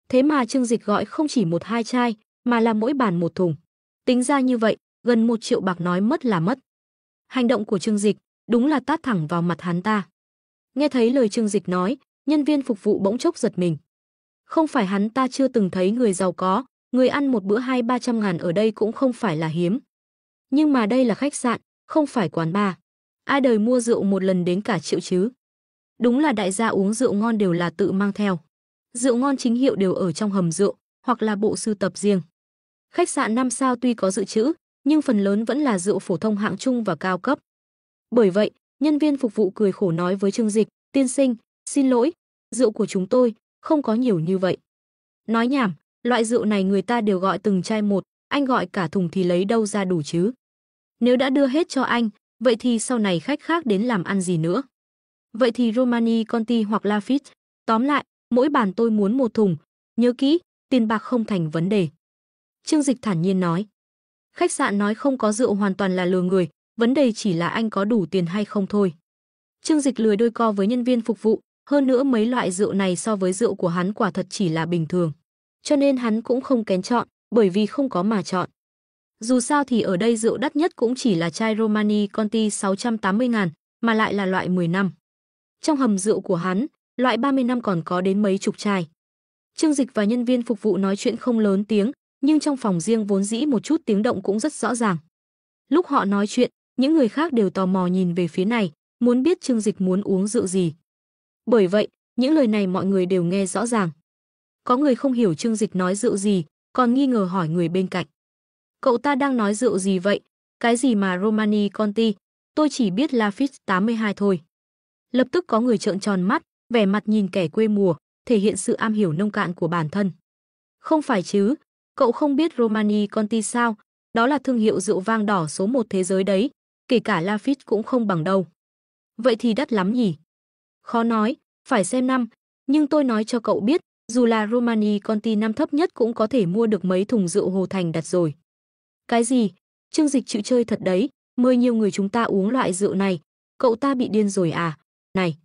Thế mà Trương Dịch gọi không chỉ 1-2 chai, mà là mỗi bàn một thùng. Tính ra như vậy, gần 1 triệu bạc nói mất là mất. Hành động của Trương Dịch đúng là tát thẳng vào mặt hắn ta. Nghe thấy lời Trương Dịch nói, nhân viên phục vụ bỗng chốc giật mình. Không phải hắn ta chưa từng thấy người giàu có, người ăn một bữa 200-300 ngàn ở đây cũng không phải là hiếm. Nhưng mà đây là khách sạn, không phải quán bar. Ai đời mua rượu một lần đến cả triệu chứ? Đúng là đại gia uống rượu ngon đều là tự mang theo. Rượu ngon chính hiệu đều ở trong hầm rượu, hoặc là bộ sưu tập riêng. Khách sạn 5 sao tuy có dự trữ, nhưng phần lớn vẫn là rượu phổ thông hạng trung và cao cấp. Bởi vậy, nhân viên phục vụ cười khổ nói với Trương Dịch, tiên sinh, xin lỗi, rượu của chúng tôi không có nhiều như vậy. Nói nhảm, loại rượu này người ta đều gọi từng chai một, anh gọi cả thùng thì lấy đâu ra đủ chứ? Nếu đã đưa hết cho anh, vậy thì sau này khách khác đến làm ăn gì nữa? Vậy thì Romani Conti hoặc Lafite, tóm lại, mỗi bàn tôi muốn một thùng, nhớ kỹ, tiền bạc không thành vấn đề. Trương Dịch thản nhiên nói. Khách sạn nói không có rượu hoàn toàn là lừa người, vấn đề chỉ là anh có đủ tiền hay không thôi. Trương Dịch lười đôi co với nhân viên phục vụ, hơn nữa mấy loại rượu này so với rượu của hắn quả thật chỉ là bình thường. Cho nên hắn cũng không kén chọn, bởi vì không có mà chọn. Dù sao thì ở đây rượu đắt nhất cũng chỉ là chai Romani Conti 680 ngàn, mà lại là loại 10 năm. Trong hầm rượu của hắn, loại 30 năm còn có đến mấy chục chai. Trương Dịch và nhân viên phục vụ nói chuyện không lớn tiếng, nhưng trong phòng riêng vốn dĩ một chút tiếng động cũng rất rõ ràng. Lúc họ nói chuyện, những người khác đều tò mò nhìn về phía này, muốn biết Trương Dịch muốn uống rượu gì. Bởi vậy, những lời này mọi người đều nghe rõ ràng. Có người không hiểu Trương Dịch nói rượu gì, còn nghi ngờ hỏi người bên cạnh. Cậu ta đang nói rượu gì vậy? Cái gì mà Romani Conti? Tôi chỉ biết Lafite 82 thôi. Lập tức có người trợn tròn mắt, vẻ mặt nhìn kẻ quê mùa, thể hiện sự am hiểu nông cạn của bản thân. Không phải chứ, cậu không biết Romani Conti sao? Đó là thương hiệu rượu vang đỏ số 1 thế giới đấy, kể cả Lafite cũng không bằng đâu. Vậy thì đắt lắm nhỉ? Khó nói, phải xem năm, nhưng tôi nói cho cậu biết, dù là Romani Conti năm thấp nhất cũng có thể mua được mấy thùng rượu Hồ Thành đặt rồi. Cái gì? Trương Dịch chịu chơi thật đấy, mời nhiều người chúng ta uống loại rượu này, cậu ta bị điên rồi à? Này,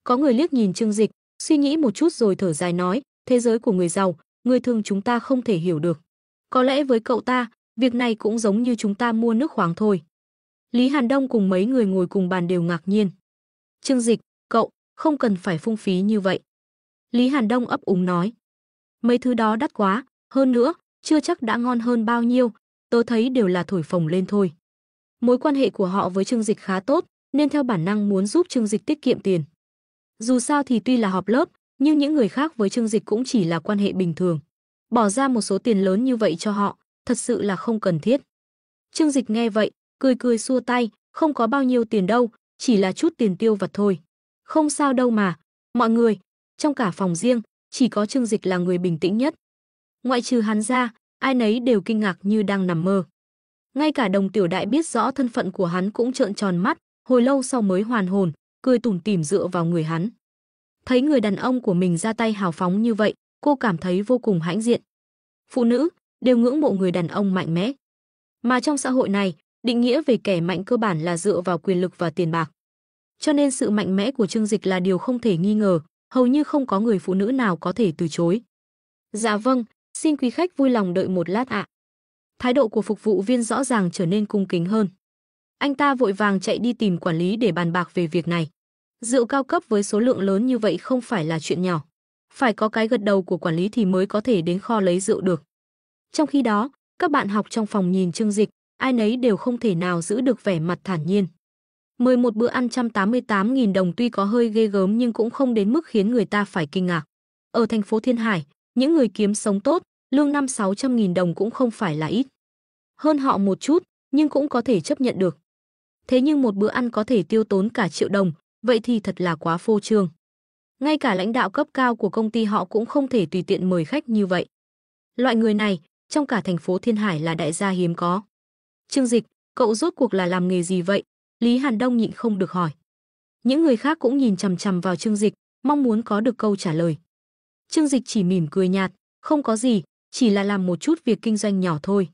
có người liếc nhìn Trương Dịch, suy nghĩ một chút rồi thở dài nói, thế giới của người giàu, người thường chúng ta không thể hiểu được. Có lẽ với cậu ta, việc này cũng giống như chúng ta mua nước khoáng thôi. Lý Hàn Đông cùng mấy người ngồi cùng bàn đều ngạc nhiên. Trương Dịch, cậu, không cần phải phung phí như vậy. Lý Hàn Đông ấp úng nói. Mấy thứ đó đắt quá, hơn nữa, chưa chắc đã ngon hơn bao nhiêu, tớ thấy đều là thổi phồng lên thôi. Mối quan hệ của họ với Trương Dịch khá tốt, nên theo bản năng muốn giúp Trương Dịch tiết kiệm tiền. Dù sao thì tuy là họp lớp, nhưng những người khác với Trương Dịch cũng chỉ là quan hệ bình thường. Bỏ ra một số tiền lớn như vậy cho họ, thật sự là không cần thiết. Trương Dịch nghe vậy, cười cười xua tay, không có bao nhiêu tiền đâu, chỉ là chút tiền tiêu vặt thôi. Không sao đâu mà, mọi người, trong cả phòng riêng, chỉ có Trương Dịch là người bình tĩnh nhất. Ngoại trừ hắn ra, ai nấy đều kinh ngạc như đang nằm mơ. Ngay cả Đồng Tiểu Đại biết rõ thân phận của hắn cũng trợn tròn mắt, hồi lâu sau mới hoàn hồn, cười tủm tỉm dựa vào người hắn. Thấy người đàn ông của mình ra tay hào phóng như vậy, cô cảm thấy vô cùng hãnh diện. Phụ nữ đều ngưỡng mộ người đàn ông mạnh mẽ. Mà trong xã hội này, định nghĩa về kẻ mạnh cơ bản là dựa vào quyền lực và tiền bạc. Cho nên sự mạnh mẽ của Trương Dịch là điều không thể nghi ngờ, hầu như không có người phụ nữ nào có thể từ chối. Dạ vâng, xin quý khách vui lòng đợi một lát ạ. Thái độ của phục vụ viên rõ ràng trở nên cung kính hơn. Anh ta vội vàng chạy đi tìm quản lý để bàn bạc về việc này. Rượu cao cấp với số lượng lớn như vậy không phải là chuyện nhỏ. Phải có cái gật đầu của quản lý thì mới có thể đến kho lấy rượu được. Trong khi đó, các bạn học trong phòng nhìn Trương Dịch, ai nấy đều không thể nào giữ được vẻ mặt thản nhiên. Mời một bữa ăn 188.000 đồng tuy có hơi ghê gớm nhưng cũng không đến mức khiến người ta phải kinh ngạc. Ở thành phố Thiên Hải, những người kiếm sống tốt, lương 500-600.000 đồng cũng không phải là ít. Hơn họ một chút, nhưng cũng có thể chấp nhận được. Thế nhưng một bữa ăn có thể tiêu tốn cả triệu đồng, vậy thì thật là quá phô trương. Ngay cả lãnh đạo cấp cao của công ty họ cũng không thể tùy tiện mời khách như vậy. Loại người này, trong cả thành phố Thiên Hải là đại gia hiếm có. Trương Dịch, cậu rốt cuộc là làm nghề gì vậy? Lý Hàn Đông nhịn không được hỏi. Những người khác cũng nhìn chằm chằm vào Trương Dịch, mong muốn có được câu trả lời. Trương Dịch chỉ mỉm cười nhạt, không có gì, chỉ là làm một chút việc kinh doanh nhỏ thôi.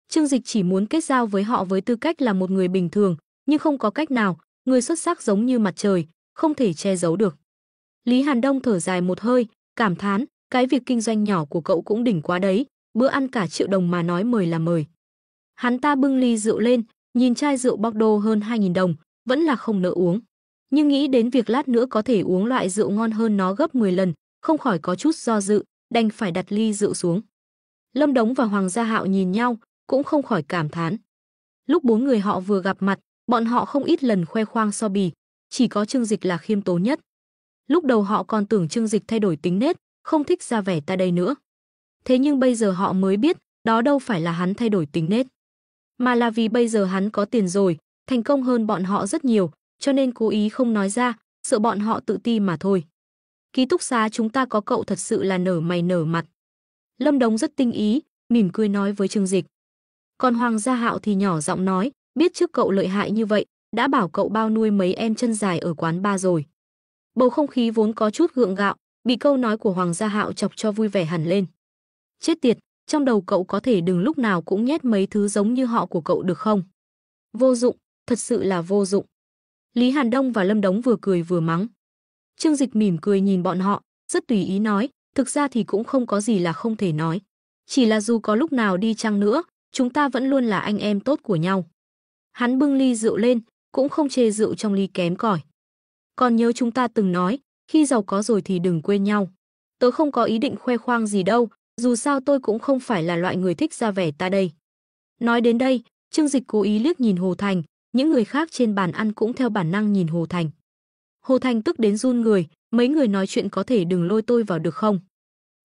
Trương Dịch chỉ muốn kết giao với họ với tư cách là một người bình thường, nhưng không có cách nào, người xuất sắc giống như mặt trời, không thể che giấu được. Lý Hàn Đông thở dài một hơi, cảm thán, cái việc kinh doanh nhỏ của cậu cũng đỉnh quá đấy, bữa ăn cả triệu đồng mà nói mời là mời. Hắn ta bưng ly rượu lên, nhìn chai rượu Bordeaux hơn 2.000 đồng, vẫn là không nỡ uống. Nhưng nghĩ đến việc lát nữa có thể uống loại rượu ngon hơn nó gấp 10 lần, không khỏi có chút do dự, đành phải đặt ly rượu xuống. Lâm Đống và Hoàng Gia Hạo nhìn nhau, cũng không khỏi cảm thán. Lúc bốn người họ vừa gặp mặt, bọn họ không ít lần khoe khoang so bì, chỉ có Trương Dịch là khiêm tốn nhất. Lúc đầu họ còn tưởng Trương Dịch thay đổi tính nết, không thích ra vẻ ta đây nữa. Thế nhưng bây giờ họ mới biết, đó đâu phải là hắn thay đổi tính nết, mà là vì bây giờ hắn có tiền rồi, thành công hơn bọn họ rất nhiều, cho nên cố ý không nói ra, sợ bọn họ tự ti mà thôi. Ký túc xá chúng ta có cậu thật sự là nở mày nở mặt. Lâm Đống rất tinh ý, mỉm cười nói với Trương Dịch. Còn Hoàng Gia Hạo thì nhỏ giọng nói, biết trước cậu lợi hại như vậy, đã bảo cậu bao nuôi mấy em chân dài ở quán bar rồi. Bầu không khí vốn có chút gượng gạo, bị câu nói của Hoàng Gia Hạo chọc cho vui vẻ hẳn lên. Chết tiệt, trong đầu cậu có thể đừng lúc nào cũng nhét mấy thứ giống như họ của cậu được không? Vô dụng, thật sự là vô dụng. Lý Hàn Đông và Lâm Đống vừa cười vừa mắng. Trương Dịch mỉm cười nhìn bọn họ, rất tùy ý nói, thực ra thì cũng không có gì là không thể nói. Chỉ là dù có lúc nào đi chăng nữa, chúng ta vẫn luôn là anh em tốt của nhau. Hắn bưng ly rượu lên, cũng không chê rượu trong ly kém cỏi. Còn nhớ chúng ta từng nói, khi giàu có rồi thì đừng quên nhau. Tớ không có ý định khoe khoang gì đâu, dù sao tôi cũng không phải là loại người thích ra vẻ ta đây. Nói đến đây, Trương Dịch cố ý liếc nhìn Hồ Thành, những người khác trên bàn ăn cũng theo bản năng nhìn Hồ Thành. Hồ Thành tức đến run người, mấy người nói chuyện có thể đừng lôi tôi vào được không?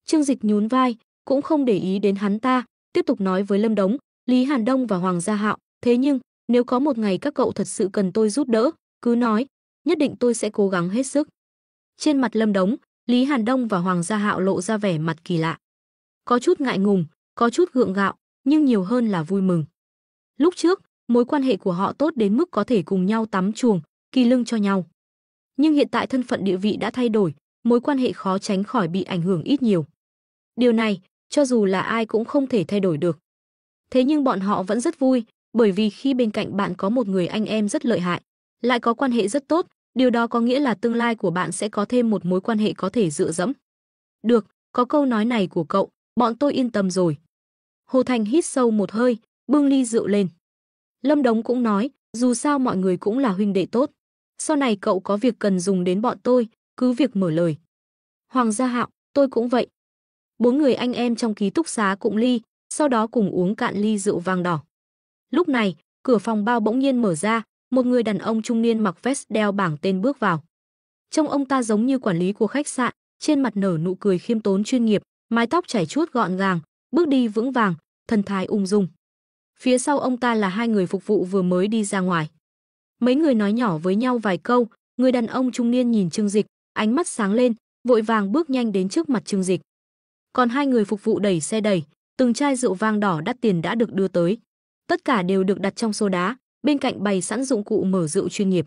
Trương Dịch nhún vai, cũng không để ý đến hắn ta, tiếp tục nói với Lâm Đống, Lý Hàn Đông và Hoàng Gia Hạo, thế nhưng, nếu có một ngày các cậu thật sự cần tôi giúp đỡ, cứ nói, nhất định tôi sẽ cố gắng hết sức. Trên mặt Lâm Đống, Lý Hàn Đông và Hoàng Gia Hạo lộ ra vẻ mặt kỳ lạ. Có chút ngại ngùng, có chút gượng gạo, nhưng nhiều hơn là vui mừng. Lúc trước, mối quan hệ của họ tốt đến mức có thể cùng nhau tắm chuồng, kỳ lưng cho nhau. Nhưng hiện tại thân phận địa vị đã thay đổi, mối quan hệ khó tránh khỏi bị ảnh hưởng ít nhiều. Điều này, cho dù là ai cũng không thể thay đổi được. Thế nhưng bọn họ vẫn rất vui, bởi vì khi bên cạnh bạn có một người anh em rất lợi hại, lại có quan hệ rất tốt, điều đó có nghĩa là tương lai của bạn sẽ có thêm một mối quan hệ có thể dựa dẫm. Được, có câu nói này của cậu, bọn tôi yên tâm rồi. Hồ Thành hít sâu một hơi, bưng ly rượu lên. Lâm Đống cũng nói, dù sao mọi người cũng là huynh đệ tốt. Sau này cậu có việc cần dùng đến bọn tôi, cứ việc mở lời. Hoàng Gia Hạo, tôi cũng vậy. Bốn người anh em trong ký túc xá cụng ly, sau đó cùng uống cạn ly rượu vang đỏ. Lúc này, cửa phòng bao bỗng nhiên mở ra, một người đàn ông trung niên mặc vest đeo bảng tên bước vào. Trông ông ta giống như quản lý của khách sạn, trên mặt nở nụ cười khiêm tốn chuyên nghiệp, mái tóc chảy chuốt gọn gàng, bước đi vững vàng, thân thái ung dung. Phía sau ông ta là hai người phục vụ vừa mới đi ra ngoài. Mấy người nói nhỏ với nhau vài câu, người đàn ông trung niên nhìn Trương Dịch, ánh mắt sáng lên, vội vàng bước nhanh đến trước mặt Trương Dịch. Còn hai người phục vụ đẩy xe đẩy, từng chai rượu vang đỏ đắt tiền đã được đưa tới. Tất cả đều được đặt trong xô đá, bên cạnh bày sẵn dụng cụ mở rượu chuyên nghiệp.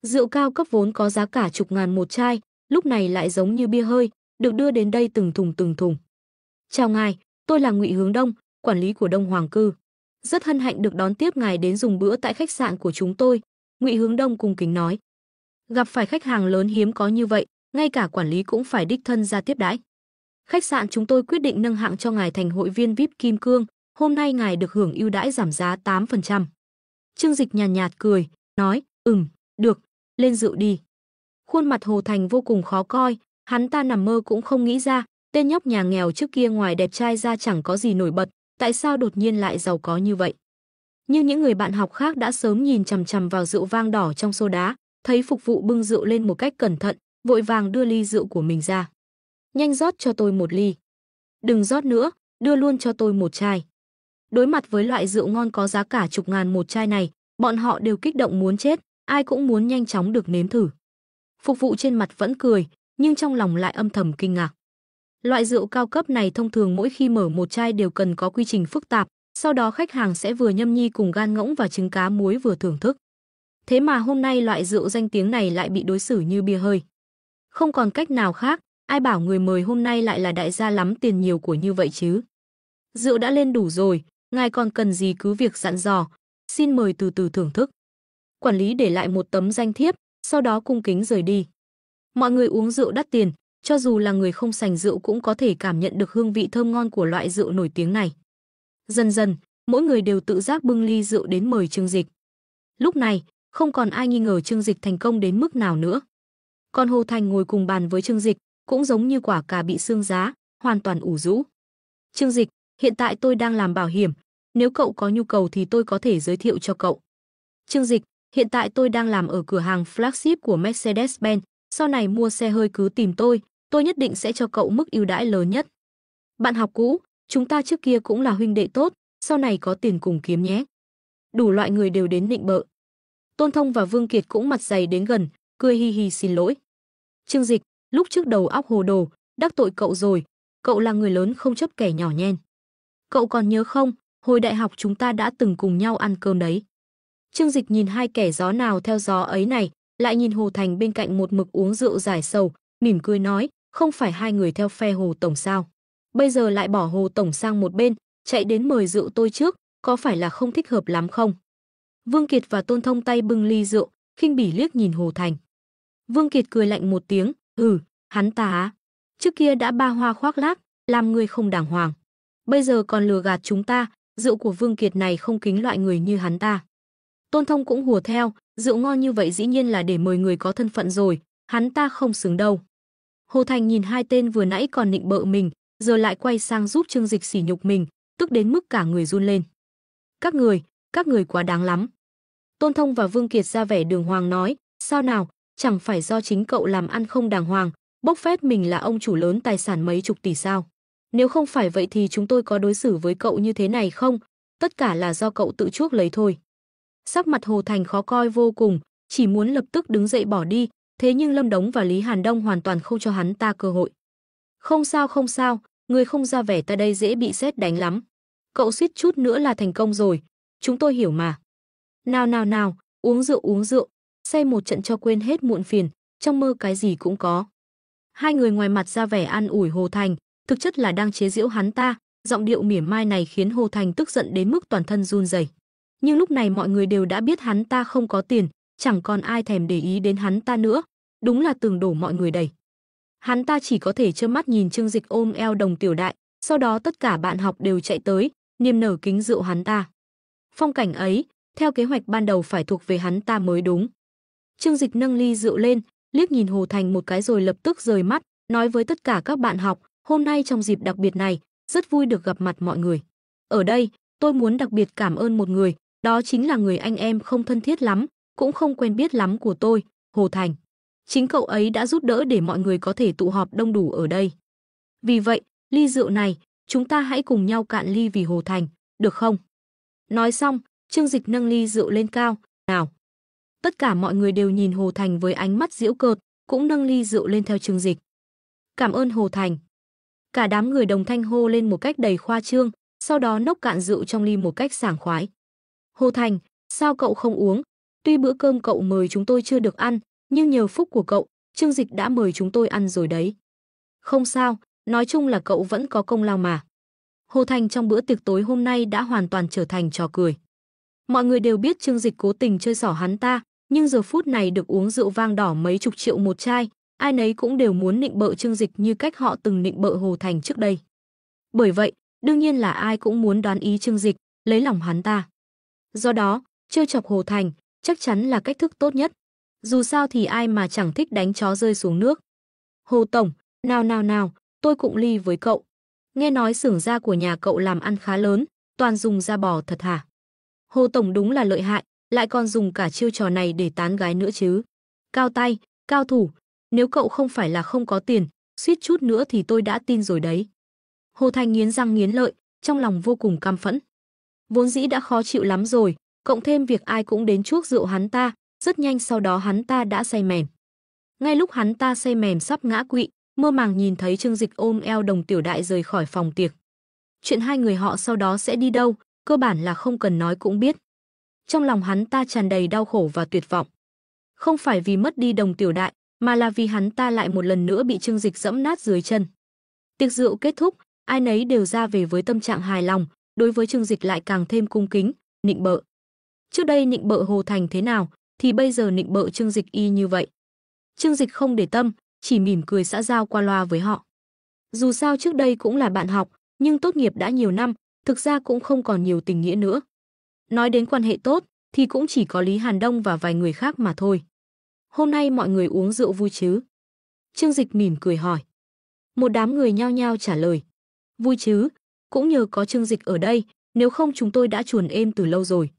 Rượu cao cấp vốn có giá cả chục ngàn một chai, lúc này lại giống như bia hơi, được đưa đến đây từng thùng từng thùng. Chào ngài, tôi là Ngụy Hướng Đông, quản lý của Đông Hoàng Cư. Rất hân hạnh được đón tiếp ngài đến dùng bữa tại khách sạn của chúng tôi, Ngụy Hướng Đông cung kính nói. Gặp phải khách hàng lớn hiếm có như vậy, ngay cả quản lý cũng phải đích thân ra tiếp đãi. Khách sạn chúng tôi quyết định nâng hạng cho ngài thành hội viên VIP Kim Cương, hôm nay ngài được hưởng ưu đãi giảm giá 8%. Trương Dịch nhàn nhạt cười, nói, được, lên rượu đi. Khuôn mặt Hồ Thành vô cùng khó coi, hắn ta nằm mơ cũng không nghĩ ra, tên nhóc nhà nghèo trước kia ngoài đẹp trai ra chẳng có gì nổi bật, tại sao đột nhiên lại giàu có như vậy. Nhưng những người bạn học khác đã sớm nhìn chằm chằm vào rượu vang đỏ trong xô đá, thấy phục vụ bưng rượu lên một cách cẩn thận, vội vàng đưa ly rượu của mình ra. Nhanh rót cho tôi một ly. Đừng rót nữa, đưa luôn cho tôi một chai. Đối mặt với loại rượu ngon có giá cả chục ngàn một chai này, bọn họ đều kích động muốn chết, ai cũng muốn nhanh chóng được nếm thử. Phục vụ trên mặt vẫn cười, nhưng trong lòng lại âm thầm kinh ngạc. Loại rượu cao cấp này thông thường mỗi khi mở một chai đều cần có quy trình phức tạp, sau đó khách hàng sẽ vừa nhâm nhi cùng gan ngỗng và trứng cá muối vừa thưởng thức. Thế mà hôm nay loại rượu danh tiếng này lại bị đối xử như bia hơi. Không còn cách nào khác, ai bảo người mời hôm nay lại là đại gia lắm tiền nhiều của như vậy chứ. Rượu đã lên đủ rồi, ngài còn cần gì cứ việc dặn dò, xin mời từ từ thưởng thức. Quản lý để lại một tấm danh thiếp, sau đó cung kính rời đi. Mọi người uống rượu đắt tiền, cho dù là người không sành rượu cũng có thể cảm nhận được hương vị thơm ngon của loại rượu nổi tiếng này. Dần dần, mỗi người đều tự giác bưng ly rượu đến mời Trương Dịch. Lúc này, không còn ai nghi ngờ Trương Dịch thành công đến mức nào nữa. Còn Hồ Thành ngồi cùng bàn với Trương Dịch, cũng giống như quả cà bị xương giá, hoàn toàn ủ rũ. Trương Dịch, hiện tại tôi đang làm bảo hiểm, nếu cậu có nhu cầu thì tôi có thể giới thiệu cho cậu. Trương Dịch, hiện tại tôi đang làm ở cửa hàng flagship của Mercedes-Benz, sau này mua xe hơi cứ tìm tôi nhất định sẽ cho cậu mức ưu đãi lớn nhất. Bạn học cũ, chúng ta trước kia cũng là huynh đệ tốt, sau này có tiền cùng kiếm nhé. Đủ loại người đều đến nịnh bợ. Tôn Thông và Vương Kiệt cũng mặt dày đến gần, cười hi hi xin lỗi. Trương Dịch, lúc trước đầu óc hồ đồ, đắc tội cậu rồi, cậu là người lớn không chấp kẻ nhỏ nhen. Cậu còn nhớ không, hồi đại học chúng ta đã từng cùng nhau ăn cơm đấy. Trương Dịch nhìn hai kẻ gió nào theo gió ấy này, lại nhìn Hồ Thành bên cạnh một mực uống rượu giải sầu, mỉm cười nói, không phải hai người theo phe Hồ Tổng sao? Bây giờ lại bỏ Hồ Tổng sang một bên, chạy đến mời rượu tôi trước, có phải là không thích hợp lắm không? Vương Kiệt và Tôn Thông tay bưng ly rượu, khinh bỉ liếc nhìn Hồ Thành. Vương Kiệt cười lạnh một tiếng, hắn ta á. Trước kia đã ba hoa khoác lác, làm người không đàng hoàng. Bây giờ còn lừa gạt chúng ta, rượu của Vương Kiệt này không kính loại người như hắn ta. Tôn Thông cũng hùa theo, rượu ngon như vậy dĩ nhiên là để mời người có thân phận rồi, hắn ta không xứng đâu. Hồ Thành nhìn hai tên vừa nãy còn nịnh bợ mình, giờ lại quay sang giúp Trương Dịch sỉ nhục mình, tức đến mức cả người run lên. Các người quá đáng lắm. Tôn Thông và Vương Kiệt ra vẻ đường hoàng nói, sao nào, chẳng phải do chính cậu làm ăn không đàng hoàng, bốc phét mình là ông chủ lớn tài sản mấy chục tỷ sao? Nếu không phải vậy thì chúng tôi có đối xử với cậu như thế này không? Tất cả là do cậu tự chuốc lấy thôi. Sắc mặt Hồ Thành khó coi vô cùng, chỉ muốn lập tức đứng dậy bỏ đi, thế nhưng Lâm Đống và Lý Hàn Đông hoàn toàn không cho hắn ta cơ hội. Không sao, người không ra vẻ ta đây dễ bị sét đánh lắm. Cậu suýt chút nữa là thành công rồi, chúng tôi hiểu mà. Nào, uống rượu, say một trận cho quên hết muộn phiền, trong mơ cái gì cũng có. Hai người ngoài mặt ra vẻ an ủi Hồ Thành, thực chất là đang chế giễu hắn ta, giọng điệu mỉa mai này khiến Hồ Thành tức giận đến mức toàn thân run rẩy. Nhưng lúc này mọi người đều đã biết hắn ta không có tiền, chẳng còn ai thèm để ý đến hắn ta nữa, đúng là tường đổ mọi người đầy. Hắn ta chỉ có thể trơ mắt nhìn Trương Dịch ôm eo Đồng Tiểu Đại, sau đó tất cả bạn học đều chạy tới, niềm nở kính rượu hắn ta. Phong cảnh ấy, theo kế hoạch ban đầu phải thuộc về hắn ta mới đúng. Trương Dịch nâng ly rượu lên, liếc nhìn Hồ Thành một cái rồi lập tức rời mắt, nói với tất cả các bạn học, hôm nay trong dịp đặc biệt này, rất vui được gặp mặt mọi người. Ở đây, tôi muốn đặc biệt cảm ơn một người, đó chính là người anh em không thân thiết lắm, cũng không quen biết lắm của tôi, Hồ Thành. Chính cậu ấy đã giúp đỡ để mọi người có thể tụ họp đông đủ ở đây. Vì vậy, ly rượu này, chúng ta hãy cùng nhau cạn ly vì Hồ Thành, được không? Nói xong, Trương Dịch nâng ly rượu lên cao, nào. Tất cả mọi người đều nhìn Hồ Thành với ánh mắt giễu cợt, cũng nâng ly rượu lên theo Trương Dịch. Cảm ơn Hồ Thành. Cả đám người đồng thanh hô lên một cách đầy khoa trương, sau đó nốc cạn rượu trong ly một cách sảng khoái. Hồ Thành, sao cậu không uống? Tuy bữa cơm cậu mời chúng tôi chưa được ăn, nhưng nhờ phúc của cậu, Trương Dịch đã mời chúng tôi ăn rồi đấy. Không sao, nói chung là cậu vẫn có công lao mà. Hồ Thành trong bữa tiệc tối hôm nay đã hoàn toàn trở thành trò cười. Mọi người đều biết Trương Dịch cố tình chơi xỏ hắn ta, nhưng giờ phút này được uống rượu vang đỏ mấy chục triệu một chai, ai nấy cũng đều muốn nịnh bợ Trương Dịch như cách họ từng nịnh bợ Hồ Thành trước đây. Bởi vậy, đương nhiên là ai cũng muốn đoán ý Trương Dịch, lấy lòng hắn ta. Do đó, trêu chọc Hồ Thành chắc chắn là cách thức tốt nhất. Dù sao thì ai mà chẳng thích đánh chó rơi xuống nước. Hồ Tổng, nào, tôi cụng ly với cậu. Nghe nói xưởng da của nhà cậu làm ăn khá lớn, toàn dùng da bò thật hả? Hồ Tổng đúng là lợi hại, lại còn dùng cả chiêu trò này để tán gái nữa chứ. Cao tay, cao thủ, nếu cậu không phải là không có tiền, suýt chút nữa thì tôi đã tin rồi đấy. Hồ Thành nghiến răng nghiến lợi, trong lòng vô cùng căm phẫn. Vốn dĩ đã khó chịu lắm rồi, cộng thêm việc ai cũng đến chuốc rượu hắn ta, rất nhanh sau đó hắn ta đã say mềm. Ngay lúc hắn ta say mềm sắp ngã quỵ, mơ màng nhìn thấy Trương Dịch ôm eo Đồng Tiểu Đại rời khỏi phòng tiệc. Chuyện hai người họ sau đó sẽ đi đâu, cơ bản là không cần nói cũng biết. Trong lòng hắn ta tràn đầy đau khổ và tuyệt vọng. Không phải vì mất đi Đồng Tiểu Đại, mà là vì hắn ta lại một lần nữa bị Trương Dịch giẫm nát dưới chân. Tiệc rượu kết thúc, ai nấy đều ra về với tâm trạng hài lòng, đối với Trương Dịch lại càng thêm cung kính, nịnh bợ. Trước đây nịnh bợ Hồ Thành thế nào, thì bây giờ nịnh bợ Trương Dịch y như vậy. Trương Dịch không để tâm, chỉ mỉm cười xã giao qua loa với họ. Dù sao trước đây cũng là bạn học, nhưng tốt nghiệp đã nhiều năm, thực ra cũng không còn nhiều tình nghĩa nữa. Nói đến quan hệ tốt, thì cũng chỉ có Lý Hàn Đông và vài người khác mà thôi. Hôm nay mọi người uống rượu vui chứ? Trương Dịch mỉm cười hỏi. Một đám người nhao nhao trả lời. Vui chứ, cũng nhờ có Trương Dịch ở đây, nếu không chúng tôi đã chuồn êm từ lâu rồi.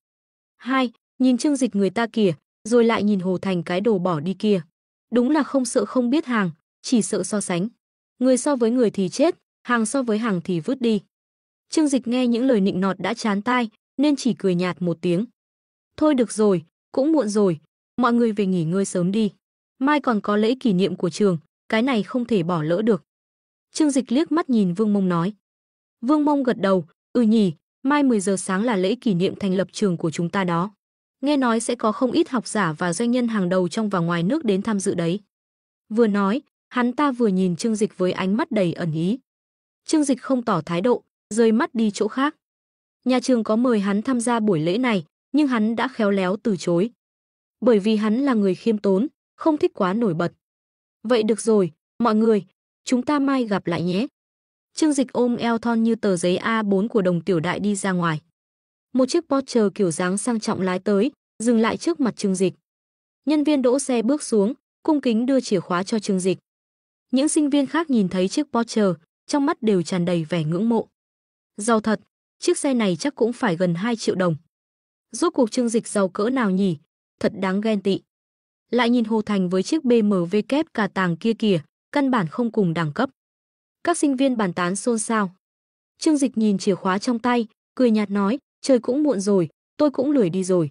Hai, nhìn Trương Dịch người ta kìa, rồi lại nhìn Hồ Thành cái đồ bỏ đi kia. Đúng là không sợ không biết hàng, chỉ sợ so sánh. Người so với người thì chết, hàng so với hàng thì vứt đi. Trương Dịch nghe những lời nịnh nọt đã chán tai, nên chỉ cười nhạt một tiếng. Thôi được rồi, cũng muộn rồi, mọi người về nghỉ ngơi sớm đi. Mai còn có lễ kỷ niệm của trường, cái này không thể bỏ lỡ được. Trương Dịch liếc mắt nhìn Vương Mông nói. Vương Mông gật đầu, nhỉ, mai 10 giờ sáng là lễ kỷ niệm thành lập trường của chúng ta đó. Nghe nói sẽ có không ít học giả và doanh nhân hàng đầu trong và ngoài nước đến tham dự đấy. Vừa nói, hắn ta vừa nhìn Trương Dịch với ánh mắt đầy ẩn ý. Trương Dịch không tỏ thái độ, rời mắt đi chỗ khác. Nhà trường có mời hắn tham gia buổi lễ này, nhưng hắn đã khéo léo từ chối. Bởi vì hắn là người khiêm tốn, không thích quá nổi bật. Vậy được rồi, mọi người, chúng ta mai gặp lại nhé. Trương Dịch ôm eo thon như tờ giấy A4 của Đồng Tiểu Đại đi ra ngoài. Một chiếc Porsche kiểu dáng sang trọng lái tới, dừng lại trước mặt Trương Dịch. Nhân viên đỗ xe bước xuống, cung kính đưa chìa khóa cho Trương Dịch. Những sinh viên khác nhìn thấy chiếc Porsche, trong mắt đều tràn đầy vẻ ngưỡng mộ. Giàu thật, chiếc xe này chắc cũng phải gần 2 triệu đồng. Rốt cuộc Trương Dịch giàu cỡ nào nhỉ, thật đáng ghen tị. Lại nhìn Hồ Thành với chiếc BMW kép cà tàng kia kìa, căn bản không cùng đẳng cấp. Các sinh viên bàn tán xôn xao. Trương Dịch nhìn chìa khóa trong tay, cười nhạt nói, trời cũng muộn rồi, tôi cũng lười đi rồi.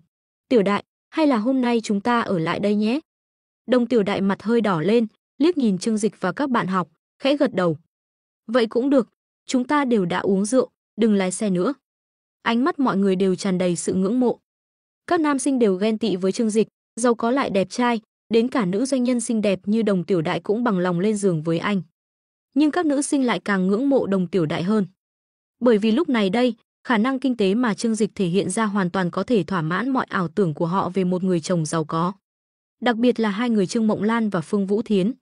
Tiểu Đại, hay là hôm nay chúng ta ở lại đây nhé? Đồng Tiểu Đại mặt hơi đỏ lên, liếc nhìn Trương Dịch và các bạn học, khẽ gật đầu. Vậy cũng được, chúng ta đều đã uống rượu, đừng lái xe nữa. Ánh mắt mọi người đều tràn đầy sự ngưỡng mộ. Các nam sinh đều ghen tị với Trương Dịch, giàu có lại đẹp trai, đến cả nữ doanh nhân xinh đẹp như Đồng Tiểu Đại cũng bằng lòng lên giường với anh. Nhưng các nữ sinh lại càng ngưỡng mộ Đồng Tiểu Đại hơn. Bởi vì lúc này đây, khả năng kinh tế mà Trương Dịch thể hiện ra hoàn toàn có thể thỏa mãn mọi ảo tưởng của họ về một người chồng giàu có. Đặc biệt là hai người Trương Mộng Lan và Phương Vũ Thiến.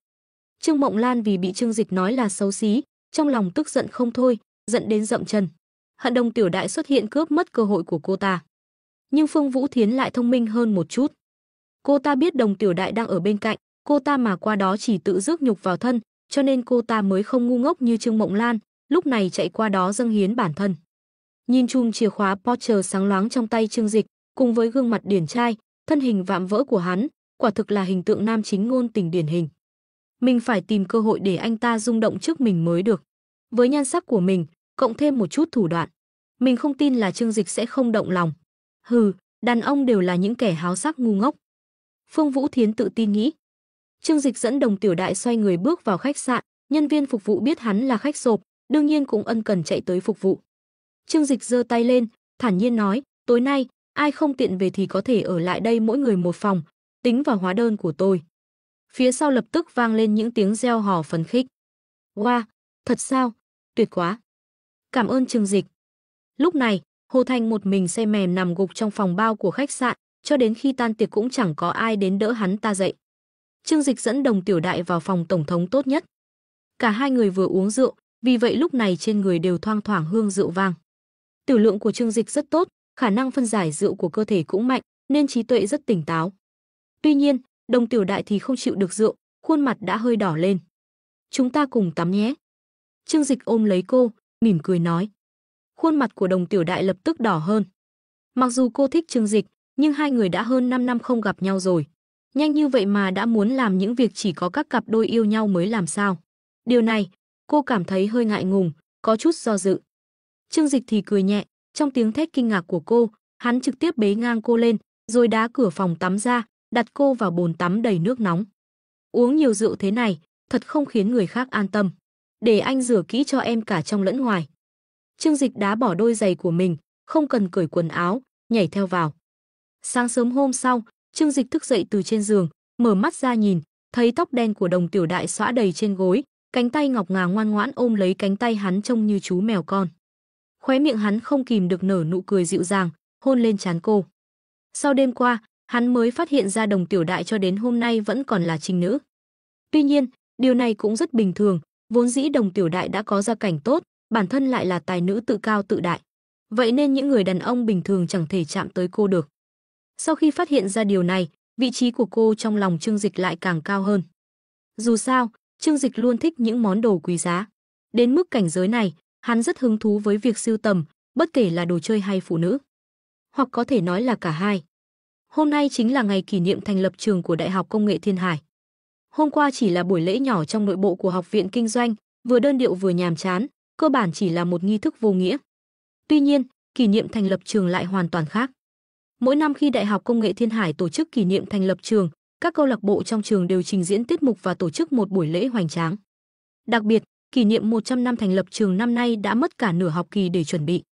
Trương Mộng Lan vì bị Trương Dịch nói là xấu xí, trong lòng tức giận không thôi, giận đến dậm chân. Hận Đồng Tiểu Đại xuất hiện cướp mất cơ hội của cô ta. Nhưng Phương Vũ Thiến lại thông minh hơn một chút. Cô ta biết Đồng Tiểu Đại đang ở bên cạnh, cô ta mà qua đó chỉ tự rước nhục vào thân, cho nên cô ta mới không ngu ngốc như Trương Mộng Lan, lúc này chạy qua đó dâng hiến bản thân. Nhìn chùm chìa khóa Porsche sáng loáng trong tay Trương Dịch, cùng với gương mặt điển trai, thân hình vạm vỡ của hắn, quả thực là hình tượng nam chính ngôn tình điển hình. Mình phải tìm cơ hội để anh ta rung động trước mình mới được. Với nhan sắc của mình, cộng thêm một chút thủ đoạn. Mình không tin là Trương Dịch sẽ không động lòng. Hừ, đàn ông đều là những kẻ háo sắc ngu ngốc. Phương Vũ Thiến tự tin nghĩ. Trương Dịch dẫn Đồng Tiểu Đại xoay người bước vào khách sạn, nhân viên phục vụ biết hắn là khách sộp, đương nhiên cũng ân cần chạy tới phục vụ. Trương Dịch giơ tay lên, thản nhiên nói, tối nay, ai không tiện về thì có thể ở lại đây mỗi người một phòng, tính vào hóa đơn của tôi. Phía sau lập tức vang lên những tiếng reo hò phấn khích. Wow, thật sao? Tuyệt quá. Cảm ơn Trương Dịch. Lúc này, Hồ Thành một mình say mềm nằm gục trong phòng bao của khách sạn, cho đến khi tan tiệc cũng chẳng có ai đến đỡ hắn ta dậy. Trương Dịch dẫn Đồng Tiểu Đại vào phòng tổng thống tốt nhất. Cả hai người vừa uống rượu, vì vậy lúc này trên người đều thoang thoảng hương rượu vang. Tiểu lượng của Trương Dịch rất tốt, khả năng phân giải rượu của cơ thể cũng mạnh, nên trí tuệ rất tỉnh táo. Tuy nhiên, Đồng Tiểu Đại thì không chịu được rượu, khuôn mặt đã hơi đỏ lên. Chúng ta cùng tắm nhé. Trương Dịch ôm lấy cô, mỉm cười nói. Khuôn mặt của Đồng Tiểu Đại lập tức đỏ hơn. Mặc dù cô thích Trương Dịch, nhưng hai người đã hơn 5 năm không gặp nhau rồi. Nhanh như vậy mà đã muốn làm những việc chỉ có các cặp đôi yêu nhau mới làm sao. Điều này, cô cảm thấy hơi ngại ngùng, có chút do dự. Trương Dịch thì cười nhẹ, trong tiếng thét kinh ngạc của cô, hắn trực tiếp bế ngang cô lên, rồi đá cửa phòng tắm ra, đặt cô vào bồn tắm đầy nước nóng. Uống nhiều rượu thế này, thật không khiến người khác an tâm. Để anh rửa kỹ cho em cả trong lẫn ngoài. Trương Dịch đá bỏ đôi giày của mình, không cần cởi quần áo, nhảy theo vào. Sáng sớm hôm sau, Trương Dịch thức dậy từ trên giường, mở mắt ra nhìn, thấy tóc đen của Đồng Tiểu Đại xõa đầy trên gối, cánh tay ngọc ngà ngoan ngoãn ôm lấy cánh tay hắn trông như chú mèo con. Khóe miệng hắn không kìm được nở nụ cười dịu dàng, hôn lên trán cô. Sau đêm qua, hắn mới phát hiện ra Đồng Tiểu Đại cho đến hôm nay vẫn còn là trinh nữ. Tuy nhiên, điều này cũng rất bình thường, vốn dĩ Đồng Tiểu Đại đã có gia cảnh tốt, bản thân lại là tài nữ tự cao tự đại. Vậy nên những người đàn ông bình thường chẳng thể chạm tới cô được. Sau khi phát hiện ra điều này, vị trí của cô trong lòng Trương Dịch lại càng cao hơn. Dù sao, Trương Dịch luôn thích những món đồ quý giá. Đến mức cảnh giới này, hắn rất hứng thú với việc sưu tầm, bất kể là đồ chơi hay phụ nữ. Hoặc có thể nói là cả hai. Hôm nay chính là ngày kỷ niệm thành lập trường của Đại học Công nghệ Thiên Hải. Hôm qua chỉ là buổi lễ nhỏ trong nội bộ của Học viện Kinh doanh, vừa đơn điệu vừa nhàm chán, cơ bản chỉ là một nghi thức vô nghĩa. Tuy nhiên, kỷ niệm thành lập trường lại hoàn toàn khác. Mỗi năm khi Đại học Công nghệ Thiên Hải tổ chức kỷ niệm thành lập trường, các câu lạc bộ trong trường đều trình diễn tiết mục và tổ chức một buổi lễ hoành tráng. Đặc biệt, kỷ niệm 100 năm thành lập trường năm nay đã mất cả nửa học kỳ để chuẩn bị.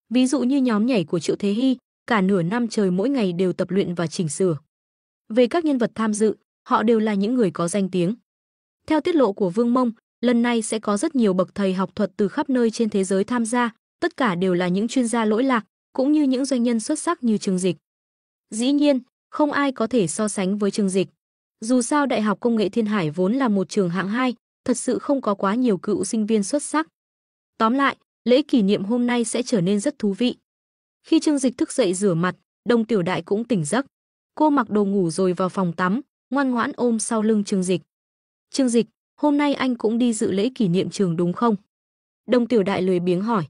Ví dụ như nhóm nhảy của Triệu Thế Hy, cả nửa năm trời mỗi ngày đều tập luyện và chỉnh sửa. Về các nhân vật tham dự, họ đều là những người có danh tiếng. Theo tiết lộ của Vương Mông, lần này sẽ có rất nhiều bậc thầy học thuật từ khắp nơi trên thế giới tham gia, tất cả đều là những chuyên gia lỗi lạc, cũng như những doanh nhân xuất sắc như Trương Dịch. Dĩ nhiên, không ai có thể so sánh với Trương Dịch. Dù sao Đại học Công nghệ Thiên Hải vốn là một trường hạng 2, thật sự không có quá nhiều cựu sinh viên xuất sắc. Tóm lại, lễ kỷ niệm hôm nay sẽ trở nên rất thú vị. Khi Trương Dịch thức dậy rửa mặt, Đồng Tiểu Đại cũng tỉnh giấc. Cô mặc đồ ngủ rồi vào phòng tắm, ngoan ngoãn ôm sau lưng Trương Dịch. Trương Dịch, hôm nay anh cũng đi dự lễ kỷ niệm trường đúng không? Đồng Tiểu Đại lười biếng hỏi.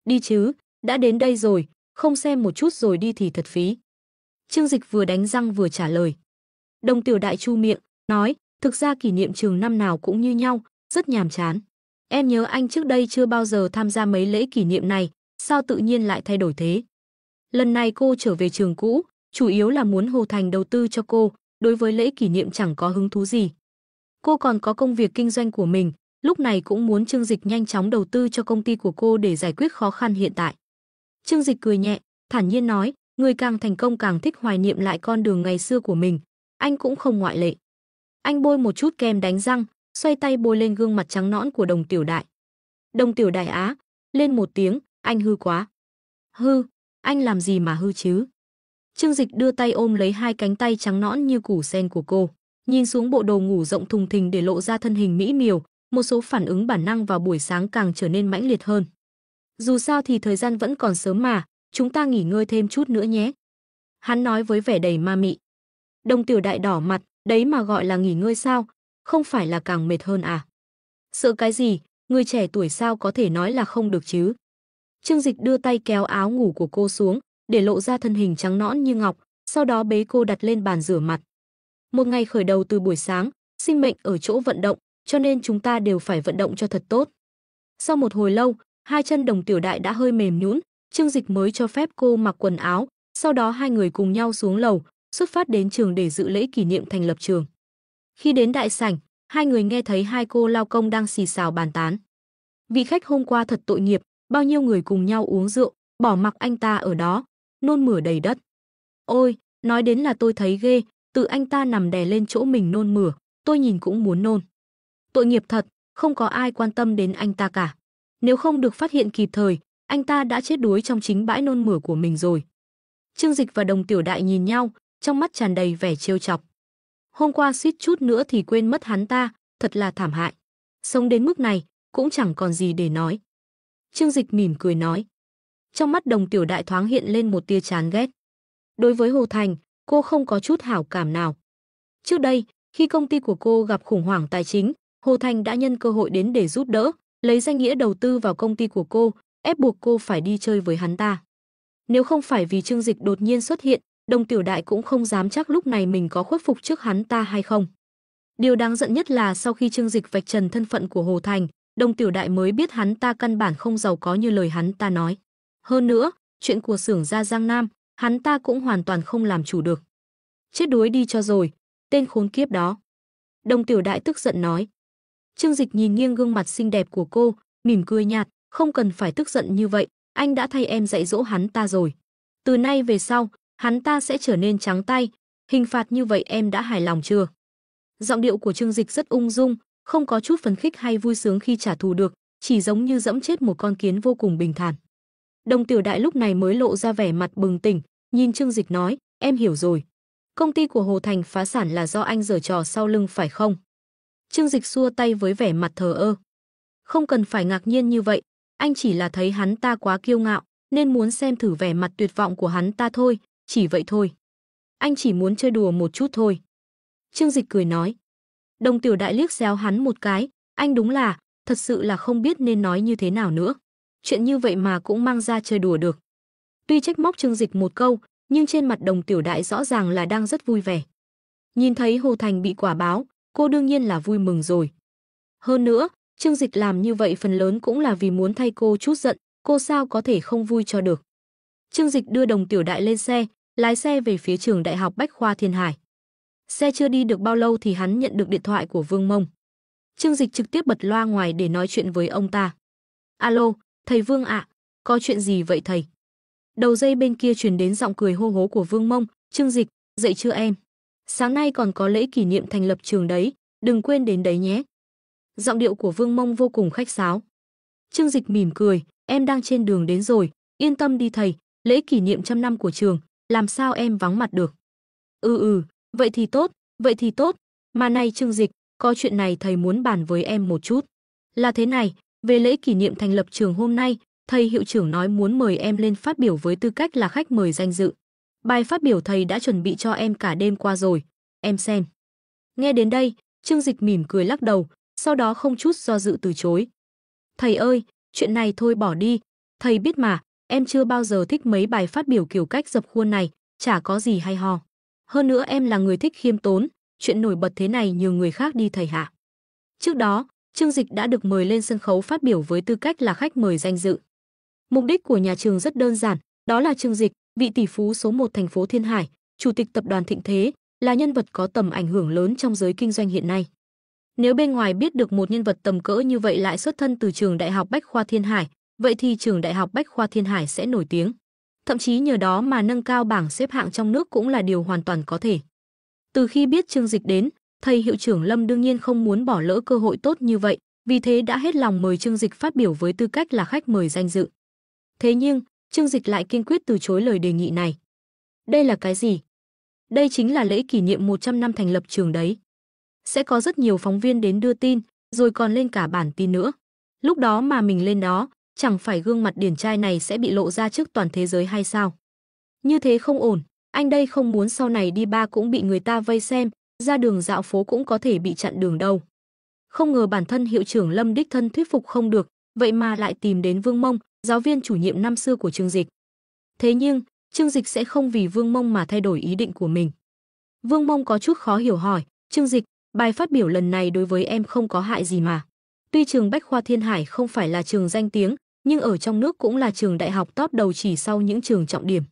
Đi chứ, đã đến đây rồi, không xem một chút rồi đi thì thật phí. Trương Dịch vừa đánh răng vừa trả lời. Đồng Tiểu Đại chu miệng, nói, thực ra kỷ niệm trường năm nào cũng như nhau, rất nhàm chán. Em nhớ anh trước đây chưa bao giờ tham gia mấy lễ kỷ niệm này, sao tự nhiên lại thay đổi thế? Lần này cô trở về trường cũ, chủ yếu là muốn Hồ Thành đầu tư cho cô, đối với lễ kỷ niệm chẳng có hứng thú gì. Cô còn có công việc kinh doanh của mình, lúc này cũng muốn Trương Dịch nhanh chóng đầu tư cho công ty của cô để giải quyết khó khăn hiện tại. Trương Dịch cười nhẹ, thản nhiên nói, người càng thành công càng thích hoài niệm lại con đường ngày xưa của mình, anh cũng không ngoại lệ. Anh bôi một chút kem đánh răng, xoay tay bôi lên gương mặt trắng nõn của Đồng Tiểu Đại. Đồng Tiểu Đại á, lên một tiếng, anh hư quá. Hư, anh làm gì mà hư chứ? Trương Dịch đưa tay ôm lấy hai cánh tay trắng nõn như củ sen của cô, nhìn xuống bộ đồ ngủ rộng thùng thình để lộ ra thân hình mỹ miều, một số phản ứng bản năng vào buổi sáng càng trở nên mãnh liệt hơn. Dù sao thì thời gian vẫn còn sớm mà, chúng ta nghỉ ngơi thêm chút nữa nhé. Hắn nói với vẻ đầy ma mị. Đồng Tiểu Đại đỏ mặt, đấy mà gọi là nghỉ ngơi sao, không phải là càng mệt hơn à? Sợ cái gì, người trẻ tuổi sao có thể nói là không được chứ? Trương Dịch đưa tay kéo áo ngủ của cô xuống, để lộ ra thân hình trắng nõn như ngọc, sau đó bế cô đặt lên bàn rửa mặt. Một ngày khởi đầu từ buổi sáng, sinh mệnh ở chỗ vận động, cho nên chúng ta đều phải vận động cho thật tốt. Sau một hồi lâu, Hai chân Đồng Tiểu Đại đã hơi mềm nhũn, Trương Dịch mới cho phép cô mặc quần áo, sau đó hai người cùng nhau xuống lầu, xuất phát đến trường để dự lễ kỷ niệm thành lập trường. Khi đến đại sảnh, hai người nghe thấy hai cô lao công đang xì xào bàn tán. Vị khách hôm qua thật tội nghiệp, bao nhiêu người cùng nhau uống rượu, bỏ mặc anh ta ở đó, nôn mửa đầy đất. Ôi, nói đến là tôi thấy ghê, tự anh ta nằm đè lên chỗ mình nôn mửa, tôi nhìn cũng muốn nôn. Tội nghiệp thật, không có ai quan tâm đến anh ta cả. Nếu không được phát hiện kịp thời, anh ta đã chết đuối trong chính bãi nôn mửa của mình rồi. Trương Dịch và Đồng Tiểu Đại nhìn nhau, trong mắt tràn đầy vẻ trêu chọc. Hôm qua suýt chút nữa thì quên mất hắn ta, thật là thảm hại. Sống đến mức này, cũng chẳng còn gì để nói. Trương Dịch mỉm cười nói. Trong mắt Đồng Tiểu Đại thoáng hiện lên một tia chán ghét. Đối với Hồ Thành, cô không có chút hảo cảm nào. Trước đây, khi công ty của cô gặp khủng hoảng tài chính, Hồ Thành đã nhân cơ hội đến để giúp đỡ, lấy danh nghĩa đầu tư vào công ty của cô, ép buộc cô phải đi chơi với hắn ta. Nếu không phải vì Trương Dịch đột nhiên xuất hiện, Đồng Tiểu Đại cũng không dám chắc lúc này mình có khuất phục trước hắn ta hay không. Điều đáng giận nhất là sau khi Trương Dịch vạch trần thân phận của Hồ Thành, Đồng Tiểu Đại mới biết hắn ta căn bản không giàu có như lời hắn ta nói. Hơn nữa, chuyện của xưởng gia Giang Nam, hắn ta cũng hoàn toàn không làm chủ được. Chết đuối đi cho rồi, tên khốn kiếp đó. Đồng Tiểu Đại tức giận nói. Trương Dịch nhìn nghiêng gương mặt xinh đẹp của cô, mỉm cười nhạt, không cần phải tức giận như vậy, anh đã thay em dạy dỗ hắn ta rồi. Từ nay về sau, hắn ta sẽ trở nên trắng tay, hình phạt như vậy em đã hài lòng chưa? Giọng điệu của Trương Dịch rất ung dung, không có chút phấn khích hay vui sướng khi trả thù được, chỉ giống như dẫm chết một con kiến vô cùng bình thản. Đồng Tiểu Đại lúc này mới lộ ra vẻ mặt bừng tỉnh, nhìn Trương Dịch nói, em hiểu rồi. Công ty của Hồ Thành phá sản là do anh giở trò sau lưng phải không? Trương Dịch xua tay với vẻ mặt thờ ơ. Không cần phải ngạc nhiên như vậy, anh chỉ là thấy hắn ta quá kiêu ngạo, nên muốn xem thử vẻ mặt tuyệt vọng của hắn ta thôi, chỉ vậy thôi. Anh chỉ muốn chơi đùa một chút thôi. Trương Dịch cười nói. Đồng Tiểu Đại liếc xéo hắn một cái, anh đúng là, thật sự là không biết nên nói như thế nào nữa. Chuyện như vậy mà cũng mang ra chơi đùa được. Tuy trách móc Trương Dịch một câu, nhưng trên mặt Đồng Tiểu Đại rõ ràng là đang rất vui vẻ. Nhìn thấy Hồ Thành bị quả báo, cô đương nhiên là vui mừng rồi. Hơn nữa, Trương Dịch làm như vậy phần lớn cũng là vì muốn thay cô chút giận, cô sao có thể không vui cho được. Trương Dịch đưa Đồng Tiểu Đại lên xe, lái xe về phía trường Đại học Bách khoa Thiên Hải. Xe chưa đi được bao lâu thì hắn nhận được điện thoại của Vương Mông. Trương Dịch trực tiếp bật loa ngoài để nói chuyện với ông ta. Alo, thầy Vương ạ, có chuyện gì vậy thầy? Đầu dây bên kia truyền đến giọng cười hô hố của Vương Mông. Trương Dịch, dậy chưa em? Sáng nay còn có lễ kỷ niệm thành lập trường đấy, đừng quên đến đấy nhé. Giọng điệu của Vương Mông vô cùng khách sáo. Trương Dịch mỉm cười, em đang trên đường đến rồi, yên tâm đi thầy, lễ kỷ niệm 100 năm của trường, làm sao em vắng mặt được. Vậy thì tốt, vậy thì tốt, mà này Trương Dịch, có chuyện này thầy muốn bàn với em một chút. Là thế này, về lễ kỷ niệm thành lập trường hôm nay, thầy hiệu trưởng nói muốn mời em lên phát biểu với tư cách là khách mời danh dự. Bài phát biểu thầy đã chuẩn bị cho em cả đêm qua rồi, em xem. Nghe đến đây, Trương Dịch mỉm cười lắc đầu, sau đó không chút do dự từ chối. Thầy ơi, chuyện này thôi bỏ đi, thầy biết mà, em chưa bao giờ thích mấy bài phát biểu kiểu cách dập khuôn này, chả có gì hay ho. Hơn nữa em là người thích khiêm tốn, chuyện nổi bật thế này nhường người khác đi thầy hạ. Trước đó, Trương Dịch đã được mời lên sân khấu phát biểu với tư cách là khách mời danh dự. Mục đích của nhà trường rất đơn giản, đó là Trương Dịch, vị tỷ phú số 1 thành phố Thiên Hải, chủ tịch tập đoàn Thịnh Thế, là nhân vật có tầm ảnh hưởng lớn trong giới kinh doanh hiện nay. Nếu bên ngoài biết được một nhân vật tầm cỡ như vậy lại xuất thân từ trường Đại học Bách khoa Thiên Hải, vậy thì trường Đại học Bách khoa Thiên Hải sẽ nổi tiếng. Thậm chí nhờ đó mà nâng cao bảng xếp hạng trong nước cũng là điều hoàn toàn có thể. Từ khi biết Trương Dịch đến, thầy hiệu trưởng Lâm đương nhiên không muốn bỏ lỡ cơ hội tốt như vậy, vì thế đã hết lòng mời Trương Dịch phát biểu với tư cách là khách mời danh dự. Thế nhưng, Trương Dịch lại kiên quyết từ chối lời đề nghị này. Đây là cái gì? Đây chính là lễ kỷ niệm 100 năm thành lập trường đấy. Sẽ có rất nhiều phóng viên đến đưa tin, rồi còn lên cả bản tin nữa. Lúc đó mà mình lên đó, chẳng phải gương mặt điển trai này sẽ bị lộ ra trước toàn thế giới hay sao? Như thế không ổn, anh đây không muốn sau này đi ba cũng bị người ta vây xem, ra đường dạo phố cũng có thể bị chặn đường đâu. Không ngờ bản thân hiệu trưởng Lâm đích thân thuyết phục không được, vậy mà lại tìm đến Vương Mông, giáo viên chủ nhiệm năm xưa của Trương Dịch. Thế nhưng, Trương Dịch sẽ không vì Vương Mông mà thay đổi ý định của mình. Vương Mông có chút khó hiểu hỏi, Trương Dịch, bài phát biểu lần này đối với em không có hại gì mà. Tuy trường Bách khoa Thiên Hải không phải là trường danh tiếng, nhưng ở trong nước cũng là trường đại học top đầu chỉ sau những trường trọng điểm.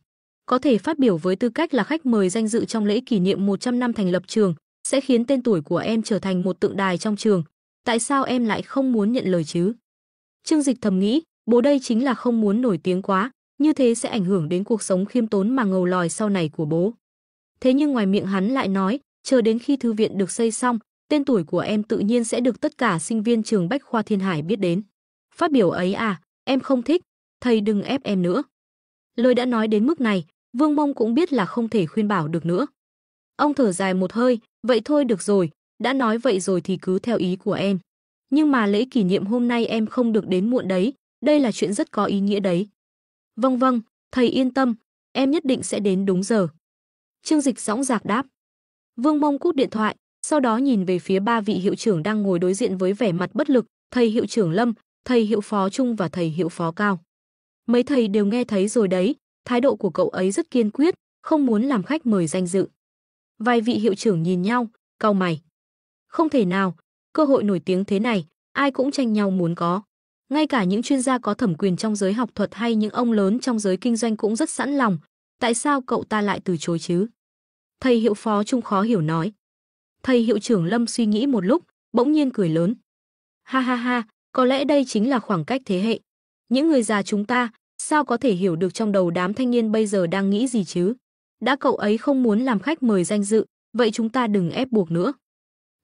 Có thể phát biểu với tư cách là khách mời danh dự trong lễ kỷ niệm 100 năm thành lập trường, sẽ khiến tên tuổi của em trở thành một tượng đài trong trường. Tại sao em lại không muốn nhận lời chứ? Trương Dịch thầm nghĩ, bố đây chính là không muốn nổi tiếng quá, như thế sẽ ảnh hưởng đến cuộc sống khiêm tốn mà ngầu lòi sau này của bố. Thế nhưng ngoài miệng hắn lại nói, chờ đến khi thư viện được xây xong, tên tuổi của em tự nhiên sẽ được tất cả sinh viên trường Bách Khoa Thiên Hải biết đến. Phát biểu ấy à, em không thích, thầy đừng ép em nữa. Lời đã nói đến mức này, Vương Mông cũng biết là không thể khuyên bảo được nữa. Ông thở dài một hơi, vậy thôi được rồi, đã nói vậy rồi thì cứ theo ý của em. Nhưng mà lễ kỷ niệm hôm nay em không được đến muộn đấy, đây là chuyện rất có ý nghĩa đấy. Vâng vâng, thầy yên tâm, em nhất định sẽ đến đúng giờ. Trương Dịch dõng dạc đáp. Vương Mông cúp điện thoại, sau đó nhìn về phía ba vị hiệu trưởng đang ngồi đối diện với vẻ mặt bất lực, thầy hiệu trưởng Lâm, thầy hiệu phó Trung và thầy hiệu phó Cao. Mấy thầy đều nghe thấy rồi đấy, thái độ của cậu ấy rất kiên quyết, không muốn làm khách mời danh dự. Vài vị hiệu trưởng nhìn nhau, cau mày. Không thể nào, cơ hội nổi tiếng thế này, ai cũng tranh nhau muốn có. Ngay cả những chuyên gia có thẩm quyền trong giới học thuật hay những ông lớn trong giới kinh doanh cũng rất sẵn lòng. Tại sao cậu ta lại từ chối chứ? Thầy hiệu phó Trung khó hiểu nói. Thầy hiệu trưởng Lâm suy nghĩ một lúc, bỗng nhiên cười lớn. Ha ha ha, có lẽ đây chính là khoảng cách thế hệ. Những người già chúng ta, sao có thể hiểu được trong đầu đám thanh niên bây giờ đang nghĩ gì chứ? Đã cậu ấy không muốn làm khách mời danh dự, vậy chúng ta đừng ép buộc nữa.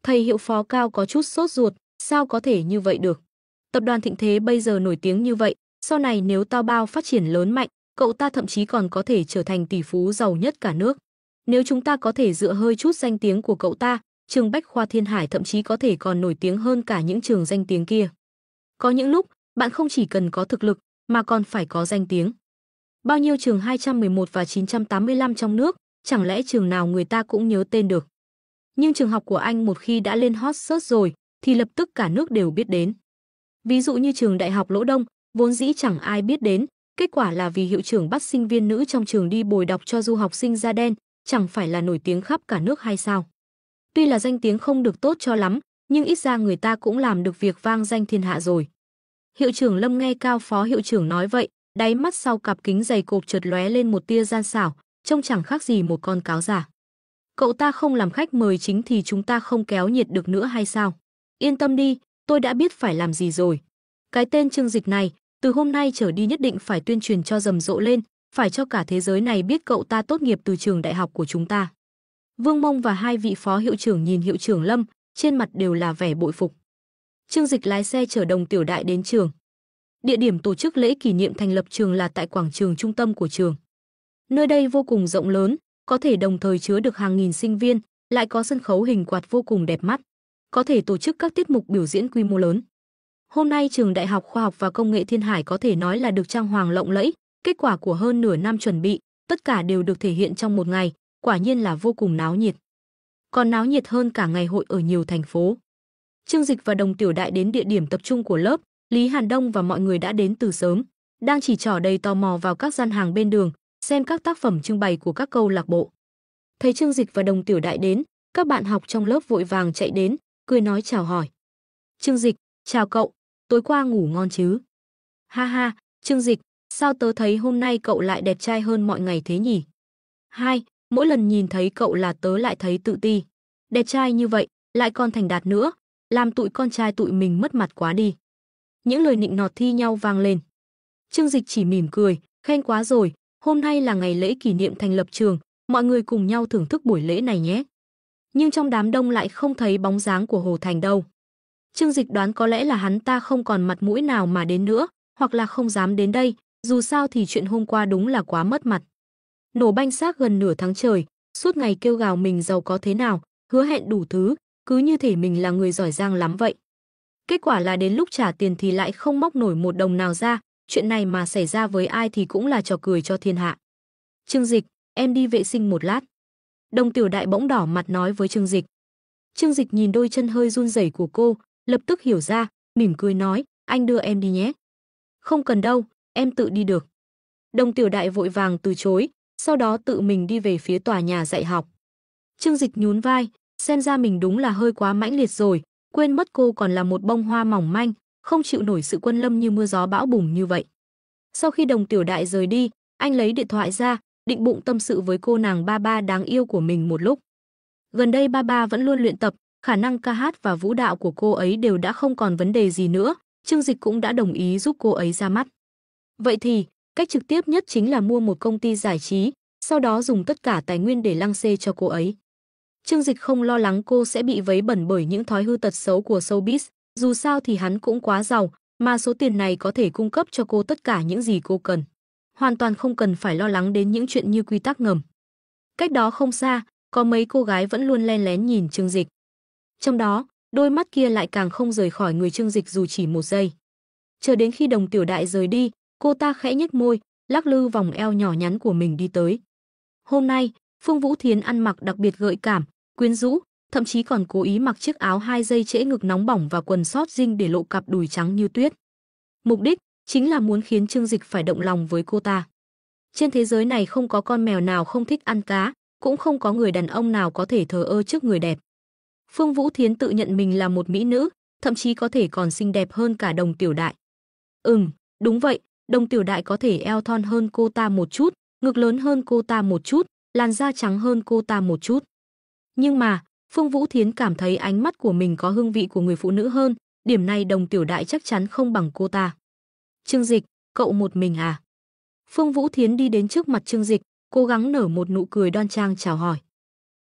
Thầy hiệu phó Cao có chút sốt ruột, sao có thể như vậy được? Tập đoàn Thịnh Thế bây giờ nổi tiếng như vậy, sau này nếu Tao Bao phát triển lớn mạnh, cậu ta thậm chí còn có thể trở thành tỷ phú giàu nhất cả nước. Nếu chúng ta có thể dựa hơi chút danh tiếng của cậu ta, trường Bách Khoa Thiên Hải thậm chí có thể còn nổi tiếng hơn cả những trường danh tiếng kia. Có những lúc, bạn không chỉ cần có thực lực, mà còn phải có danh tiếng. Bao nhiêu trường 211 và 985 trong nước, chẳng lẽ trường nào người ta cũng nhớ tên được. Nhưng trường học của anh một khi đã lên hot search rồi, thì lập tức cả nước đều biết đến. Ví dụ như trường Đại học Lỗ Đông, vốn dĩ chẳng ai biết đến, kết quả là vì hiệu trưởng bắt sinh viên nữ trong trường đi bồi đọc cho du học sinh da đen, chẳng phải là nổi tiếng khắp cả nước hay sao? Tuy là danh tiếng không được tốt cho lắm, nhưng ít ra người ta cũng làm được việc vang danh thiên hạ rồi. Hiệu trưởng Lâm nghe Cao phó hiệu trưởng nói vậy, đáy mắt sau cặp kính dày cộp chợt lóe lên một tia gian xảo, trông chẳng khác gì một con cáo giả. Cậu ta không làm khách mời chính thì chúng ta không kéo nhiệt được nữa hay sao? Yên tâm đi, tôi đã biết phải làm gì rồi. Cái tên Trương Dịch này, từ hôm nay trở đi nhất định phải tuyên truyền cho rầm rộ lên, phải cho cả thế giới này biết cậu ta tốt nghiệp từ trường đại học của chúng ta. Vương Mông và hai vị phó hiệu trưởng nhìn hiệu trưởng Lâm, trên mặt đều là vẻ bội phục. Trương Dịch lái xe chở Đồng Tiểu Đại đến trường. Địa điểm tổ chức lễ kỷ niệm thành lập trường là tại quảng trường trung tâm của trường. Nơi đây vô cùng rộng lớn, có thể đồng thời chứa được hàng nghìn sinh viên, lại có sân khấu hình quạt vô cùng đẹp mắt, có thể tổ chức các tiết mục biểu diễn quy mô lớn. Hôm nay trường Đại học Khoa học và Công nghệ Thiên Hải có thể nói là được trang hoàng lộng lẫy, kết quả của hơn nửa năm chuẩn bị, tất cả đều được thể hiện trong một ngày, quả nhiên là vô cùng náo nhiệt. Còn náo nhiệt hơn cả ngày hội ở nhiều thành phố. Trương Dịch và Đồng Tiểu Đại đến địa điểm tập trung của lớp, Lý Hàn Đông và mọi người đã đến từ sớm, đang chỉ trỏ đầy tò mò vào các gian hàng bên đường, xem các tác phẩm trưng bày của các câu lạc bộ. Thấy Trương Dịch và Đồng Tiểu Đại đến, các bạn học trong lớp vội vàng chạy đến, cười nói chào hỏi. Trương Dịch, chào cậu, tối qua ngủ ngon chứ? Ha ha, Trương Dịch, sao tớ thấy hôm nay cậu lại đẹp trai hơn mọi ngày thế nhỉ? Hai, mỗi lần nhìn thấy cậu là tớ lại thấy tự ti. Đẹp trai như vậy, lại còn thành đạt nữa, làm tụi con trai tụi mình mất mặt quá đi. Những lời nịnh nọt thi nhau vang lên. Trương Dịch chỉ mỉm cười, khen quá rồi, hôm nay là ngày lễ kỷ niệm thành lập trường, mọi người cùng nhau thưởng thức buổi lễ này nhé. Nhưng trong đám đông lại không thấy bóng dáng của Hồ Thành đâu. Trương Dịch đoán có lẽ là hắn ta không còn mặt mũi nào mà đến nữa, hoặc là không dám đến đây, dù sao thì chuyện hôm qua đúng là quá mất mặt. Nổ banh xác gần nửa tháng trời, suốt ngày kêu gào mình giàu có thế nào, hứa hẹn đủ thứ, cứ như thể mình là người giỏi giang lắm vậy. Kết quả là đến lúc trả tiền thì lại không móc nổi một đồng nào ra, chuyện này mà xảy ra với ai thì cũng là trò cười cho thiên hạ. Trương Dịch, em đi vệ sinh một lát. Đồng Tiểu Đại bỗng đỏ mặt nói với Trương Dịch. Trương Dịch nhìn đôi chân hơi run rẩy của cô, lập tức hiểu ra, mỉm cười nói, anh đưa em đi nhé. Không cần đâu, em tự đi được. Đồng Tiểu Đại vội vàng từ chối, sau đó tự mình đi về phía tòa nhà dạy học. Trương Dịch nhún vai, xem ra mình đúng là hơi quá mãnh liệt rồi, quên mất cô còn là một bông hoa mỏng manh, không chịu nổi sự quân lâm như mưa gió bão bùng như vậy. Sau khi Đồng Tiểu Đại rời đi, anh lấy điện thoại ra, định bụng tâm sự với cô nàng ba ba đáng yêu của mình một lúc. Gần đây ba ba vẫn luôn luyện tập, khả năng ca hát và vũ đạo của cô ấy đều đã không còn vấn đề gì nữa, Trương Dịch cũng đã đồng ý giúp cô ấy ra mắt. Vậy thì, cách trực tiếp nhất chính là mua một công ty giải trí, sau đó dùng tất cả tài nguyên để lăng xê cho cô ấy. Trương Dịch không lo lắng cô sẽ bị vấy bẩn bởi những thói hư tật xấu của showbiz, dù sao thì hắn cũng quá giàu, mà số tiền này có thể cung cấp cho cô tất cả những gì cô cần. Hoàn toàn không cần phải lo lắng đến những chuyện như quy tắc ngầm. Cách đó không xa, có mấy cô gái vẫn luôn len lén nhìn Trương Dịch. Trong đó, đôi mắt kia lại càng không rời khỏi người Trương Dịch dù chỉ một giây. Chờ đến khi Đồng Tiểu Đại rời đi, cô ta khẽ nhếch môi, lắc lư vòng eo nhỏ nhắn của mình đi tới. Hôm nay, Phương Vũ Thiến ăn mặc đặc biệt gợi cảm, quyến rũ, thậm chí còn cố ý mặc chiếc áo 2 dây trễ ngực nóng bỏng và quần sót jean để lộ cặp đùi trắng như tuyết. Mục đích chính là muốn khiến Trương Dịch phải động lòng với cô ta. Trên thế giới này không có con mèo nào không thích ăn cá, cũng không có người đàn ông nào có thể thờ ơ trước người đẹp. Phương Vũ Thiến tự nhận mình là một mỹ nữ, thậm chí có thể còn xinh đẹp hơn cả Đồng Tiểu Đại. Đúng vậy, Đồng Tiểu Đại có thể eo thon hơn cô ta một chút, ngực lớn hơn cô ta một chút, làn da trắng hơn cô ta một chút. Nhưng mà, Phương Vũ Thiến cảm thấy ánh mắt của mình có hương vị của người phụ nữ hơn, điểm này Đồng Tiểu Đại chắc chắn không bằng cô ta. Trương Dịch, cậu một mình à? Phương Vũ Thiến đi đến trước mặt Trương Dịch, cố gắng nở một nụ cười đoan trang chào hỏi.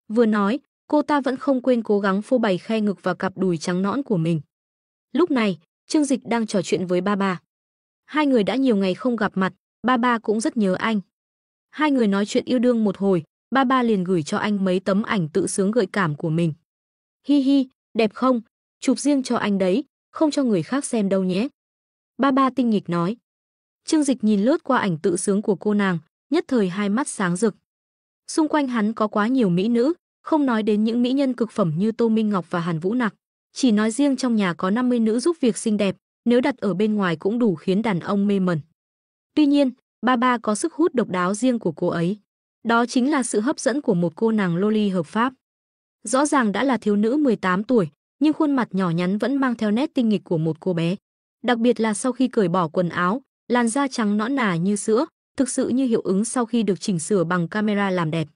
Vừa nói, cô ta vẫn không quên cố gắng phô bày khe ngực và cặp đùi trắng nõn của mình. Lúc này, Trương Dịch đang trò chuyện với ba ba. Hai người đã nhiều ngày không gặp mặt, ba ba cũng rất nhớ anh. Hai người nói chuyện yêu đương một hồi, ba ba liền gửi cho anh mấy tấm ảnh tự sướng gợi cảm của mình. Hi hi, đẹp không? Chụp riêng cho anh đấy, không cho người khác xem đâu nhé. Ba ba tinh nghịch nói. Trương Dịch nhìn lướt qua ảnh tự sướng của cô nàng, nhất thời hai mắt sáng rực. Xung quanh hắn có quá nhiều mỹ nữ, không nói đến những mỹ nhân cực phẩm như Tô Minh Ngọc và Hàn Vũ Nặc. Chỉ nói riêng trong nhà có 50 nữ giúp việc xinh đẹp, nếu đặt ở bên ngoài cũng đủ khiến đàn ông mê mẩn. Tuy nhiên, ba ba có sức hút độc đáo riêng của cô ấy. Đó chính là sự hấp dẫn của một cô nàng loli hợp pháp. Rõ ràng đã là thiếu nữ 18 tuổi, nhưng khuôn mặt nhỏ nhắn vẫn mang theo nét tinh nghịch của một cô bé. Đặc biệt là sau khi cởi bỏ quần áo, làn da trắng nõn nà như sữa, thực sự như hiệu ứng sau khi được chỉnh sửa bằng camera làm đẹp.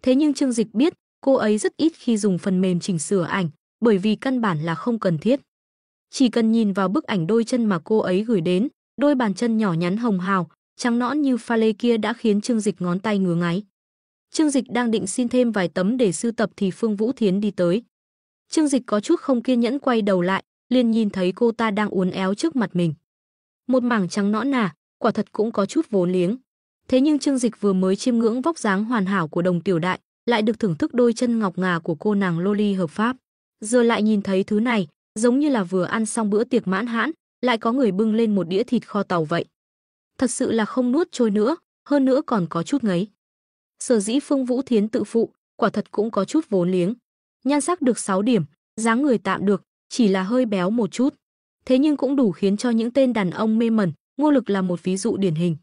Thế nhưng Trương Dịch biết, cô ấy rất ít khi dùng phần mềm chỉnh sửa ảnh, bởi vì căn bản là không cần thiết. Chỉ cần nhìn vào bức ảnh đôi chân mà cô ấy gửi đến, đôi bàn chân nhỏ nhắn hồng hào, trắng nõn như pha lê kia đã khiến Trương Dịch ngón tay ngứa ngáy. Trương Dịch đang định xin thêm vài tấm để sưu tập thì Phương Vũ Thiến đi tới. Trương Dịch có chút không kiên nhẫn quay đầu lại, liền nhìn thấy cô ta đang uốn éo trước mặt mình. Một mảng trắng nõn nà, quả thật cũng có chút vốn liếng. Thế nhưng Trương Dịch vừa mới chiêm ngưỡng vóc dáng hoàn hảo của Đồng Tiểu Đại, lại được thưởng thức đôi chân ngọc ngà của cô nàng loli hợp pháp. Giờ lại nhìn thấy thứ này, giống như là vừa ăn xong bữa tiệc mãn hãn, lại có người bưng lên một đĩa thịt kho tàu vậy. Thật sự là không nuốt trôi nữa, hơn nữa còn có chút ngấy. Sở dĩ Phương Vũ Thiến tự phụ, quả thật cũng có chút vốn liếng. Nhan sắc được 6 điểm, dáng người tạm được, chỉ là hơi béo một chút. Thế nhưng cũng đủ khiến cho những tên đàn ông mê mẩn, Ngô Lực là một ví dụ điển hình.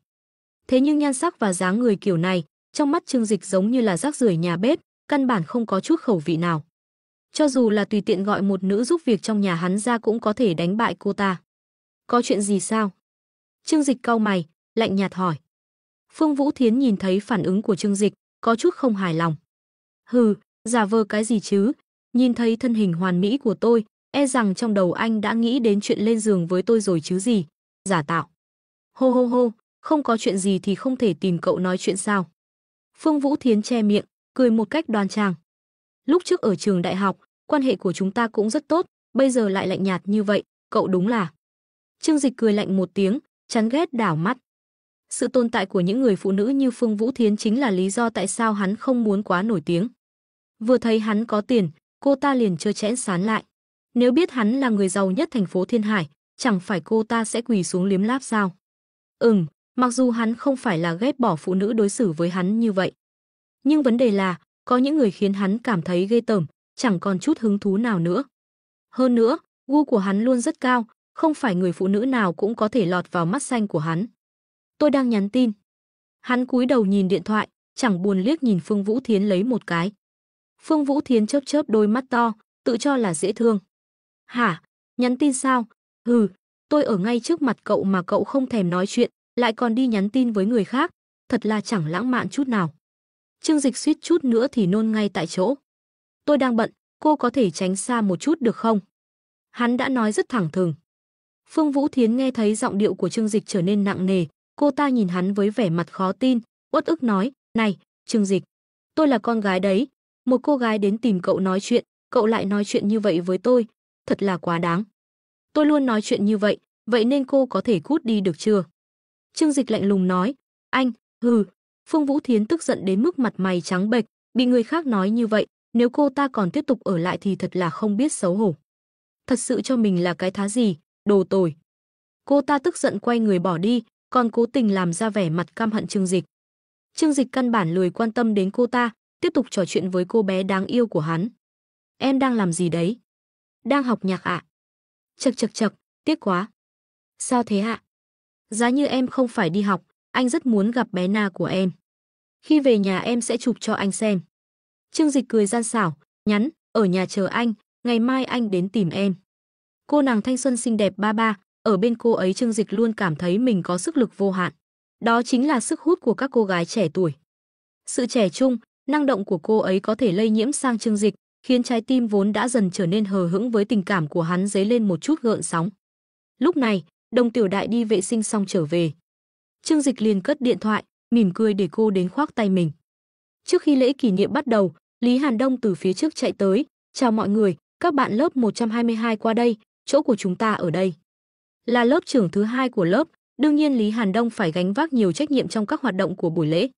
Thế nhưng nhan sắc và dáng người kiểu này, trong mắt Trương Dịch giống như là rác rưởi nhà bếp, căn bản không có chút khẩu vị nào. Cho dù là tùy tiện gọi một nữ giúp việc trong nhà hắn ra cũng có thể đánh bại cô ta. Có chuyện gì sao? Trương Dịch cau mày, lạnh nhạt hỏi. Phương Vũ Thiến nhìn thấy phản ứng của Trương Dịch, có chút không hài lòng. Hừ, giả vờ cái gì chứ? Nhìn thấy thân hình hoàn mỹ của tôi, e rằng trong đầu anh đã nghĩ đến chuyện lên giường với tôi rồi chứ gì. Giả tạo. Hô hô hô, không có chuyện gì thì không thể tìm cậu nói chuyện sao? Phương Vũ Thiến che miệng, cười một cách đoan trang. Lúc trước ở trường đại học, quan hệ của chúng ta cũng rất tốt, bây giờ lại lạnh nhạt như vậy, cậu đúng là... Trương Dịch cười lạnh một tiếng, chán ghét đảo mắt. Sự tồn tại của những người phụ nữ như Phương Vũ Thiến chính là lý do tại sao hắn không muốn quá nổi tiếng. Vừa thấy hắn có tiền, cô ta liền trơ trẽn sán lại. Nếu biết hắn là người giàu nhất thành phố Thiên Hải, chẳng phải cô ta sẽ quỳ xuống liếm láp sao? Mặc dù hắn không phải là ghét bỏ phụ nữ đối xử với hắn như vậy. Nhưng vấn đề là, có những người khiến hắn cảm thấy ghê tởm, chẳng còn chút hứng thú nào nữa. Hơn nữa, gu của hắn luôn rất cao, không phải người phụ nữ nào cũng có thể lọt vào mắt xanh của hắn. Tôi đang nhắn tin. Hắn cúi đầu nhìn điện thoại, chẳng buồn liếc nhìn Phương Vũ Thiến lấy một cái. Phương Vũ Thiến chớp chớp đôi mắt to, tự cho là dễ thương. Hả? Nhắn tin sao? Tôi ở ngay trước mặt cậu mà cậu không thèm nói chuyện, lại còn đi nhắn tin với người khác, thật là chẳng lãng mạn chút nào. Trương Dịch suýt chút nữa thì nôn ngay tại chỗ. Tôi đang bận, cô có thể tránh xa một chút được không? Hắn đã nói rất thẳng thừng. Phương Vũ Thiến nghe thấy giọng điệu của Trương Dịch trở nên nặng nề, cô ta nhìn hắn với vẻ mặt khó tin, uất ức nói, này, Trương Dịch, tôi là con gái đấy, một cô gái đến tìm cậu nói chuyện, cậu lại nói chuyện như vậy với tôi, thật là quá đáng. Tôi luôn nói chuyện như vậy, vậy nên cô có thể cút đi được chưa? Trương Dịch lạnh lùng nói, anh, hừ. Phương Vũ Thiến tức giận đến mức mặt mày trắng bệch, bị người khác nói như vậy, nếu cô ta còn tiếp tục ở lại thì thật là không biết xấu hổ. Thật sự cho mình là cái thá gì, đồ tồi. Cô ta tức giận quay người bỏ đi, còn cố tình làm ra vẻ mặt căm hận Trương Dịch. Trương Dịch căn bản lười quan tâm đến cô ta, tiếp tục trò chuyện với cô bé đáng yêu của hắn. Em đang làm gì đấy? Đang học nhạc ạ. Chậc chậc chậc, tiếc quá. Sao thế ạ? Giá như em không phải đi học, anh rất muốn gặp bé Na của em. Khi về nhà em sẽ chụp cho anh xem. Trương Dịch cười gian xảo, nhắn, ở nhà chờ anh, ngày mai anh đến tìm em. Cô nàng thanh xuân xinh đẹp ba ba, ở bên cô ấy Trương Dịch luôn cảm thấy mình có sức lực vô hạn. Đó chính là sức hút của các cô gái trẻ tuổi. Sự trẻ trung, năng động của cô ấy có thể lây nhiễm sang Trương Dịch, khiến trái tim vốn đã dần trở nên hờ hững với tình cảm của hắn dấy lên một chút gợn sóng. Lúc này, Đồng Tiểu Đại đi vệ sinh xong trở về. Trương Dịch liền cất điện thoại, mỉm cười để cô đến khoác tay mình. Trước khi lễ kỷ niệm bắt đầu, Lý Hàn Đông từ phía trước chạy tới, chào mọi người, các bạn lớp 122 qua đây, chỗ của chúng ta ở đây. Là lớp trưởng thứ 2 của lớp, đương nhiên Lý Hàn Đông phải gánh vác nhiều trách nhiệm trong các hoạt động của buổi lễ.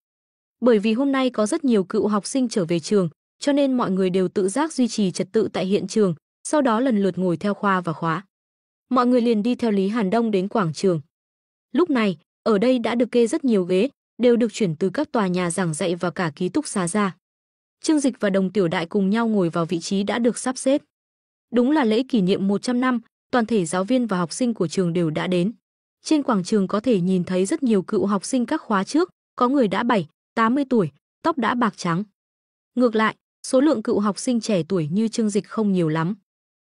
Bởi vì hôm nay có rất nhiều cựu học sinh trở về trường, cho nên mọi người đều tự giác duy trì trật tự tại hiện trường, sau đó lần lượt ngồi theo khoa và khóa. Mọi người liền đi theo Lý Hàn Đông đến quảng trường. Lúc này, ở đây đã được kê rất nhiều ghế, đều được chuyển từ các tòa nhà giảng dạy và cả ký túc xá ra. Trương Dịch và Đồng Tiểu Đại cùng nhau ngồi vào vị trí đã được sắp xếp. Đúng là lễ kỷ niệm 100 năm, toàn thể giáo viên và học sinh của trường đều đã đến. Trên quảng trường có thể nhìn thấy rất nhiều cựu học sinh các khóa trước, có người đã 80 tuổi, tóc đã bạc trắng. Ngược lại, số lượng cựu học sinh trẻ tuổi như Trương Dịch không nhiều lắm.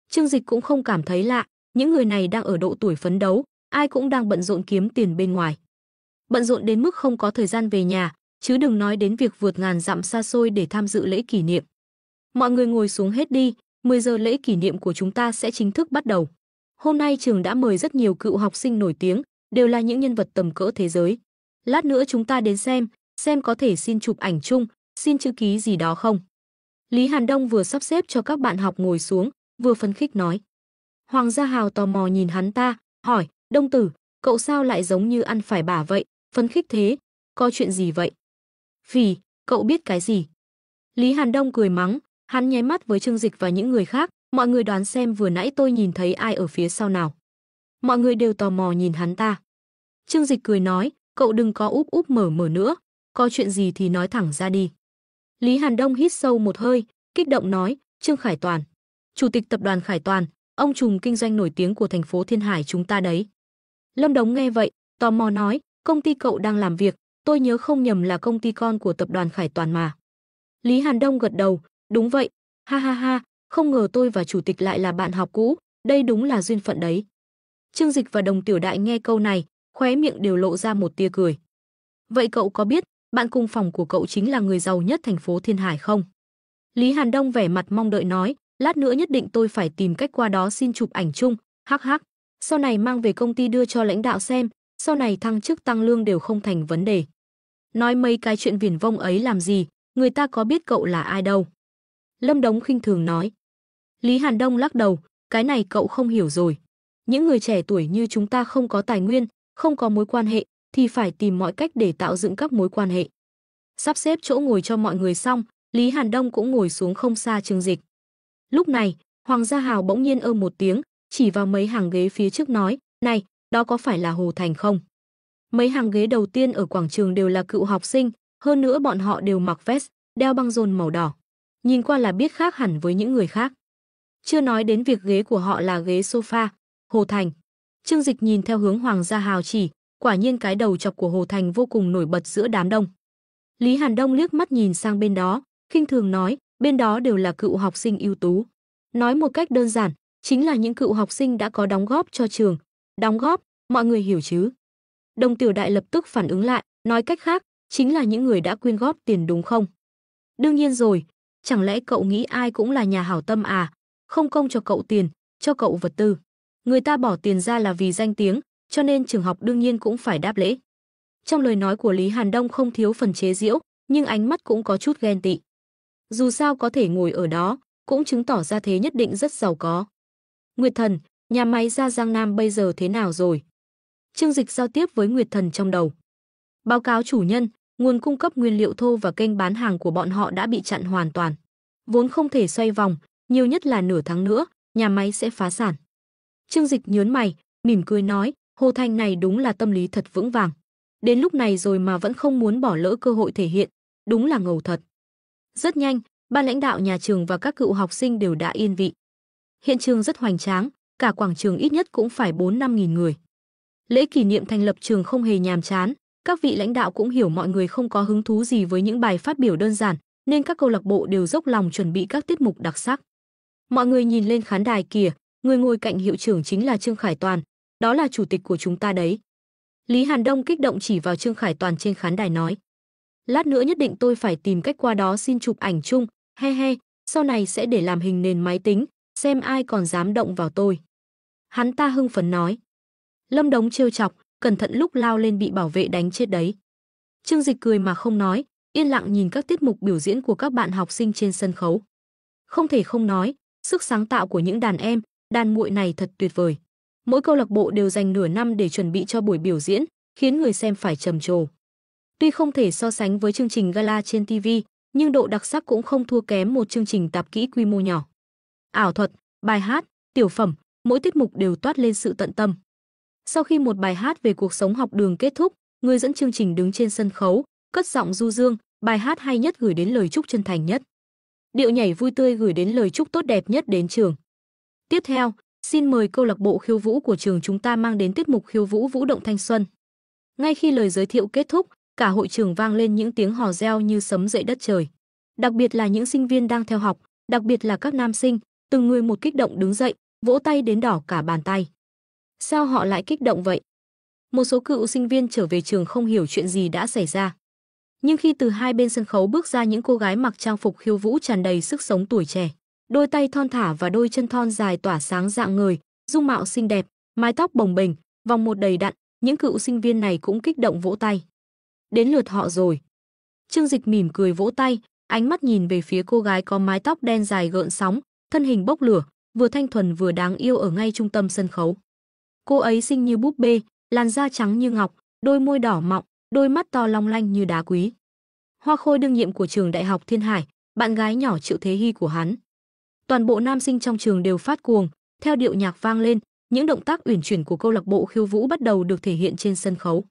Trương Dịch cũng không cảm thấy lạ, những người này đang ở độ tuổi phấn đấu, ai cũng đang bận rộn kiếm tiền bên ngoài. Bận rộn đến mức không có thời gian về nhà, chứ đừng nói đến việc vượt ngàn dặm xa xôi để tham dự lễ kỷ niệm. Mọi người ngồi xuống hết đi, 10 giờ lễ kỷ niệm của chúng ta sẽ chính thức bắt đầu. Hôm nay trường đã mời rất nhiều cựu học sinh nổi tiếng, đều là những nhân vật tầm cỡ thế giới. Lát nữa chúng ta đến xem có thể xin chụp ảnh chung, xin chữ ký gì đó không. Lý Hàn Đông vừa sắp xếp cho các bạn học ngồi xuống, vừa phấn khích nói. Hoàng Gia Hào tò mò nhìn hắn ta, hỏi, Đông Tử, cậu sao lại giống như ăn phải bả vậy, phấn khích thế, có chuyện gì vậy? Phì, cậu biết cái gì? Lý Hàn Đông cười mắng, hắn nháy mắt với Trương Dịch và những người khác, mọi người đoán xem vừa nãy tôi nhìn thấy ai ở phía sau nào. Mọi người đều tò mò nhìn hắn ta. Trương Dịch cười nói, cậu đừng có úp úp mở mở nữa, có chuyện gì thì nói thẳng ra đi. Lý Hàn Đông hít sâu một hơi, kích động nói, Trương Khải Toàn, chủ tịch tập đoàn Khải Toàn, ông trùm kinh doanh nổi tiếng của thành phố Thiên Hải chúng ta đấy. Lâm Đống nghe vậy, tò mò nói, công ty cậu đang làm việc, tôi nhớ không nhầm là công ty con của tập đoàn Khải Toàn mà. Lý Hàn Đông gật đầu, đúng vậy, ha ha ha, không ngờ tôi và chủ tịch lại là bạn học cũ, đây đúng là duyên phận đấy. Trương Dịch và Đồng Tiểu Đại nghe câu này, khóe miệng đều lộ ra một tia cười. Vậy cậu có biết, bạn cùng phòng của cậu chính là người giàu nhất thành phố Thiên Hải không? Lý Hàn Đông vẻ mặt mong đợi nói, lát nữa nhất định tôi phải tìm cách qua đó xin chụp ảnh chung, hắc hắc, sau này mang về công ty đưa cho lãnh đạo xem, sau này thăng chức tăng lương đều không thành vấn đề. Nói mấy cái chuyện viển vông ấy làm gì, người ta có biết cậu là ai đâu. Lâm Đống khinh thường nói. Lý Hàn Đông lắc đầu, cái này cậu không hiểu rồi. Những người trẻ tuổi như chúng ta không có tài nguyên, không có mối quan hệ, thì phải tìm mọi cách để tạo dựng các mối quan hệ. Sắp xếp chỗ ngồi cho mọi người xong, Lý Hàn Đông cũng ngồi xuống không xa Trương Dịch. Lúc này, Hoàng Gia Hào bỗng nhiên ơ một tiếng, chỉ vào mấy hàng ghế phía trước nói, này, đó có phải là Hồ Thành không? Mấy hàng ghế đầu tiên ở quảng trường đều là cựu học sinh, hơn nữa bọn họ đều mặc vest, đeo băng rôn màu đỏ. Nhìn qua là biết khác hẳn với những người khác. Chưa nói đến việc ghế của họ là ghế sofa, Hồ Thành. Trương Dịch nhìn theo hướng Hoàng Gia Hào chỉ, quả nhiên cái đầu chọc của Hồ Thành vô cùng nổi bật giữa đám đông. Lý Hàn Đông liếc mắt nhìn sang bên đó, khinh thường nói, bên đó đều là cựu học sinh ưu tú. Nói một cách đơn giản, chính là những cựu học sinh đã có đóng góp cho trường, Đóng góp, mọi người hiểu chứ? Đồng Tiểu Đại lập tức phản ứng lại, nói cách khác, chính là những người đã quyên góp tiền đúng không? Đương nhiên rồi, chẳng lẽ cậu nghĩ ai cũng là nhà hảo tâm à? Không công cho cậu tiền, cho cậu vật tư. Người ta bỏ tiền ra là vì danh tiếng, cho nên trường học đương nhiên cũng phải đáp lễ. Trong lời nói của Lý Hàn Đông không thiếu phần chế giễu, nhưng ánh mắt cũng có chút ghen tị. Dù sao có thể ngồi ở đó, cũng chứng tỏ ra thế nhất định rất giàu có. Nguyệt Thần, nhà máy ra Giang Nam bây giờ thế nào rồi? Trương Dịch giao tiếp với Nguyệt Thần trong đầu. Báo cáo chủ nhân, nguồn cung cấp nguyên liệu thô và kênh bán hàng của bọn họ đã bị chặn hoàn toàn. Vốn không thể xoay vòng, nhiều nhất là nửa tháng nữa, nhà máy sẽ phá sản. Trương Dịch nhớn mày, mỉm cười nói, Hồ Thanh này đúng là tâm lý thật vững vàng. Đến lúc này rồi mà vẫn không muốn bỏ lỡ cơ hội thể hiện, đúng là ngầu thật. Rất nhanh, ban lãnh đạo nhà trường và các cựu học sinh đều đã yên vị. Hiện trường rất hoành tráng, cả quảng trường ít nhất cũng phải 4-5 nghìn người. Lễ kỷ niệm thành lập trường không hề nhàm chán, các vị lãnh đạo cũng hiểu mọi người không có hứng thú gì với những bài phát biểu đơn giản, nên các câu lạc bộ đều dốc lòng chuẩn bị các tiết mục đặc sắc. Mọi người nhìn lên khán đài kìa, người ngồi cạnh hiệu trưởng chính là Trương Khải Toàn, đó là chủ tịch của chúng ta đấy. Lý Hàn Đông kích động chỉ vào Trương Khải Toàn trên khán đài nói. Lát nữa nhất định tôi phải tìm cách qua đó xin chụp ảnh chung, he he, sau này sẽ để làm hình nền máy tính, xem ai còn dám động vào tôi. Hắn ta hưng phấn nói. Lâm Đống trêu chọc, cẩn thận lúc lao lên bị bảo vệ đánh chết đấy. Trương Dịch cười mà không nói, yên lặng nhìn các tiết mục biểu diễn của các bạn học sinh trên sân khấu. Không thể không nói, sức sáng tạo của những đàn em, đàn muội này thật tuyệt vời. Mỗi câu lạc bộ đều dành nửa năm để chuẩn bị cho buổi biểu diễn, khiến người xem phải trầm trồ. Tuy không thể so sánh với chương trình gala trên TV, nhưng độ đặc sắc cũng không thua kém một chương trình tạp kỹ quy mô nhỏ. Ảo thuật, bài hát, tiểu phẩm, mỗi tiết mục đều toát lên sự tận tâm. Sau khi một bài hát về cuộc sống học đường kết thúc, người dẫn chương trình đứng trên sân khấu, cất giọng du dương, bài hát hay nhất gửi đến lời chúc chân thành nhất. Điệu nhảy vui tươi gửi đến lời chúc tốt đẹp nhất đến trường. Tiếp theo, xin mời câu lạc bộ khiêu vũ của trường chúng ta mang đến tiết mục khiêu vũ vũ động thanh xuân. Ngay khi lời giới thiệu kết thúc, cả hội trường vang lên những tiếng hò reo như sấm dậy đất trời. Đặc biệt là những sinh viên đang theo học, đặc biệt là các nam sinh, từng người một kích động đứng dậy, vỗ tay đến đỏ cả bàn tay. Sao họ lại kích động vậy? Một số cựu sinh viên trở về trường không hiểu chuyện gì đã xảy ra. Nhưng khi từ hai bên sân khấu bước ra những cô gái mặc trang phục khiêu vũ tràn đầy sức sống tuổi trẻ, đôi tay thon thả và đôi chân thon dài tỏa sáng rạng ngời, dung mạo xinh đẹp, mái tóc bồng bềnh, vòng một đầy đặn, những cựu sinh viên này cũng kích động vỗ tay. Đến lượt họ rồi. Trương Dịch mỉm cười vỗ tay, ánh mắt nhìn về phía cô gái có mái tóc đen dài gợn sóng, thân hình bốc lửa, vừa thanh thuần vừa đáng yêu ở ngay trung tâm sân khấu. Cô ấy xinh như búp bê, làn da trắng như ngọc, đôi môi đỏ mọng, đôi mắt to long lanh như đá quý. Hoa khôi đương nhiệm của trường Đại học Thiên Hải, bạn gái nhỏ Triệu Thế Hy của hắn. Toàn bộ nam sinh trong trường đều phát cuồng, theo điệu nhạc vang lên, những động tác uyển chuyển của câu lạc bộ khiêu vũ bắt đầu được thể hiện trên sân khấu.